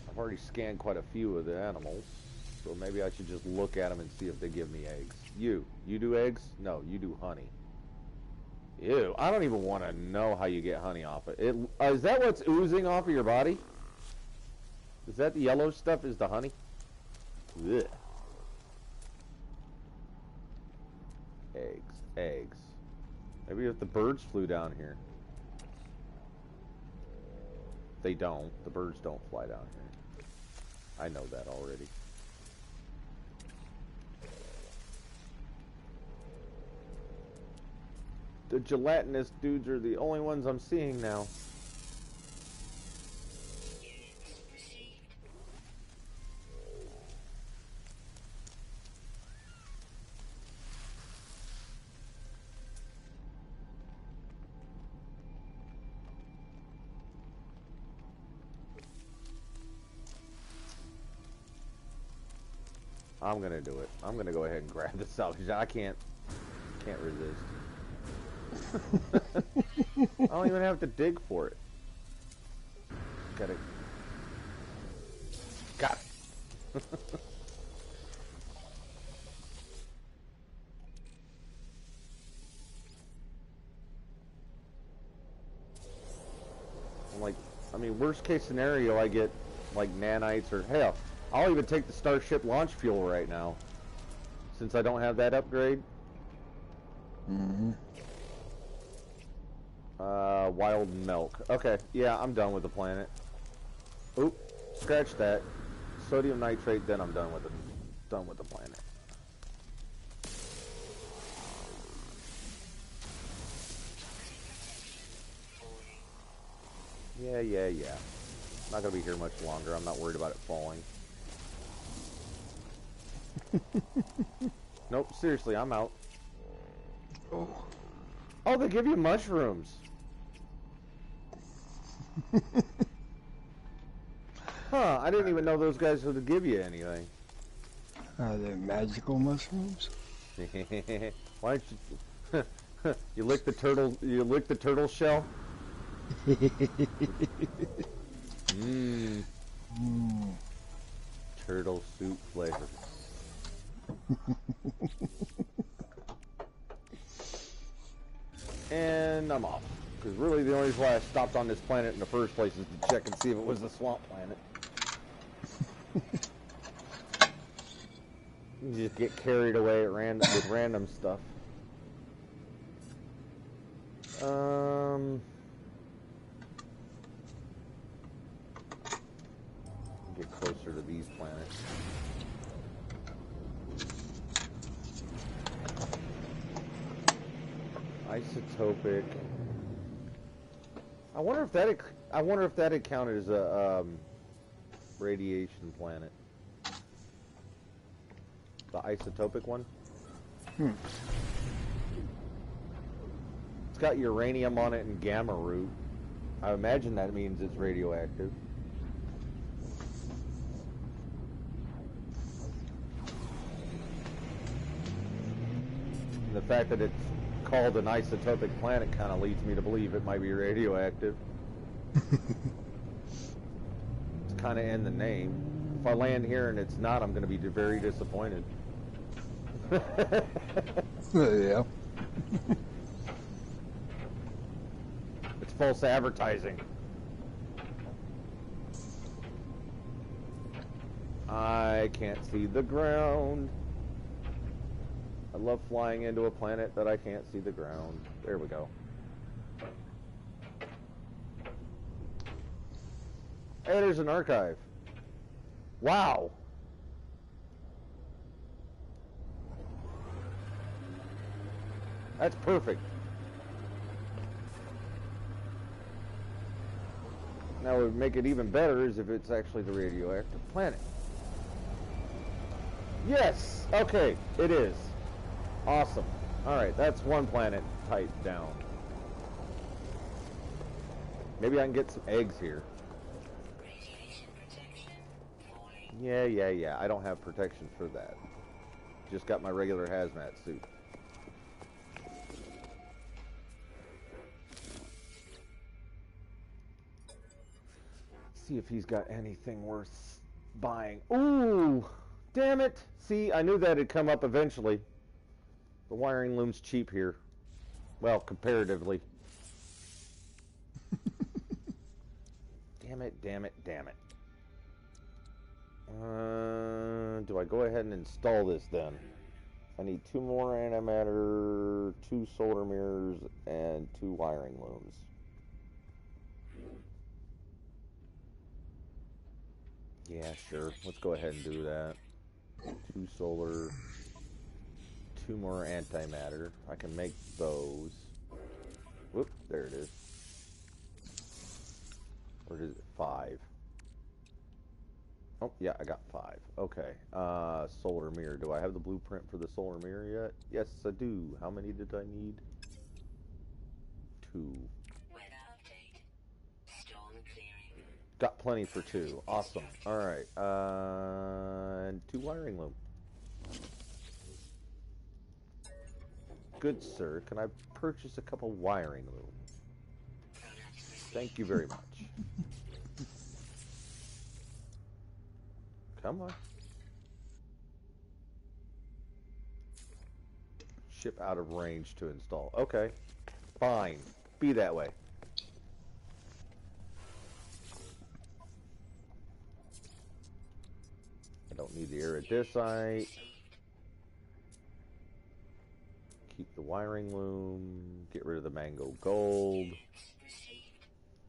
I've already scanned quite a few of the animals, so maybe I should just look at them and see if they give me eggs. You do eggs? No, you do honey. Ew, I don't even want to know how you get honey off it. Is that what's oozing off of your body? Is that the yellow stuff is the honey? Ugh. Eggs. Maybe if the birds flew down here. They don't. The birds don't fly down here. I know that already. The gelatinous dudes are the only ones I'm seeing now. I'm gonna do it. I'm gonna go ahead and grab the salvage. I can't resist. I don't even have to dig for it. Got it. I'm like, I mean, worst case scenario, I get like nanites, or hell, I'll even take the Starship launch fuel right now, since I don't have that upgrade. Mm-hmm. Wild milk. Okay, yeah, I'm done with the planet. Oop, scratch that. Sodium nitrate, then I'm done with the planet. Yeah. Not gonna be here much longer. I'm not worried about it falling. Nope, seriously, I'm out. Oh, they give you mushrooms. Huh, I didn't even know those guys would give you anything. Are they magical mushrooms? Why don't you... you lick the turtle shell? Turtle soup flavor. And I'm off. Because really the only reason why I stopped on this planet in the first place is to check and see if it was the swamp planet. You just get carried away at with random stuff. Get closer to these planets. Isotopic. I wonder if that had counted as a radiation planet. The isotopic one. It's got uranium on it and gamma root. I imagine that means it's radioactive. And the fact that it's called an isotopic planet kind of leads me to believe it might be radioactive. kind of in the name. If I land here and it's not, I'm going to be very disappointed. Yeah. It's false advertising. I can't see the ground. I love flying into a planet that I can't see the ground. There we go. Hey, there's an archive. Wow. That's perfect. Now, what would make it even better is if it's actually the radioactive planet. Yes! Okay, it is. Awesome. Alright, that's one planet type down. Maybe I can get some eggs here. Yeah. I don't have protection for that. Just got my regular hazmat suit. See if he's got anything worth buying. Ooh! Damn it! See, I knew that had come up eventually. The wiring loom's cheap here. Well, comparatively. Damn it. Do I go ahead and install this then? I need 2 more antimatter, 2 solar mirrors, and 2 wiring looms. Yeah, sure. Let's go ahead and do that. 2 solar, 2 more antimatter. I can make those. Whoop, there it is. Or is it 5? Oh, yeah, I got 5. Okay. Solar mirror. Do I have the blueprint for the solar mirror yet? Yes, I do. How many did I need? 2. Got plenty for 2. Awesome. Alright. And 2 wiring loom. Good sir, can I purchase a couple wiring loom? Thank you very much. Come on. Ship out of range to install. Okay. Fine. Be that way. I don't need the iridescite. Keep the wiring loom. Get rid of the mango gold.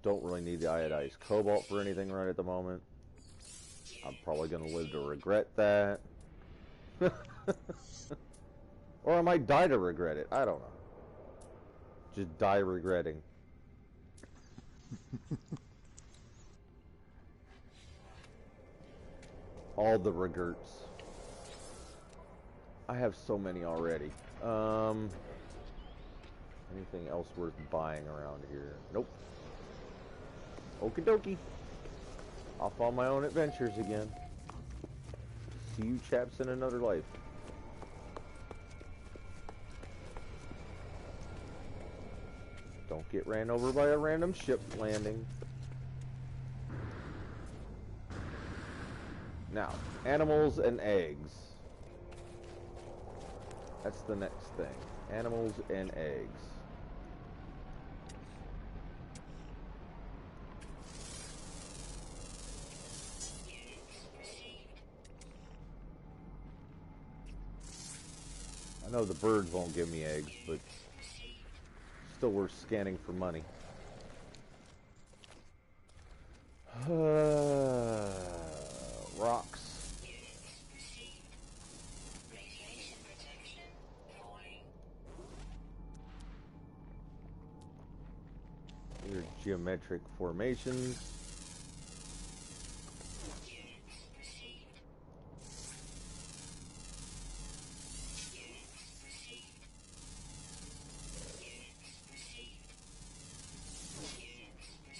Don't really need the iodized cobalt for anything right at the moment. I'm probably going to live to regret that. Or I might die to regret it. I don't know. Just die regretting. All the regrets. I have so many already. Anything else worth buying around here? Nope. Okie dokie. Off on my own adventures again. See you chaps in another life. Don't get ran over by a random ship landing. Now, animals and eggs. That's the next thing. Animals and eggs. I know the birds won't give me eggs, but still worth scanning for money. Rocks. Weird geometric formations.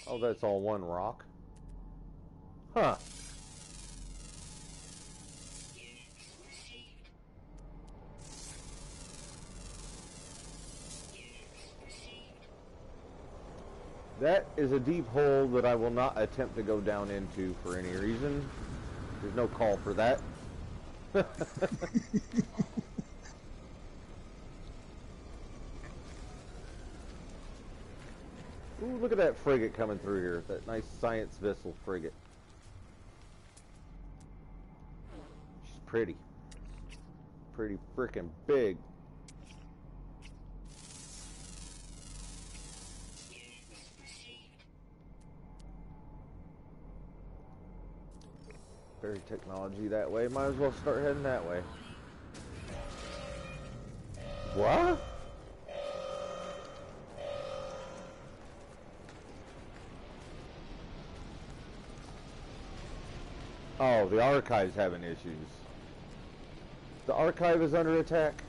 Oh, that's all one rock? Huh. That is a deep hole that I will not attempt to go down into for any reason. There's no call for that. Ooh, look at that frigate coming through here. That nice science vessel frigate. She's pretty. Pretty freaking big. Very technology that way. Might as well start heading that way. What? Oh, the archive's having issues. The archive is under attack.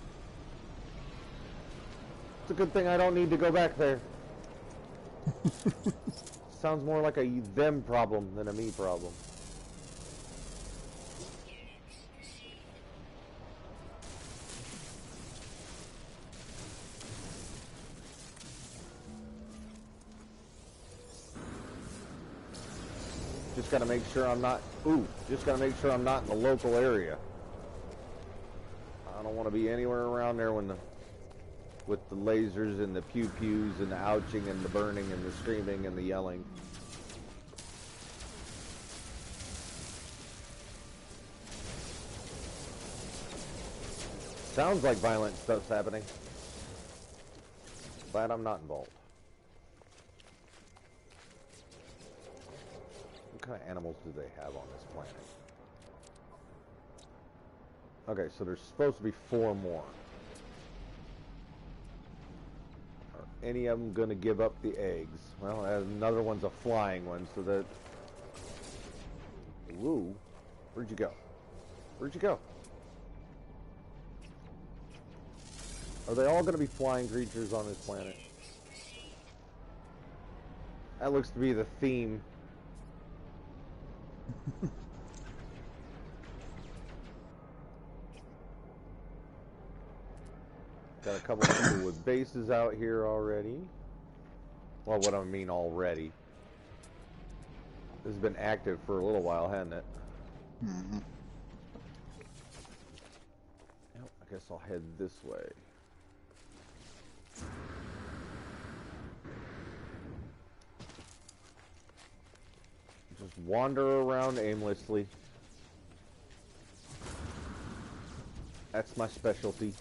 It's a good thing I don't need to go back there. Sounds more like a them problem than a me problem. Just gotta make sure I'm not. Just gotta make sure I'm not in the local area. I don't want to be anywhere around there when with the lasers and the pew pews and the ouching and the burning and the screaming and the yelling. Sounds like violent stuff's happening. Glad I'm not involved. What kind of animals do they have on this planet? Okay, so there's supposed to be 4 more. Are any of them going to give up the eggs? Well, another one's a flying one, so that... Ooh, where'd you go? Where'd you go? Are they all going to be flying creatures on this planet? That looks to be the theme. Got a couple of people with bases out here already. Well, what I mean already. This has been active for a little while, hasn't it? Mm-hmm. Yep, I guess I'll head this way. Just wander around aimlessly. That's my specialty.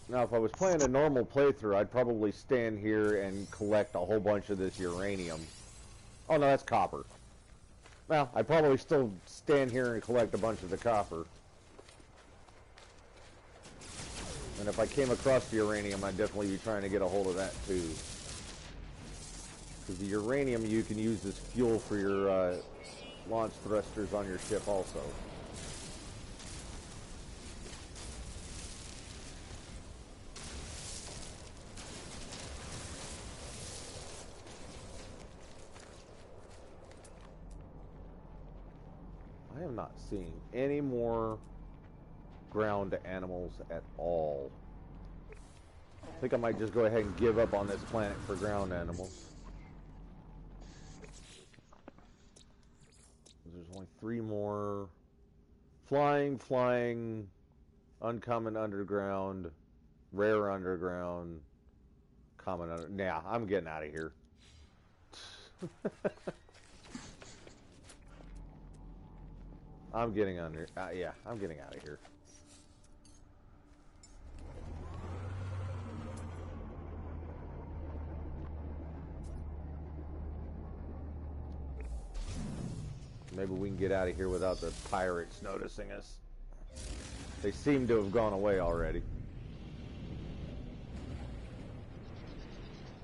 Now, if I was playing a normal playthrough, I'd probably stand here and collect a whole bunch of this uranium. Oh, no, that's copper. Well, I'd probably still stand here and collect a bunch of the copper. And if I came across the uranium, I'd definitely be trying to get a hold of that, too. Because the uranium you can use as fuel for your launch thrusters on your ship also. I am not seeing any more ground animals at all. I think I might just go ahead and give up on this planet for ground animals. There's only 3 more. Flying, uncommon underground, rare underground, common under... Nah, I'm getting out of here. I'm getting under... yeah, I'm getting out of here. Maybe we can get out of here without the pirates noticing us. They seem to have gone away already.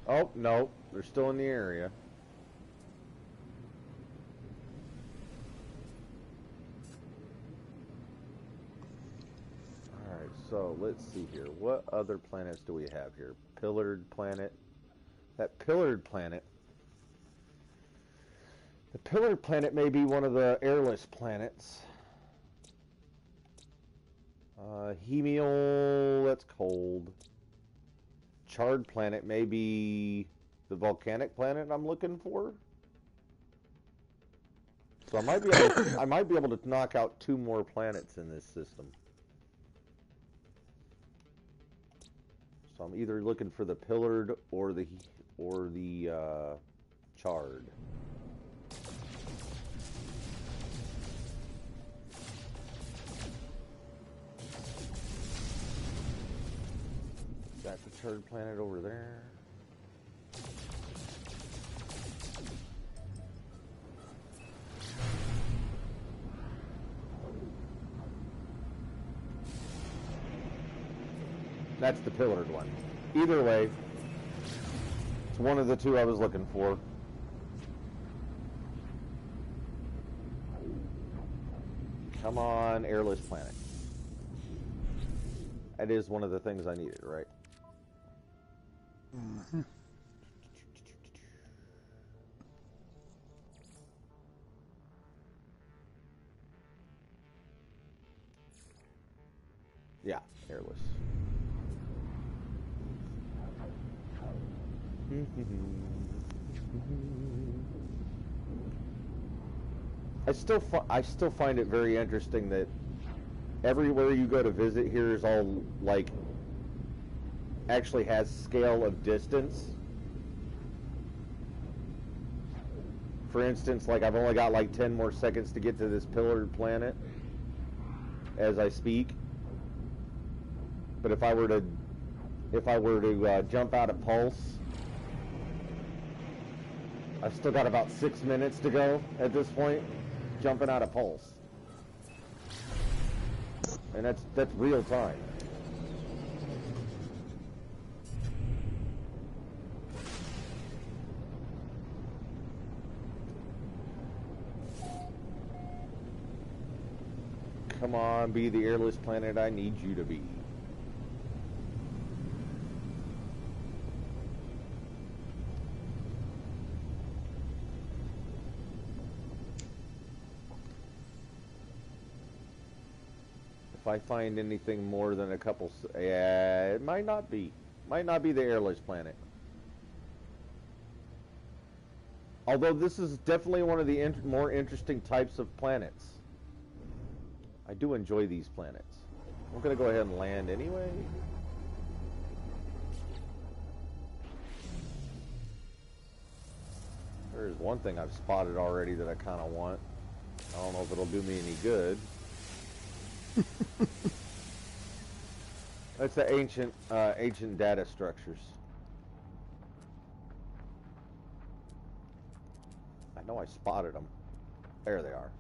Oh, no. They're still in the area. Alright, so So let's see here. What other planets do we have here? Pillared planet. That pillared planet. The pillared planet may be one of the airless planets. Hemiel, that's cold. Charred planet may be the volcanic planet I'm looking for. So I might be able to knock out 2 more planets in this system. So I'm either looking for the pillared or the charred. That's the charred planet over there. That's the pillared one. Either way, it's one of the 2 I was looking for. Come on, airless planet. That is one of the things I needed, right? Mm-hmm. Yeah, airless. I still find it very interesting that everywhere you go to visit here is all like actually has scale of distance. For instance, like I've only got like 10 more seconds to get to this pillared planet as I speak. But if I were to jump out at Pulse, I've still got about 6 minutes to go at this point, jumping out of Pulse. And that's real time. Come on, be the airless planet I need you to be. If I find anything more than a couple, yeah, it might not be. Might not be the airless planet. Although this is definitely one of the more interesting types of planets. I do enjoy these planets. I'm going to go ahead and land anyway. There's one thing I've spotted already that I kind of want. I don't know if it'll do me any good. That's the ancient data structures. I know I spotted them. There they are.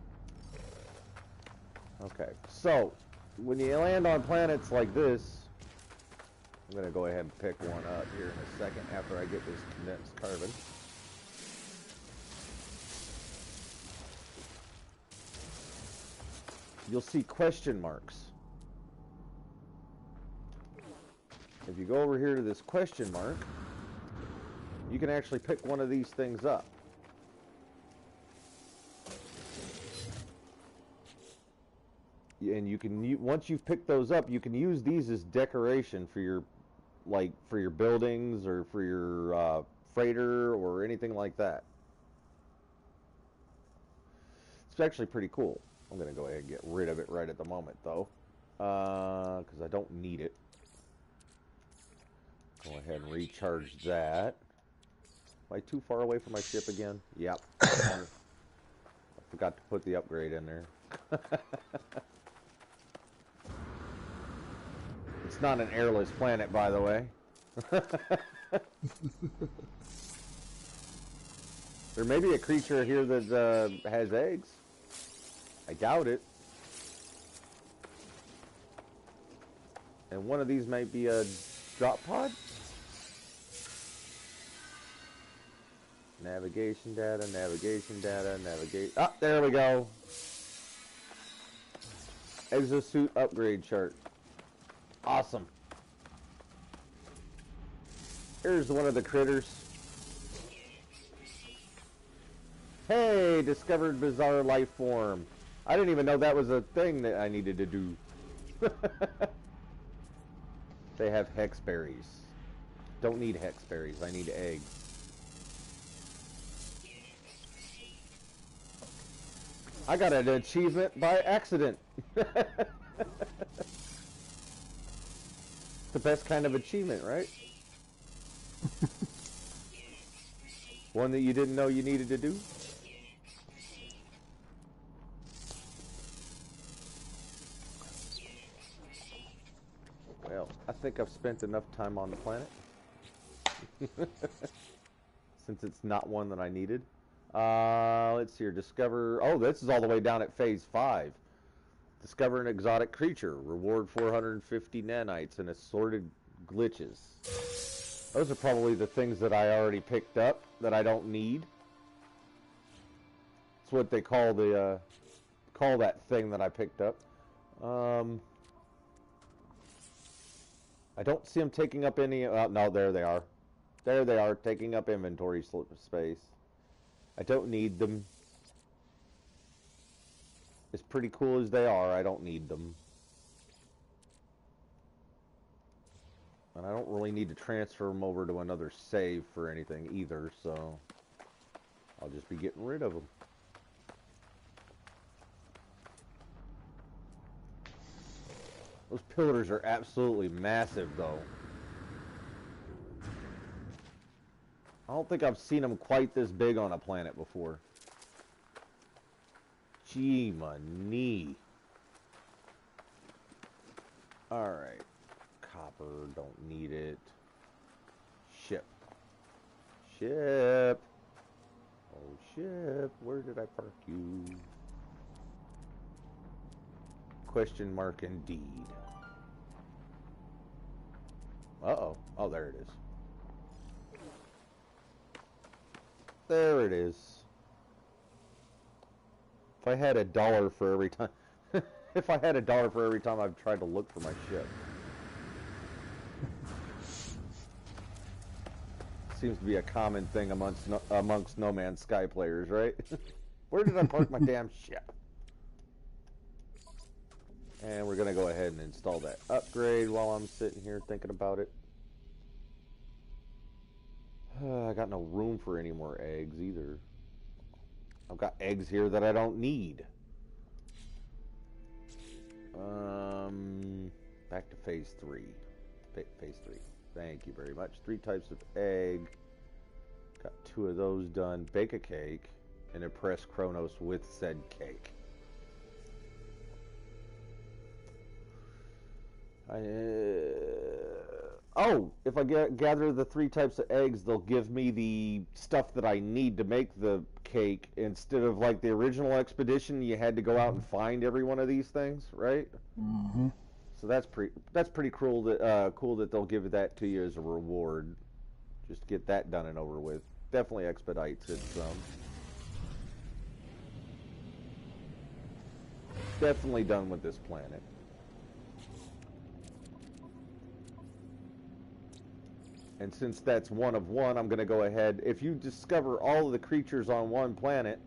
Okay, so when you land on planets like this, I'm going to go ahead and pick one up here in a second after I get this condensed carbon. You'll see question marks. If you go over here to this question mark, you can actually pick one of these things up. And you can, once you've picked those up, you can use these as decoration for your, like, for your buildings or for your freighter or anything like that. It's actually pretty cool. I'm going to go ahead and get rid of it right at the moment, though, because I don't need it. Go ahead and recharge that. Am I too far away from my ship again? Yep. I forgot to put the upgrade in there. It's not an airless planet, by the way. There may be a creature here that has eggs. I doubt it. And one of these might be a drop pod? Navigation data, navigate. Ah, there we go. Exosuit upgrade chart. Awesome. Here's one of the critters. Hey, discovered bizarre life form. I didn't even know that was a thing that I needed to do. They have hexberries. Don't need hexberries, I need eggs. I got an achievement by accident. The best kind of achievement, right? One that you didn't know you needed to do. Well, I think I've spent enough time on the planet. Since it's not one that I needed. Let's see here. Discover... Oh, this is all the way down at phase 5. Discover an exotic creature. Reward 450 nanites and assorted glitches. Those are probably the things that I already picked up that I don't need. It's what they call the call that thing that I picked up. I don't see them taking up any... no, there they are. There they are, taking up inventory space. I don't need them. As pretty cool as they are, I don't need them. And I don't really need to transfer them over to another save for anything either, so I'll just be getting rid of them. Those pillars are absolutely massive, though. I don't think I've seen them quite this big on a planet before. Gee, my knee. Alright. Copper, don't need it. Ship. Ship. Oh, ship. Where did I park you? Question mark indeed. Uh-oh. Oh, there it is. There it is. If I had $1 for every time... if I had $1 for every time I've tried to look for my ship. Seems to be a common thing amongst No Man's Sky players, right? Where did I park my damn ship? And we're going to go ahead and install that upgrade while I'm sitting here thinking about it. I got no room for any more eggs either. I've got eggs here that I don't need. Back to phase 3. Phase 3. Thank you very much. 3 types of egg. Got 2 of those done. Bake a cake and impress Kronos with said cake. Oh, if I gather the 3 types of eggs, they'll give me the stuff that I need to make the cake instead of like the original expedition. You had to go out and find every one of these things, right? Mm-hmm. So that's pretty cool that they'll give that to you as a reward. Just get that done and over with. Definitely expedites it some. Definitely done with this planet. And since that's 1 of 1, I'm going to go ahead. If you discover all of the creatures on one planet,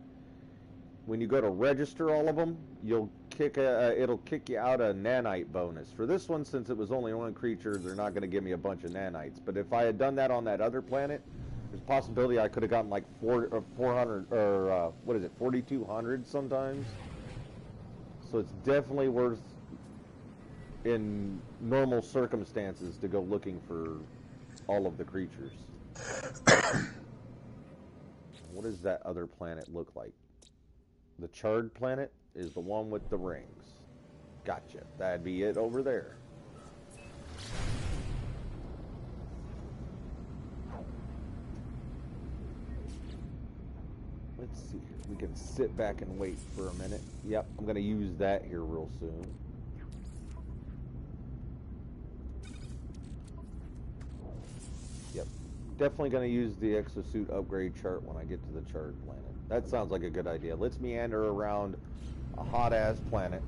when you go to register all of them, it'll kick you out a nanite bonus. For this one, since it was only 1 creature, they're not going to give me a bunch of nanites. But if I had done that on that other planet, there's a possibility I could have gotten like 400 or what is it, 4,200 sometimes. So it's definitely worth, in normal circumstances, to go looking for all of the creatures. What does that other planet look like? The charred planet is the one with the rings. Gotcha. That'd be it over there. Let's see here. We can sit back and wait for a minute. Yep, I'm going to use that here real soon. Yep. Definitely going to use the exosuit upgrade chart when I get to the charred planet. That sounds like a good idea. Let's meander around a hot-ass planet.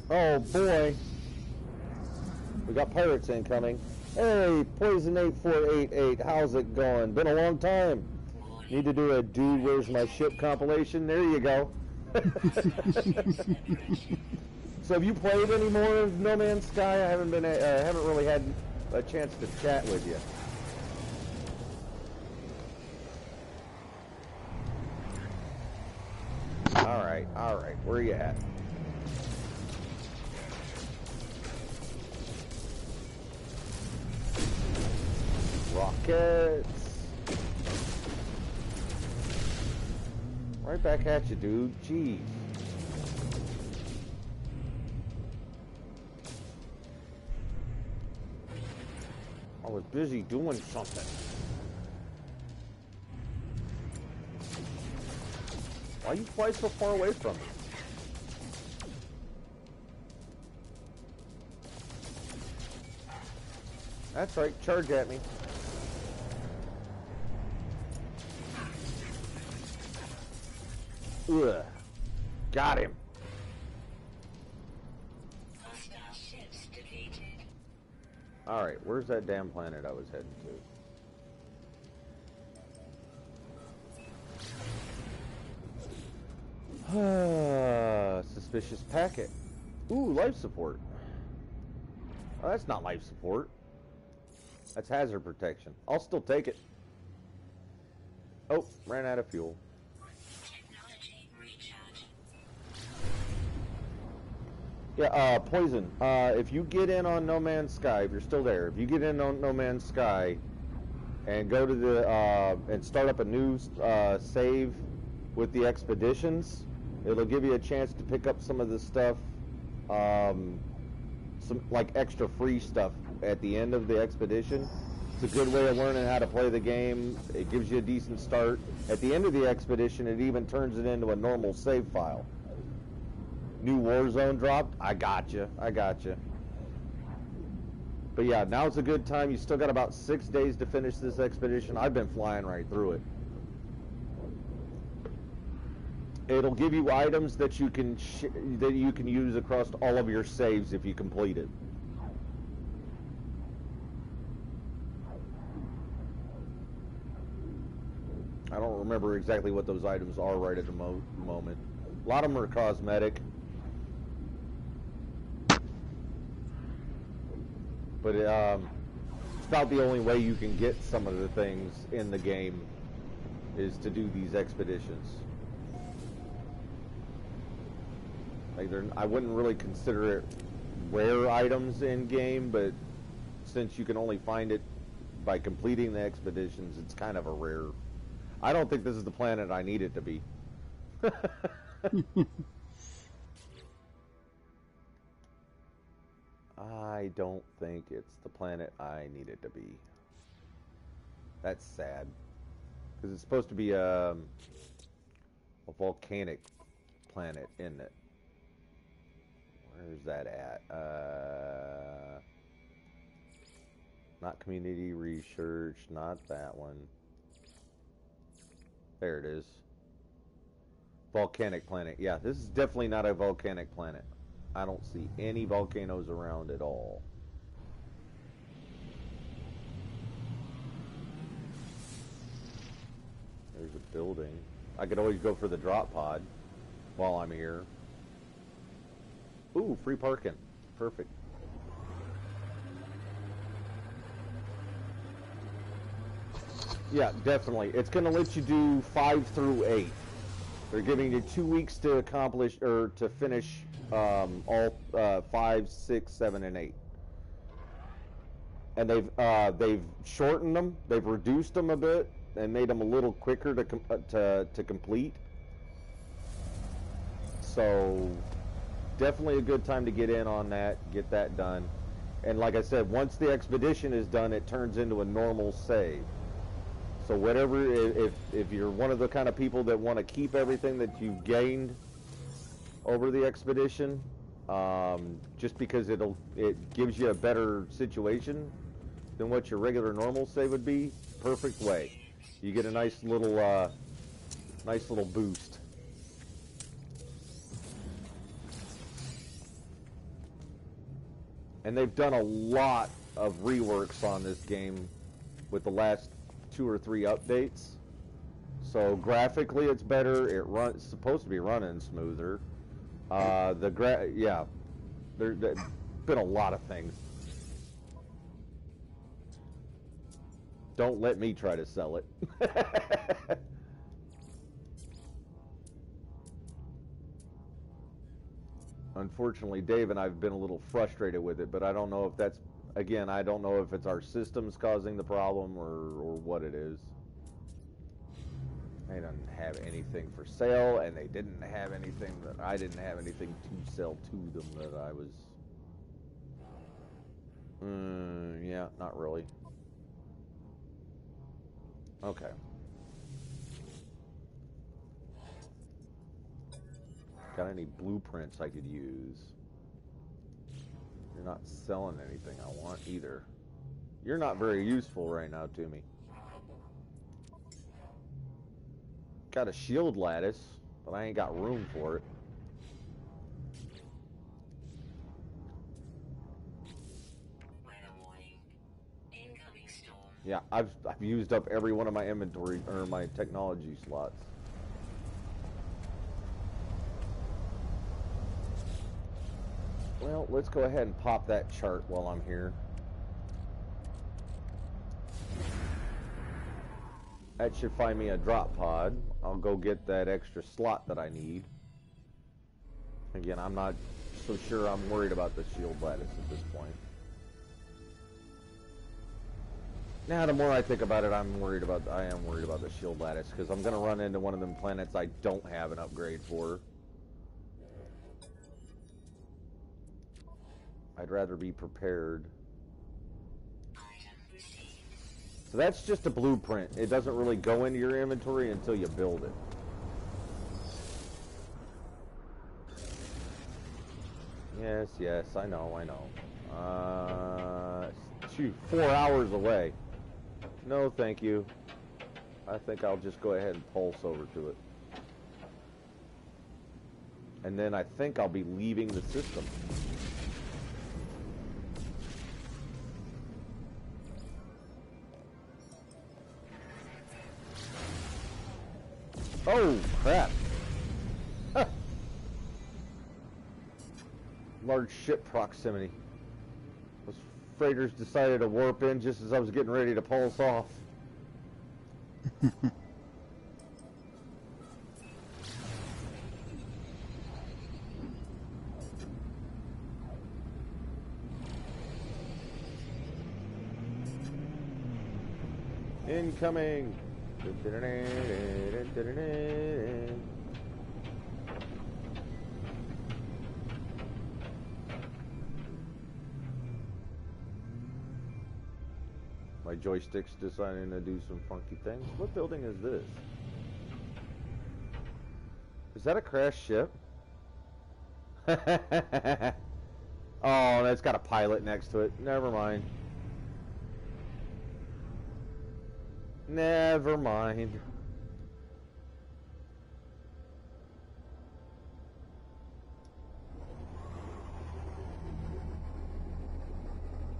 Oh boy. We got pirates incoming. Hey, Poison 8488, how's it going? Been a long time. Need to do a Dude, Where's My Ship compilation? There you go. So have you played any more of No Man's Sky? I haven't really had a chance to chat with you. All right. Where are you at? Rockets. Right back at you, dude. Jeez. I was busy doing something. Why you fly so far away from me? That's right, charge at me. Ugh. Got him. Alright, where's that damn planet I was heading to? Suspicious packet. Ooh, life support. Oh, that's not life support. That's hazard protection. I'll still take it. Oh, ran out of fuel. Yeah, Poison. If you get in on No Man's Sky, if you're still there, if you get in on No Man's Sky and go to the and start up a new save with the expeditions, it'll give you a chance to pick up some of the stuff, some like extra free stuff at the end of the expedition. It's a good way of learning how to play the game. It gives you a decent start. At the end of the expedition, it even turns it into a normal save file. New Warzone dropped. I got you. But yeah, now's a good time. You still got about 6 days to finish this expedition. I've been flying right through it. It'll give you items that you can use across all of your saves if you complete it. I don't remember exactly what those items are right at the moment. A lot of them are cosmetic. But it's about the only way you can get some of the things in the game is to do these expeditions. Like I wouldn't really consider it rare items in game, but since you can only find it by completing the expeditions, it's kind of a rare. I don't think this is the planet I need it to be. I don't think it's the planet I need it to be. That's sad. Because it's supposed to be a volcanic planet, isn't it? Where's that at? Not community research, not that one. There it is. Volcanic planet. Yeah, this is definitely not a volcanic planet. I don't see any volcanoes around at all. There's a building. I could always go for the drop pod while I'm here. Ooh, free parking. Perfect. Yeah, definitely. It's going to let you do 5 through 8. They're giving you 2 weeks to accomplish or to finish all 5, 6, 7, and 8. And they've shortened them. They've reduced them a bit and made them a little quicker to complete. So definitely a good time to get in on that, get that done. And like I said, once the expedition is done, it turns into a normal save. So whatever, if you're one of the kind of people that want to keep everything that you've gained over the expedition, just because it gives you a better situation than what your regular normal save would be, perfect way. You get a nice little boost. And they've done a lot of reworks on this game with the last 2 or 3 updates. So graphically it's better. It's supposed to be running smoother. Yeah, there's been a lot of things. Don't let me try to sell it. Unfortunately, Dave and I've been a little frustrated with it, but I don't know if that's, again, I don't know if it's our systems causing the problem or what it is. They didn't have anything for sale, and they didn't have anything that I didn't have anything to sell to them that I was. Yeah, not really. Okay. Got any blueprints I could use? You're not selling anything I want either. You're not very useful right now to me. Got a shield lattice, but I ain't got room for it. Yeah, I've used up every one of my inventory or my technology slots. Well, let's go ahead and pop that chart while I'm here. That should find me a drop pod. I'll go get that extra slot that I need. Again, I'm not so sure I'm worried about the shield lattice at this point. Now, the more I think about it, I am worried about the shield lattice, because I'm going to run into one of them planets I don't have an upgrade for. I'd rather be prepared. So that's just a blueprint. It doesn't really go into your inventory until you build it. Yes, I know. Shoot, 4 hours away. No, thank you. I think I'll just go ahead and pulse over to it. And then I think I'll be leaving the system. Oh, crap. Huh. Large ship proximity. Those freighters decided to warp in just as I was getting ready to pulse off. Incoming. My joystick's deciding to do some funky things. What building is this? Is that a crashed ship? Oh, that's got a pilot next to it. Never mind. Never mind.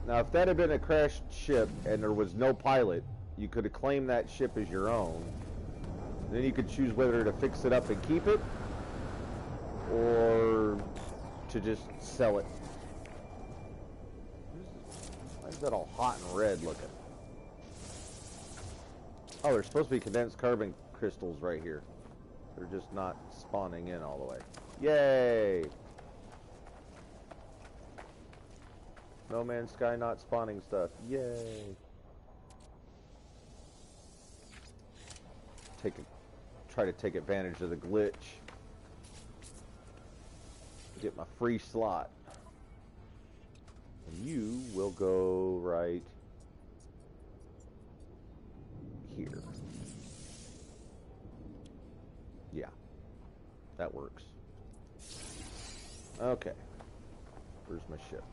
Now, if that had been a crashed ship and there was no pilot, you could have claimed that ship as your own. Then you could choose whether to fix it up and keep it, or to just sell it. Why is that all hot and red looking? Oh, there's supposed to be condensed carbon crystals right here. They're just not spawning in all the way. Yay! No Man's Sky not spawning stuff. Yay! Try to take advantage of the glitch. Get my free slot. And you will go right here. Yeah, that works. Okay, where's my ship?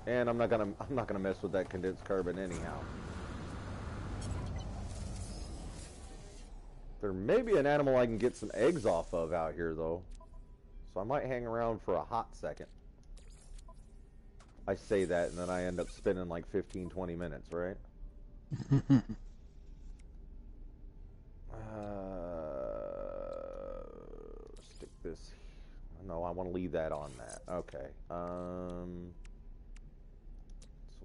And I'm not gonna mess with that condensed carbon anyhow. There may be an animal I can get some eggs off of out here, though. so I might hang around for a hot second. I say that, and then I end up spending like 15-20 minutes, right? Stick this. No, I want to leave that on that. Okay. So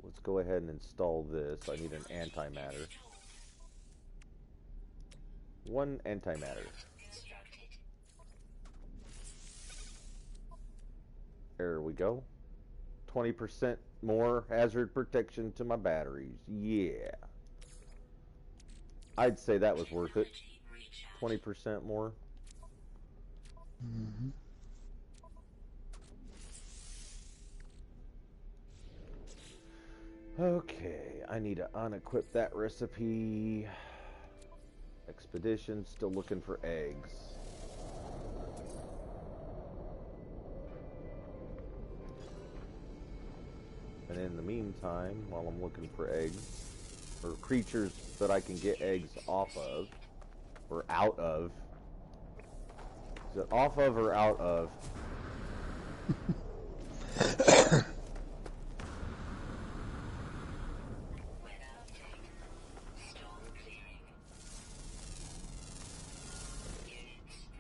let's go ahead and install this. I need an antimatter. One antimatter. There we go. 20% more hazard protection to my batteries. Yeah. I'd say that was worth it. 20% more. Mm-hmm. Okay, I need to unequip that recipe. Expedition, still looking for eggs. And in the meantime, while I'm looking for eggs, or creatures that I can get eggs off of, or out of. Is it off of or out of?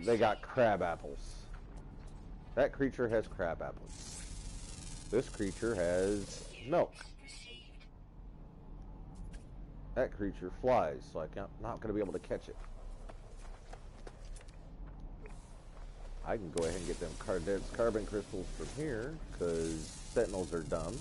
They got crab apples. That creature has crab apples. This creature has milk. That creature flies, so I'm not going to be able to catch it. I can go ahead and get them carbon crystals from here, because sentinels are dumb.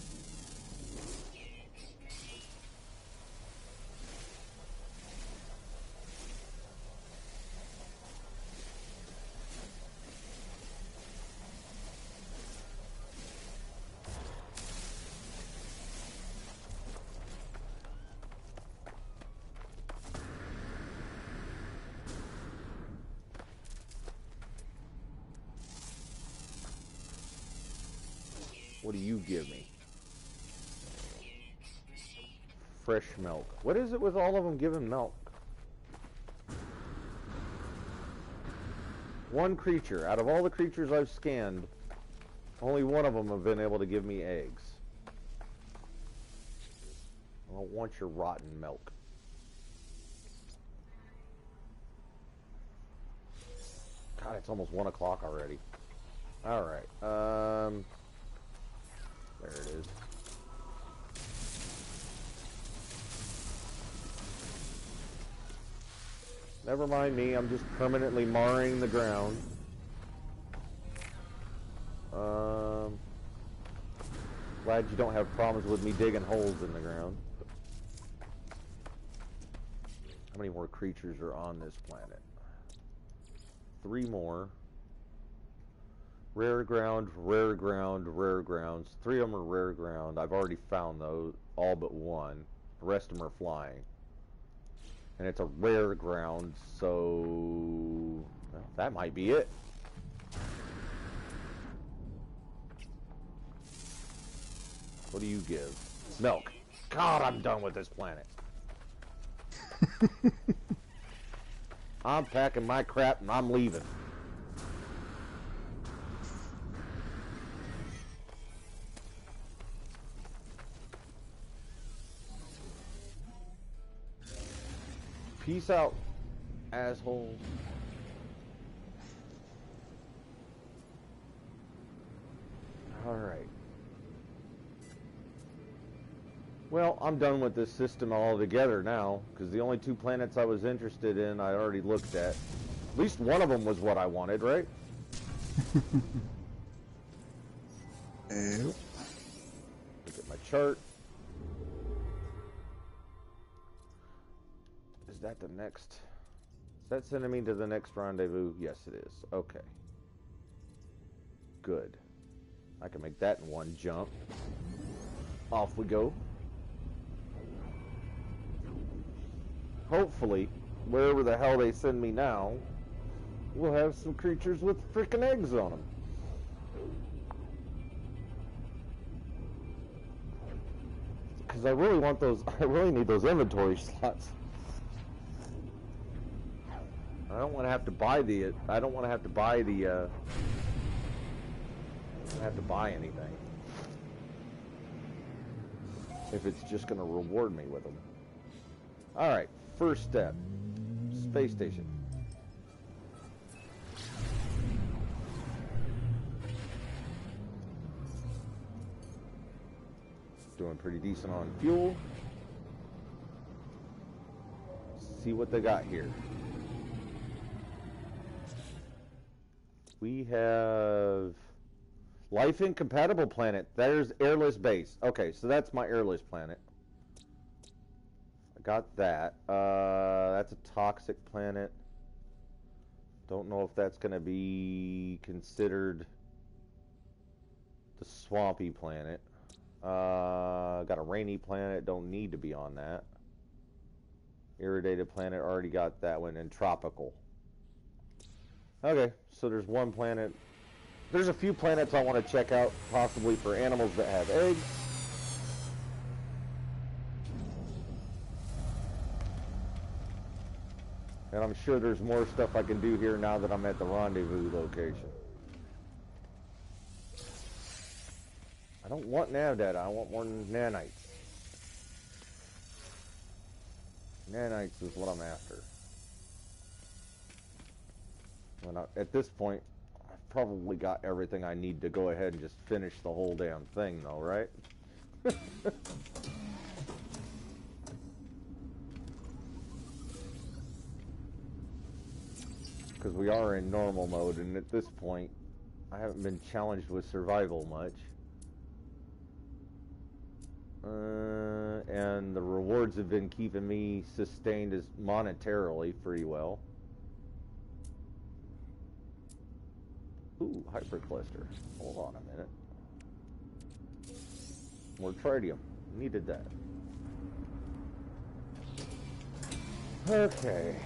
What do you give me? Fresh milk. What is it with all of them giving milk? One creature. Out of all the creatures I've scanned, only one of them have been able to give me eggs. I don't want your rotten milk. God, it's almost 1 o'clock already. Alright, there it is. Never mind me, I'm just permanently marring the ground. Glad you don't have problems with me digging holes in the ground. How many more creatures are on this planet? 3 more. Rare ground, rare ground, rare grounds. 3 of them are rare ground. I've already found those, all but 1. The rest of them are flying. And it's a rare ground, so well, that might be it. What do you give? Milk. God, I'm done with this planet. I'm packing my crap and I'm leaving. Peace out, asshole. Alright. Well, I'm done with this system altogether now, because the only 2 planets I was interested in I already looked at. At least one of them was what I wanted, right? Yep. Look at my chart. Is that the next? Is that sending me to the next rendezvous? Yes, it is. Okay. Good. I can make that in one jump. Off we go. Hopefully, wherever the hell they send me now, we'll have some creatures with freaking eggs on them. Because I really want those, I really need those inventory slots. I don't want to have to buy the, don't have to buy anything. If it's just going to reward me with them. Alright, first step. Space station. Doing pretty decent on fuel. See what they got here. We have life incompatible planet. There's airless base. Okay, so that's my airless planet. I got that. That's a toxic planet. Don't know if that's going to be considered the swampy planet. Got a rainy planet. Don't need to be on that. Irradiated planet. Already got that one. And tropical. Okay, so there's one planet. There's a few planets I want to check out, possibly for animals that have eggs. And I'm sure there's more stuff I can do here now that I'm at the rendezvous location. I don't want nav data, I want more nanites. Nanites is what I'm after. At this point, I've probably got everything I need to go ahead and just finish the whole damn thing though, right? Because we are in normal mode, and at this point, I haven't been challenged with survival much. And the rewards have been keeping me sustained as monetarily pretty well. Ooh, hypercluster. Hold on a minute. More tritium. Needed that. Okay.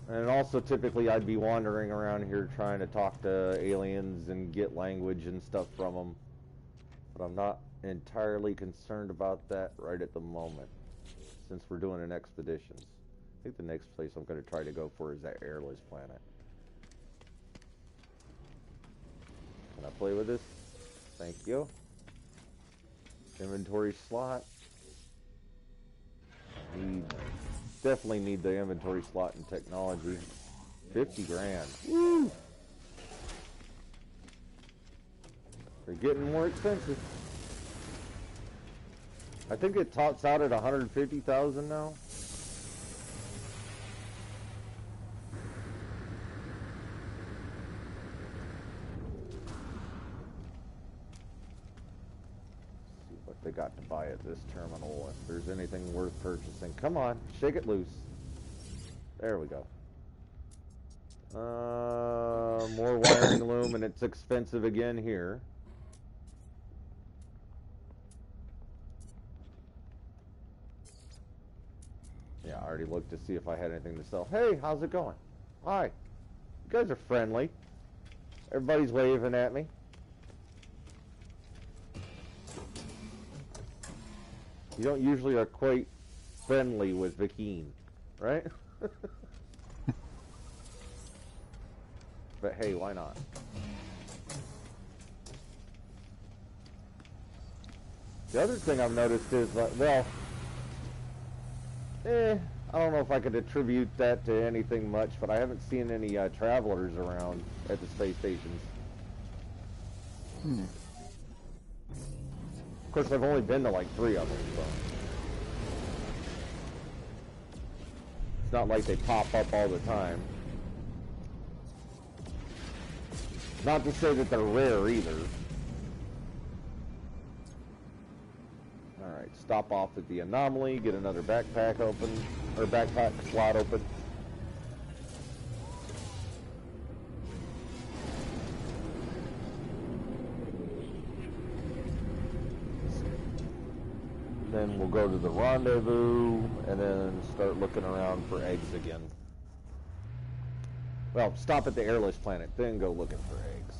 And also, typically, I'd be wandering around here trying to talk to aliens and get language and stuff from them. But I'm not entirely concerned about that right at the moment, since we're doing an expedition. I think the next place I'm going to try to go for is that airless planet. Can I play with this? Thank you. Inventory slot. Definitely need the inventory slot in technology. 50 grand. Woo! They're getting more expensive. I think it tops out at 150,000 now. See what they got to buy at this terminal, if there's anything worth purchasing. Come on, shake it loose. There we go. More wiring loom, and it's expensive again here. Yeah, I already looked to see if I had anything to sell. Hey, how's it going? Hi. You guys are friendly. Everybody's waving at me. You don't usually are quite friendly with Vikeen, right? But hey, why not? The other thing I've noticed is, well, I don't know if I could attribute that to anything much, but I haven't seen any travelers around at the space stations. Of course, I've only been to like 3 of them, so it's not like they pop up all the time. Not to say that they're rare either. Alright, stop off at the anomaly, get another backpack open, or backpack slot open. Then we'll go to the rendezvous, and then start looking around for eggs again. Well, stop at the airless planet, then go looking for eggs.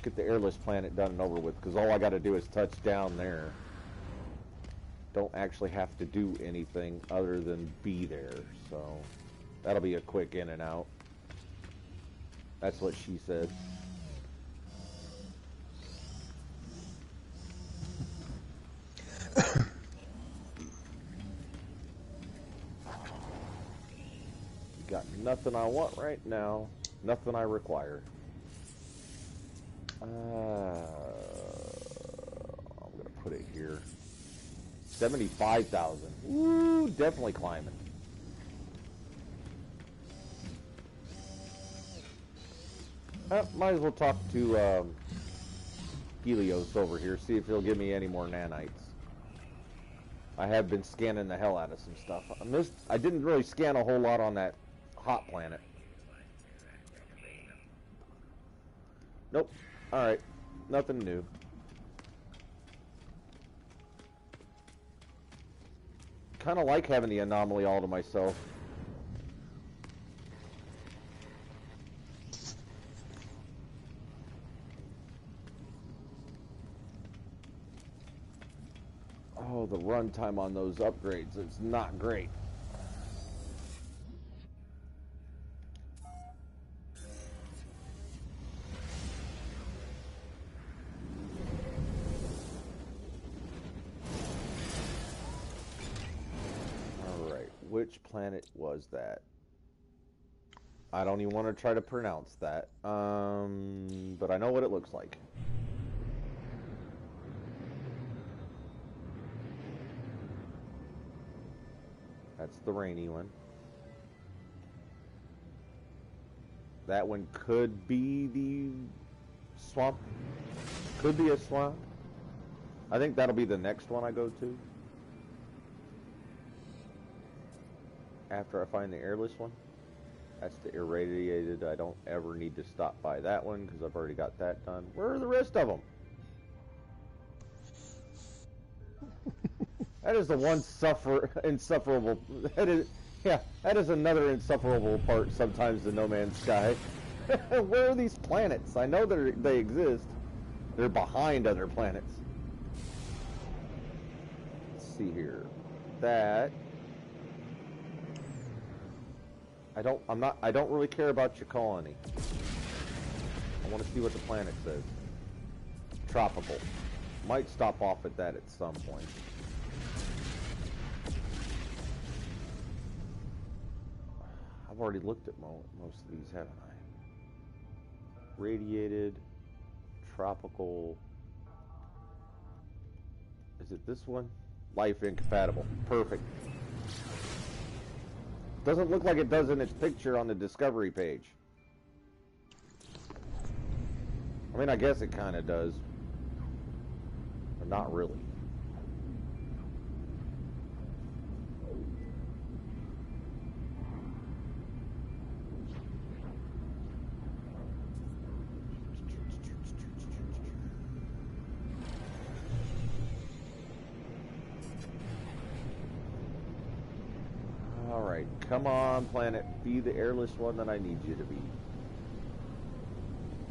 Get the airless planet done and over with, because all I got to do is touch down there. Don't actually have to do anything other than be there, so that'll be a quick in and out. That's what she said. nothing I want right now. Nothing I require. I'm gonna put it here. 75,000. Ooh, definitely climbing. Might as well talk to Helios over here, see if he'll give me any more nanites. I have been scanning the hell out of some stuff. I didn't really scan a whole lot on that hot planet. Nope. Alright. Nothing new. Kind of like having the anomaly all to myself. Oh, the runtime on those upgrades is not great. Alright, which planet was that? I don't even want to try to pronounce that. But I know what it looks like. That's the rainy one. That one could be the swamp. Could be a swamp. I think that'll be the next one I go to. After I find the airless one. That's the irradiated. I don't ever need to stop by that one because I've already got that done. Where are the rest of them? That is the one insufferable. That is another insufferable part sometimes in No Man's Sky. Where are these planets? I know they exist. They're behind other planets. Let's see here. That I don't really care about your colony. I want to see what the planet says. Tropical. Might stop off at that at some point. I've already looked at most of these, haven't I? Radiated, tropical. Is it this one? Life incompatible. Perfect. Doesn't look like it does in its picture on the discovery page. I mean, I guess it kind of does. But not really. Alright, come on, planet. Be the airless one that I need you to be.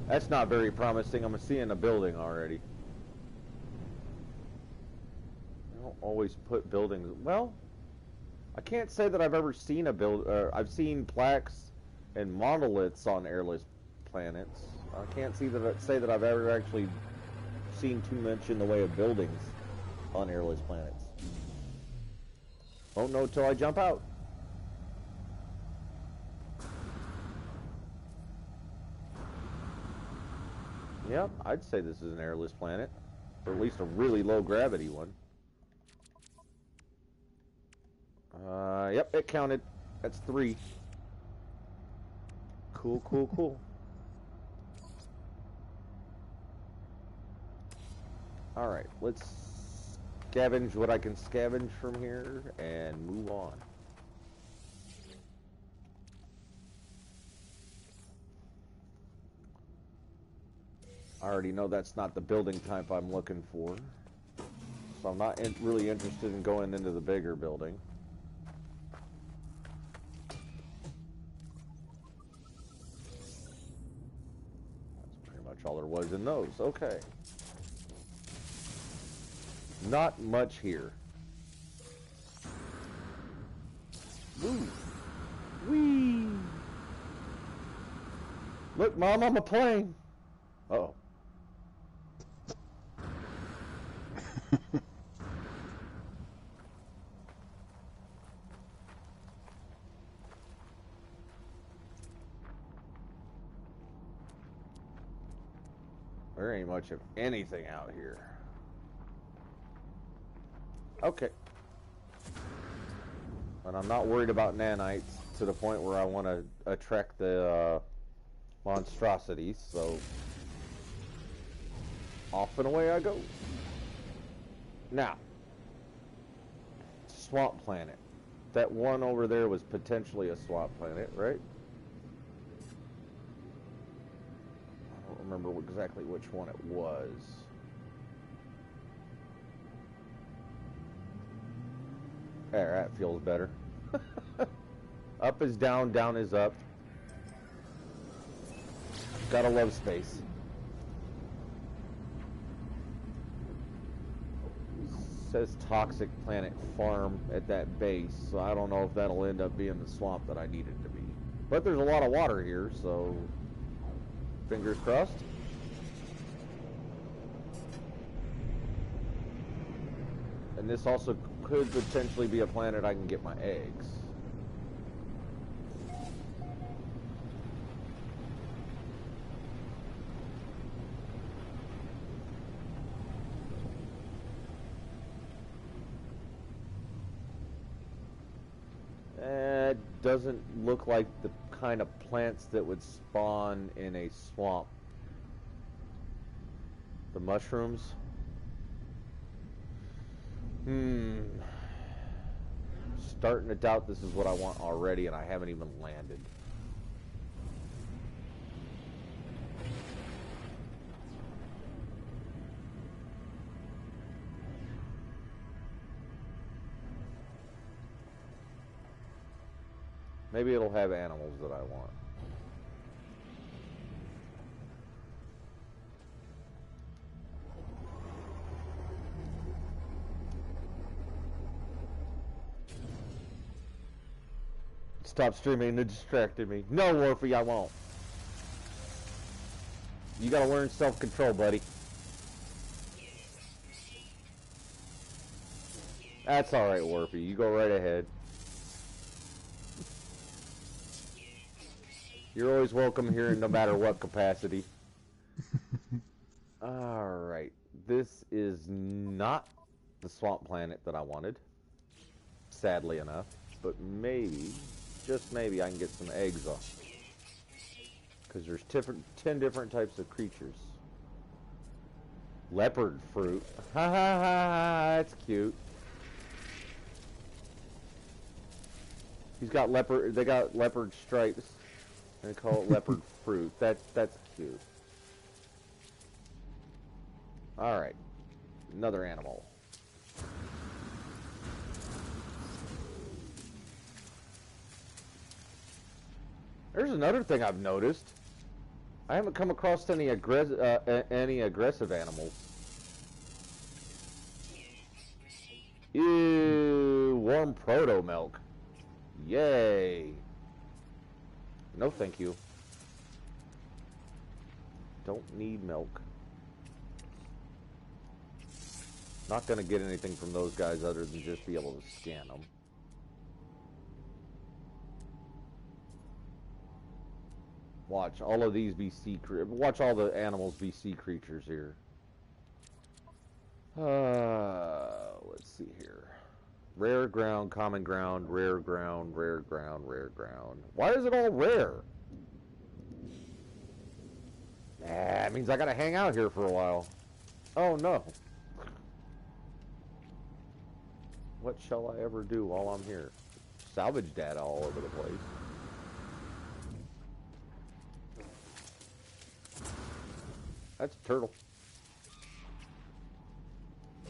That's not very promising. I'm seeing a building already. I don't always put buildings... Well, I can't say that I've ever seen a I've seen plaques and monoliths on airless planets. I can't say that I've ever actually seen too much in the way of buildings on airless planets. Won't know till I jump out. Yep, I'd say this is an airless planet. Or at least a really low gravity one. Yep, it counted. That's 3. Cool, cool, cool. Alright, let's scavenge what I can scavenge from here and move on. I already know that's not the building type I'm looking for. So I'm not really interested in going into the bigger building. That's pretty much all there was in those. Okay. Not much here. Ooh. Whee! Look, Mom, I'm a plane. Uh-oh. There ain't much of anything out here. Okay. And I'm not worried about nanites to the point where I want to attract the monstrosities, so off and away I go. Now, swamp planet. That one over there was potentially a swamp planet, right? I don't remember exactly which one it was. There, that feels better. Up is down, down is up. Gotta love space. Says toxic planet farm at that base, so I don't know if that'll end up being the swamp that I need it to be. But there's a lot of water here, so fingers crossed. And this also could potentially be a planet I can get my eggs. It doesn't look like the kind of plants that would spawn in a swamp. The mushrooms. Starting to doubt this is what I want already, and I haven't even landed. Maybe it'll have animals that I want. Stop streaming, it distracted me. No, Warfy, I won't. You gotta learn self-control, buddy. That's alright, Warfy. You go right ahead. You're always welcome here, no matter what capacity. Alright. This is not the swamp planet that I wanted. Sadly enough. But maybe, just maybe, I can get some eggs off. Because there's 10 different types of creatures. Leopard fruit. Ha ha ha ha, that's cute. They got leopard stripes. They call it leopard fruit. That's cute. Alright. Another animal. There's another thing I've noticed. I haven't come across any aggressive animals. Ew, warm proto milk. Yay. No thank you. Don't need milk. Not gonna get anything from those guys other than just be able to scan them. Watch all of these be watch all the animals be sea creatures here. Let's see here. Rare ground, common ground, rare ground, rare ground, rare ground. Why is it all rare? That means I gotta hang out here for a while. Oh no. What shall I ever do while I'm here? Salvage data all over the place. That's a turtle.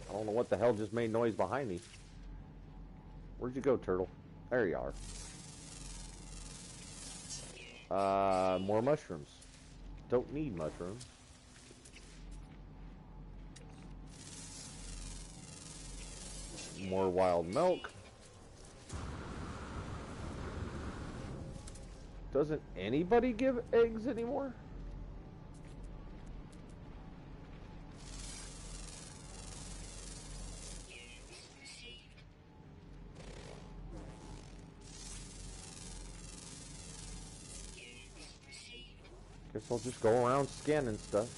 I don't know what the hell just made noise behind me. Where'd you go, turtle? There you are. More mushrooms. Don't need mushrooms. More wild milk. Doesn't anybody give eggs anymore? Guess I'll just go around scanning stuff.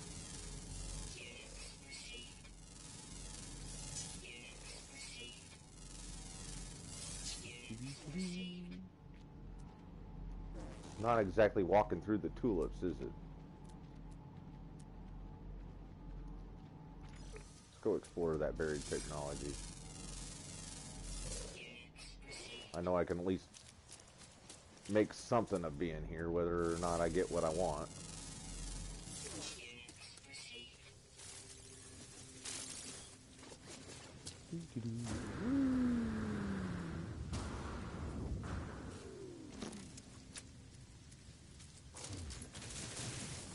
Not exactly walking through the tulips, is it? Let's go explore that buried technology. I know I can at least make something of being here, whether or not I get what I want.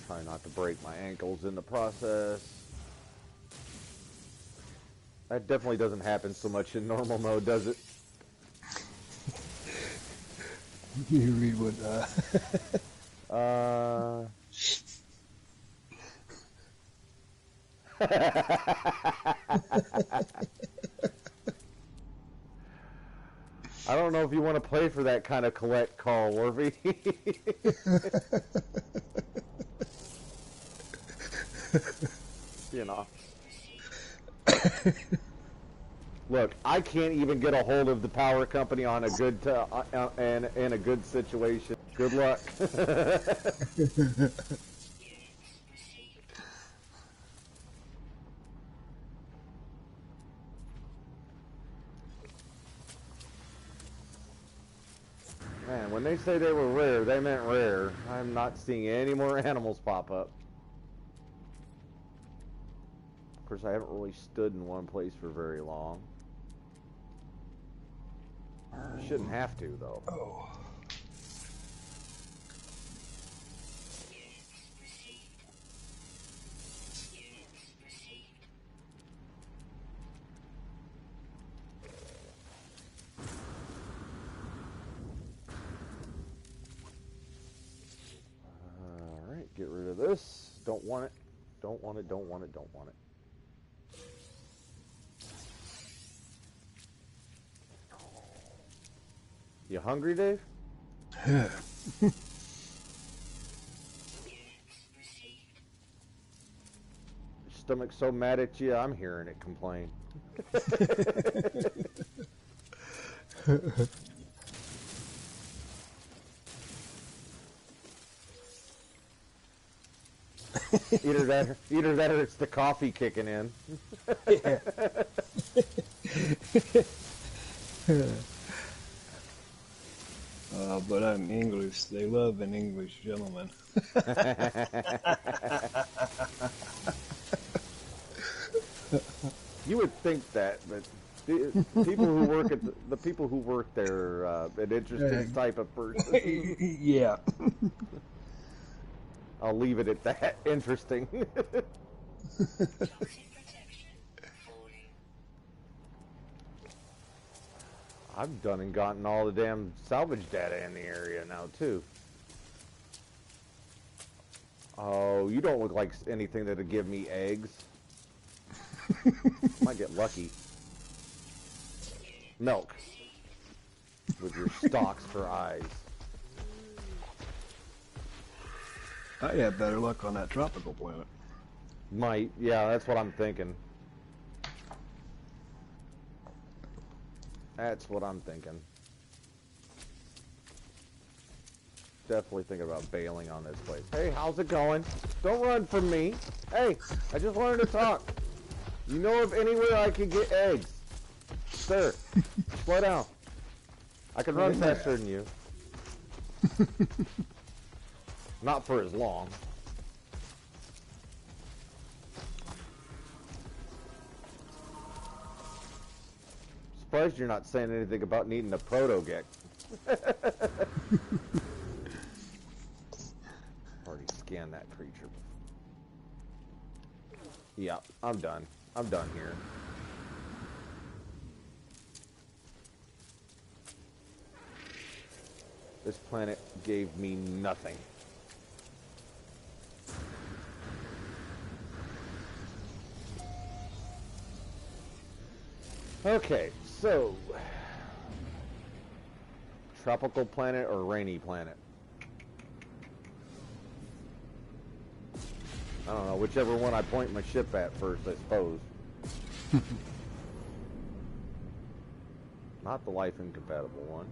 Try not to break my ankles in the process. That definitely doesn't happen so much in normal mode, does it? You read what, I don't know if you want to play for that kind of collect call, Warby. You know. Look, I can't even get a hold of the power company on a good and in a good situation. Good luck. Man, when they say they were rare, they meant rare. I'm not seeing any more animals pop up. Of course, I haven't really stood in one place for very long. Shouldn't have to, though. oh. Alright, get rid of this. Don't want it. Don't want it, don't want it, don't want it. You hungry, Dave? Yeah. Your stomach's so mad at you, I'm hearing it complain. Either that or it's the coffee kicking in. Yeah. But I'm English. They love an English gentleman. You would think that, but the people who work at the people who work there, an interesting type of person. Yeah. I'll leave it at that. Interesting. I've done and gotten all the damn salvage data in the area now, too. Oh, you don't look like anything that'd give me eggs. Might get lucky. Milk. With your stalks for eyes. I had better luck on that tropical planet. Might. Yeah, that's what I'm thinking. That's what I'm thinking. Definitely thinking about bailing on this place. Hey, how's it going? Don't run from me. Hey, I just wanted to talk. You know of anywhere I can get eggs? Sir, slow down. I can run faster than you. Not for as long. Surprised you're not saying anything about needing a proto-gek. Already scanned that creature. Yeah, I'm done. I'm done here. This planet gave me nothing. Okay, so tropical planet or rainy planet? I don't know, whichever one I point my ship at first, I suppose. Not the life incompatible one.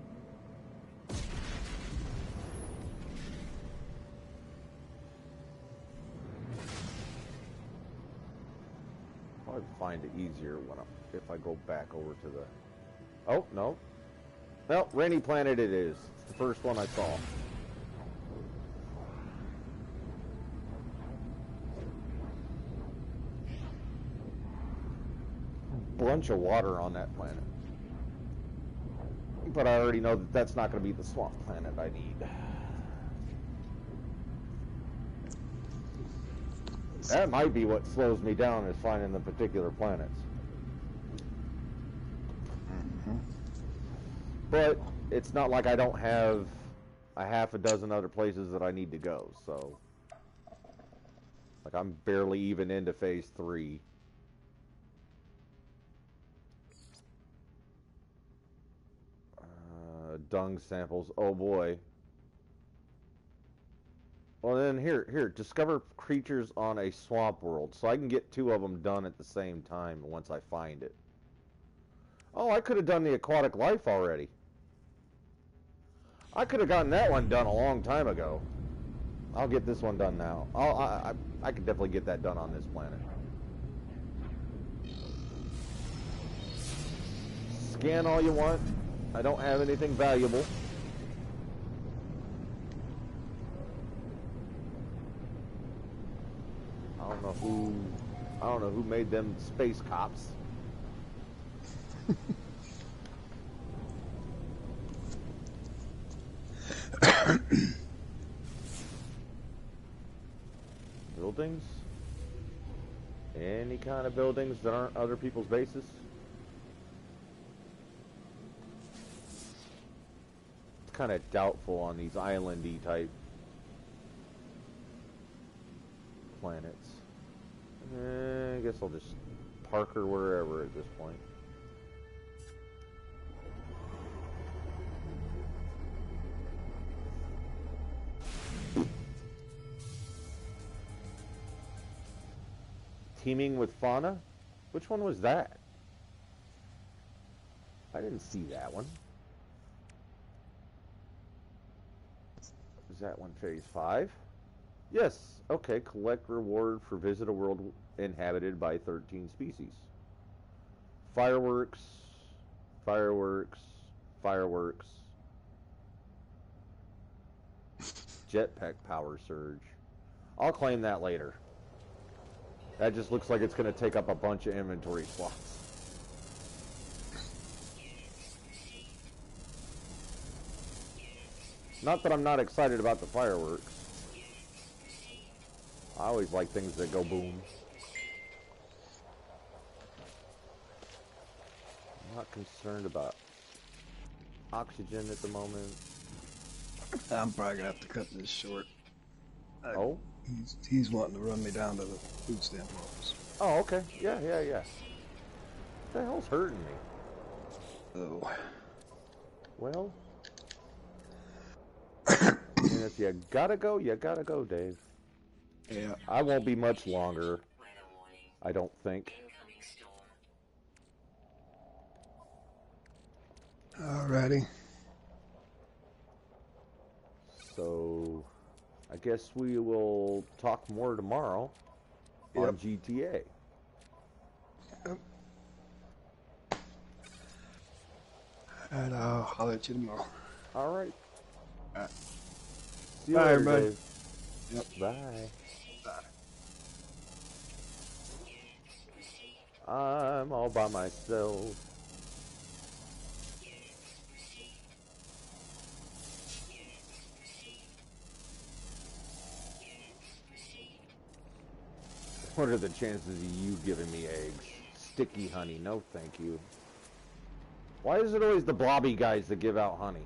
Probably find it easier if I go back over to the... Oh, no. Well, Rainy Planet it is. It's the first one I saw. Bunch of water on that planet. But I already know that that's not going to be the swamp planet I need. That might be what slows me down, is finding the particular planets. But it's not like I don't have a half a dozen other places that I need to go, so... Like, I'm barely even into Phase 3. Dung samples, oh boy. Well then, here, discover creatures on a swamp world. So I can get 2 of them done at the same time once I find it. Oh, I could have done the aquatic life already. I could have gotten that one done a long time ago. I'll get this one done now. I could definitely get that done on this planet. Scan all you want. I don't have anything valuable. I don't know who made them space cops. Buildings? Any kind of buildings that aren't other people's bases? It's kind of doubtful on these islandy type planets. I guess I'll just park her wherever at this point. Teeming with fauna? Which one was that? I didn't see that one. Is that one Phase 5? Yes. Okay, collect reward for visit a world inhabited by 13 species. Fireworks, fireworks, fireworks. Jetpack power surge. I'll claim that later. That just looks like it's going to take up a bunch of inventory slots. Not that I'm not excited about the fireworks. I always like things that go boom. I'm not concerned about oxygen at the moment. I'm probably gonna have to cut this short. Oh? He's wanting to run me down to the food stamp office. Oh, okay. Yeah. What the hell's hurting me? Oh. Well, if you gotta go, Dave. Yeah. I won't be much longer, I don't think. Alrighty. So, I guess we will talk more tomorrow on GTA. Yep. And I'll holler at you tomorrow. Alright. Alright. See you Bye, later, everybody. Dave. Yep. Bye. Bye. I'm all by myself. What are the chances of you giving me eggs? Sticky honey, no thank you. Why is it always the blobby guys that give out honey?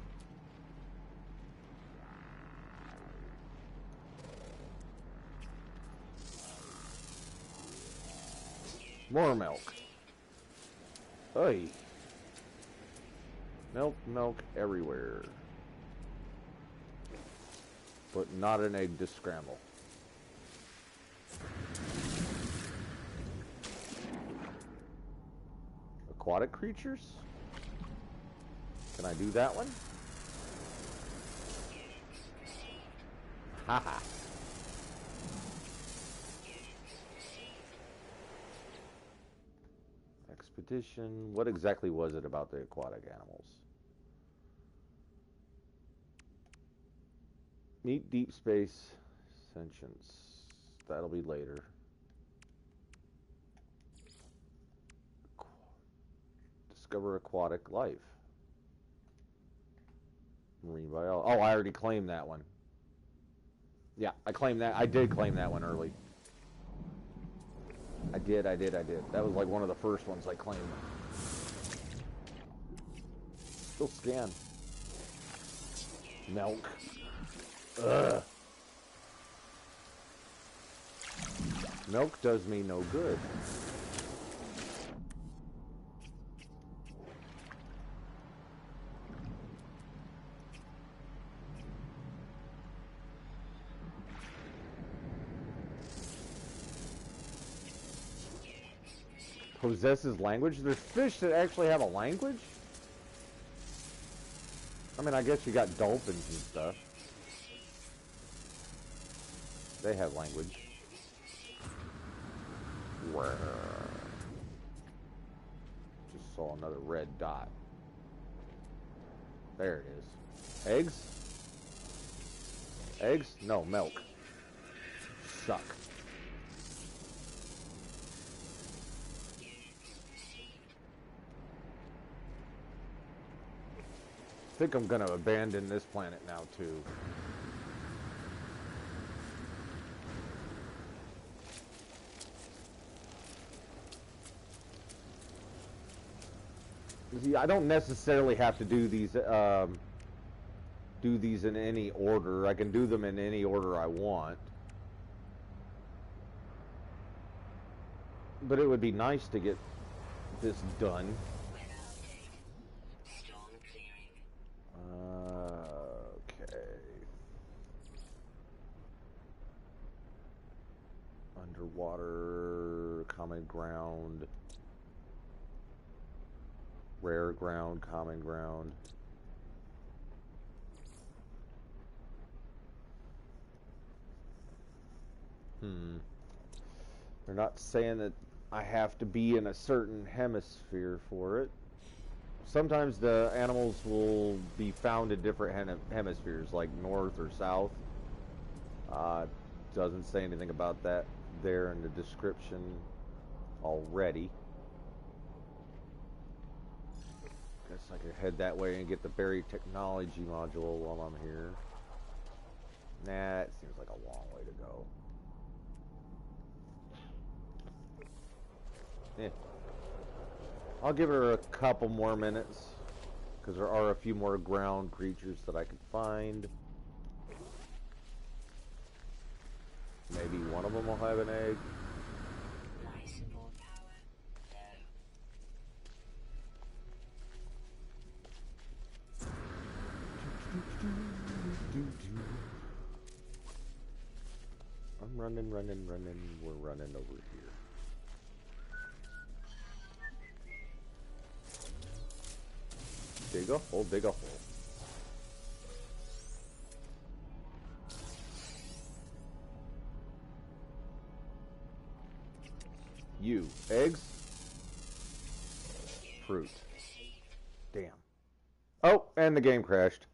More milk. Hey. Milk everywhere. But not an egg to scramble. Aquatic creatures? Can I do that one? Haha. Expedition. What exactly was it about the aquatic animals? Meet deep space sentience. That'll be later. Discover aquatic life. Marine biology. Oh, I already claimed that one. Yeah, I claimed that. I did claim that one early. I did. That was like one of the first ones I claimed. Still scan. Milk. Ugh. Milk does me no good. Possesses language? There's fish that actually have a language? I mean, I guess you got dolphins and stuff. They have language. Just saw another red dot. There it is. Eggs? Eggs? No, milk. Suck. I think I'm gonna abandon this planet now too. See, I don't necessarily have to do these in any order. I can do them in any order I want. But it would be nice to get this done. Okay. Underwater, common ground. Rare ground, common ground. They're not saying that I have to be in a certain hemisphere for it. Sometimes the animals will be found in different hemispheres, like north or south. Doesn't say anything about that there in the description already. Guess I could head that way and get the buried technology module while I'm here. Nah, it seems like a long way to go. Eh. I'll give her a couple more minutes, because there are a few more ground creatures that I could find. Maybe one of them will have an egg. I'm running. We're running over here. Dig a hole, dig a hole. You. Eggs? Fruit. Damn. Oh, and the game crashed.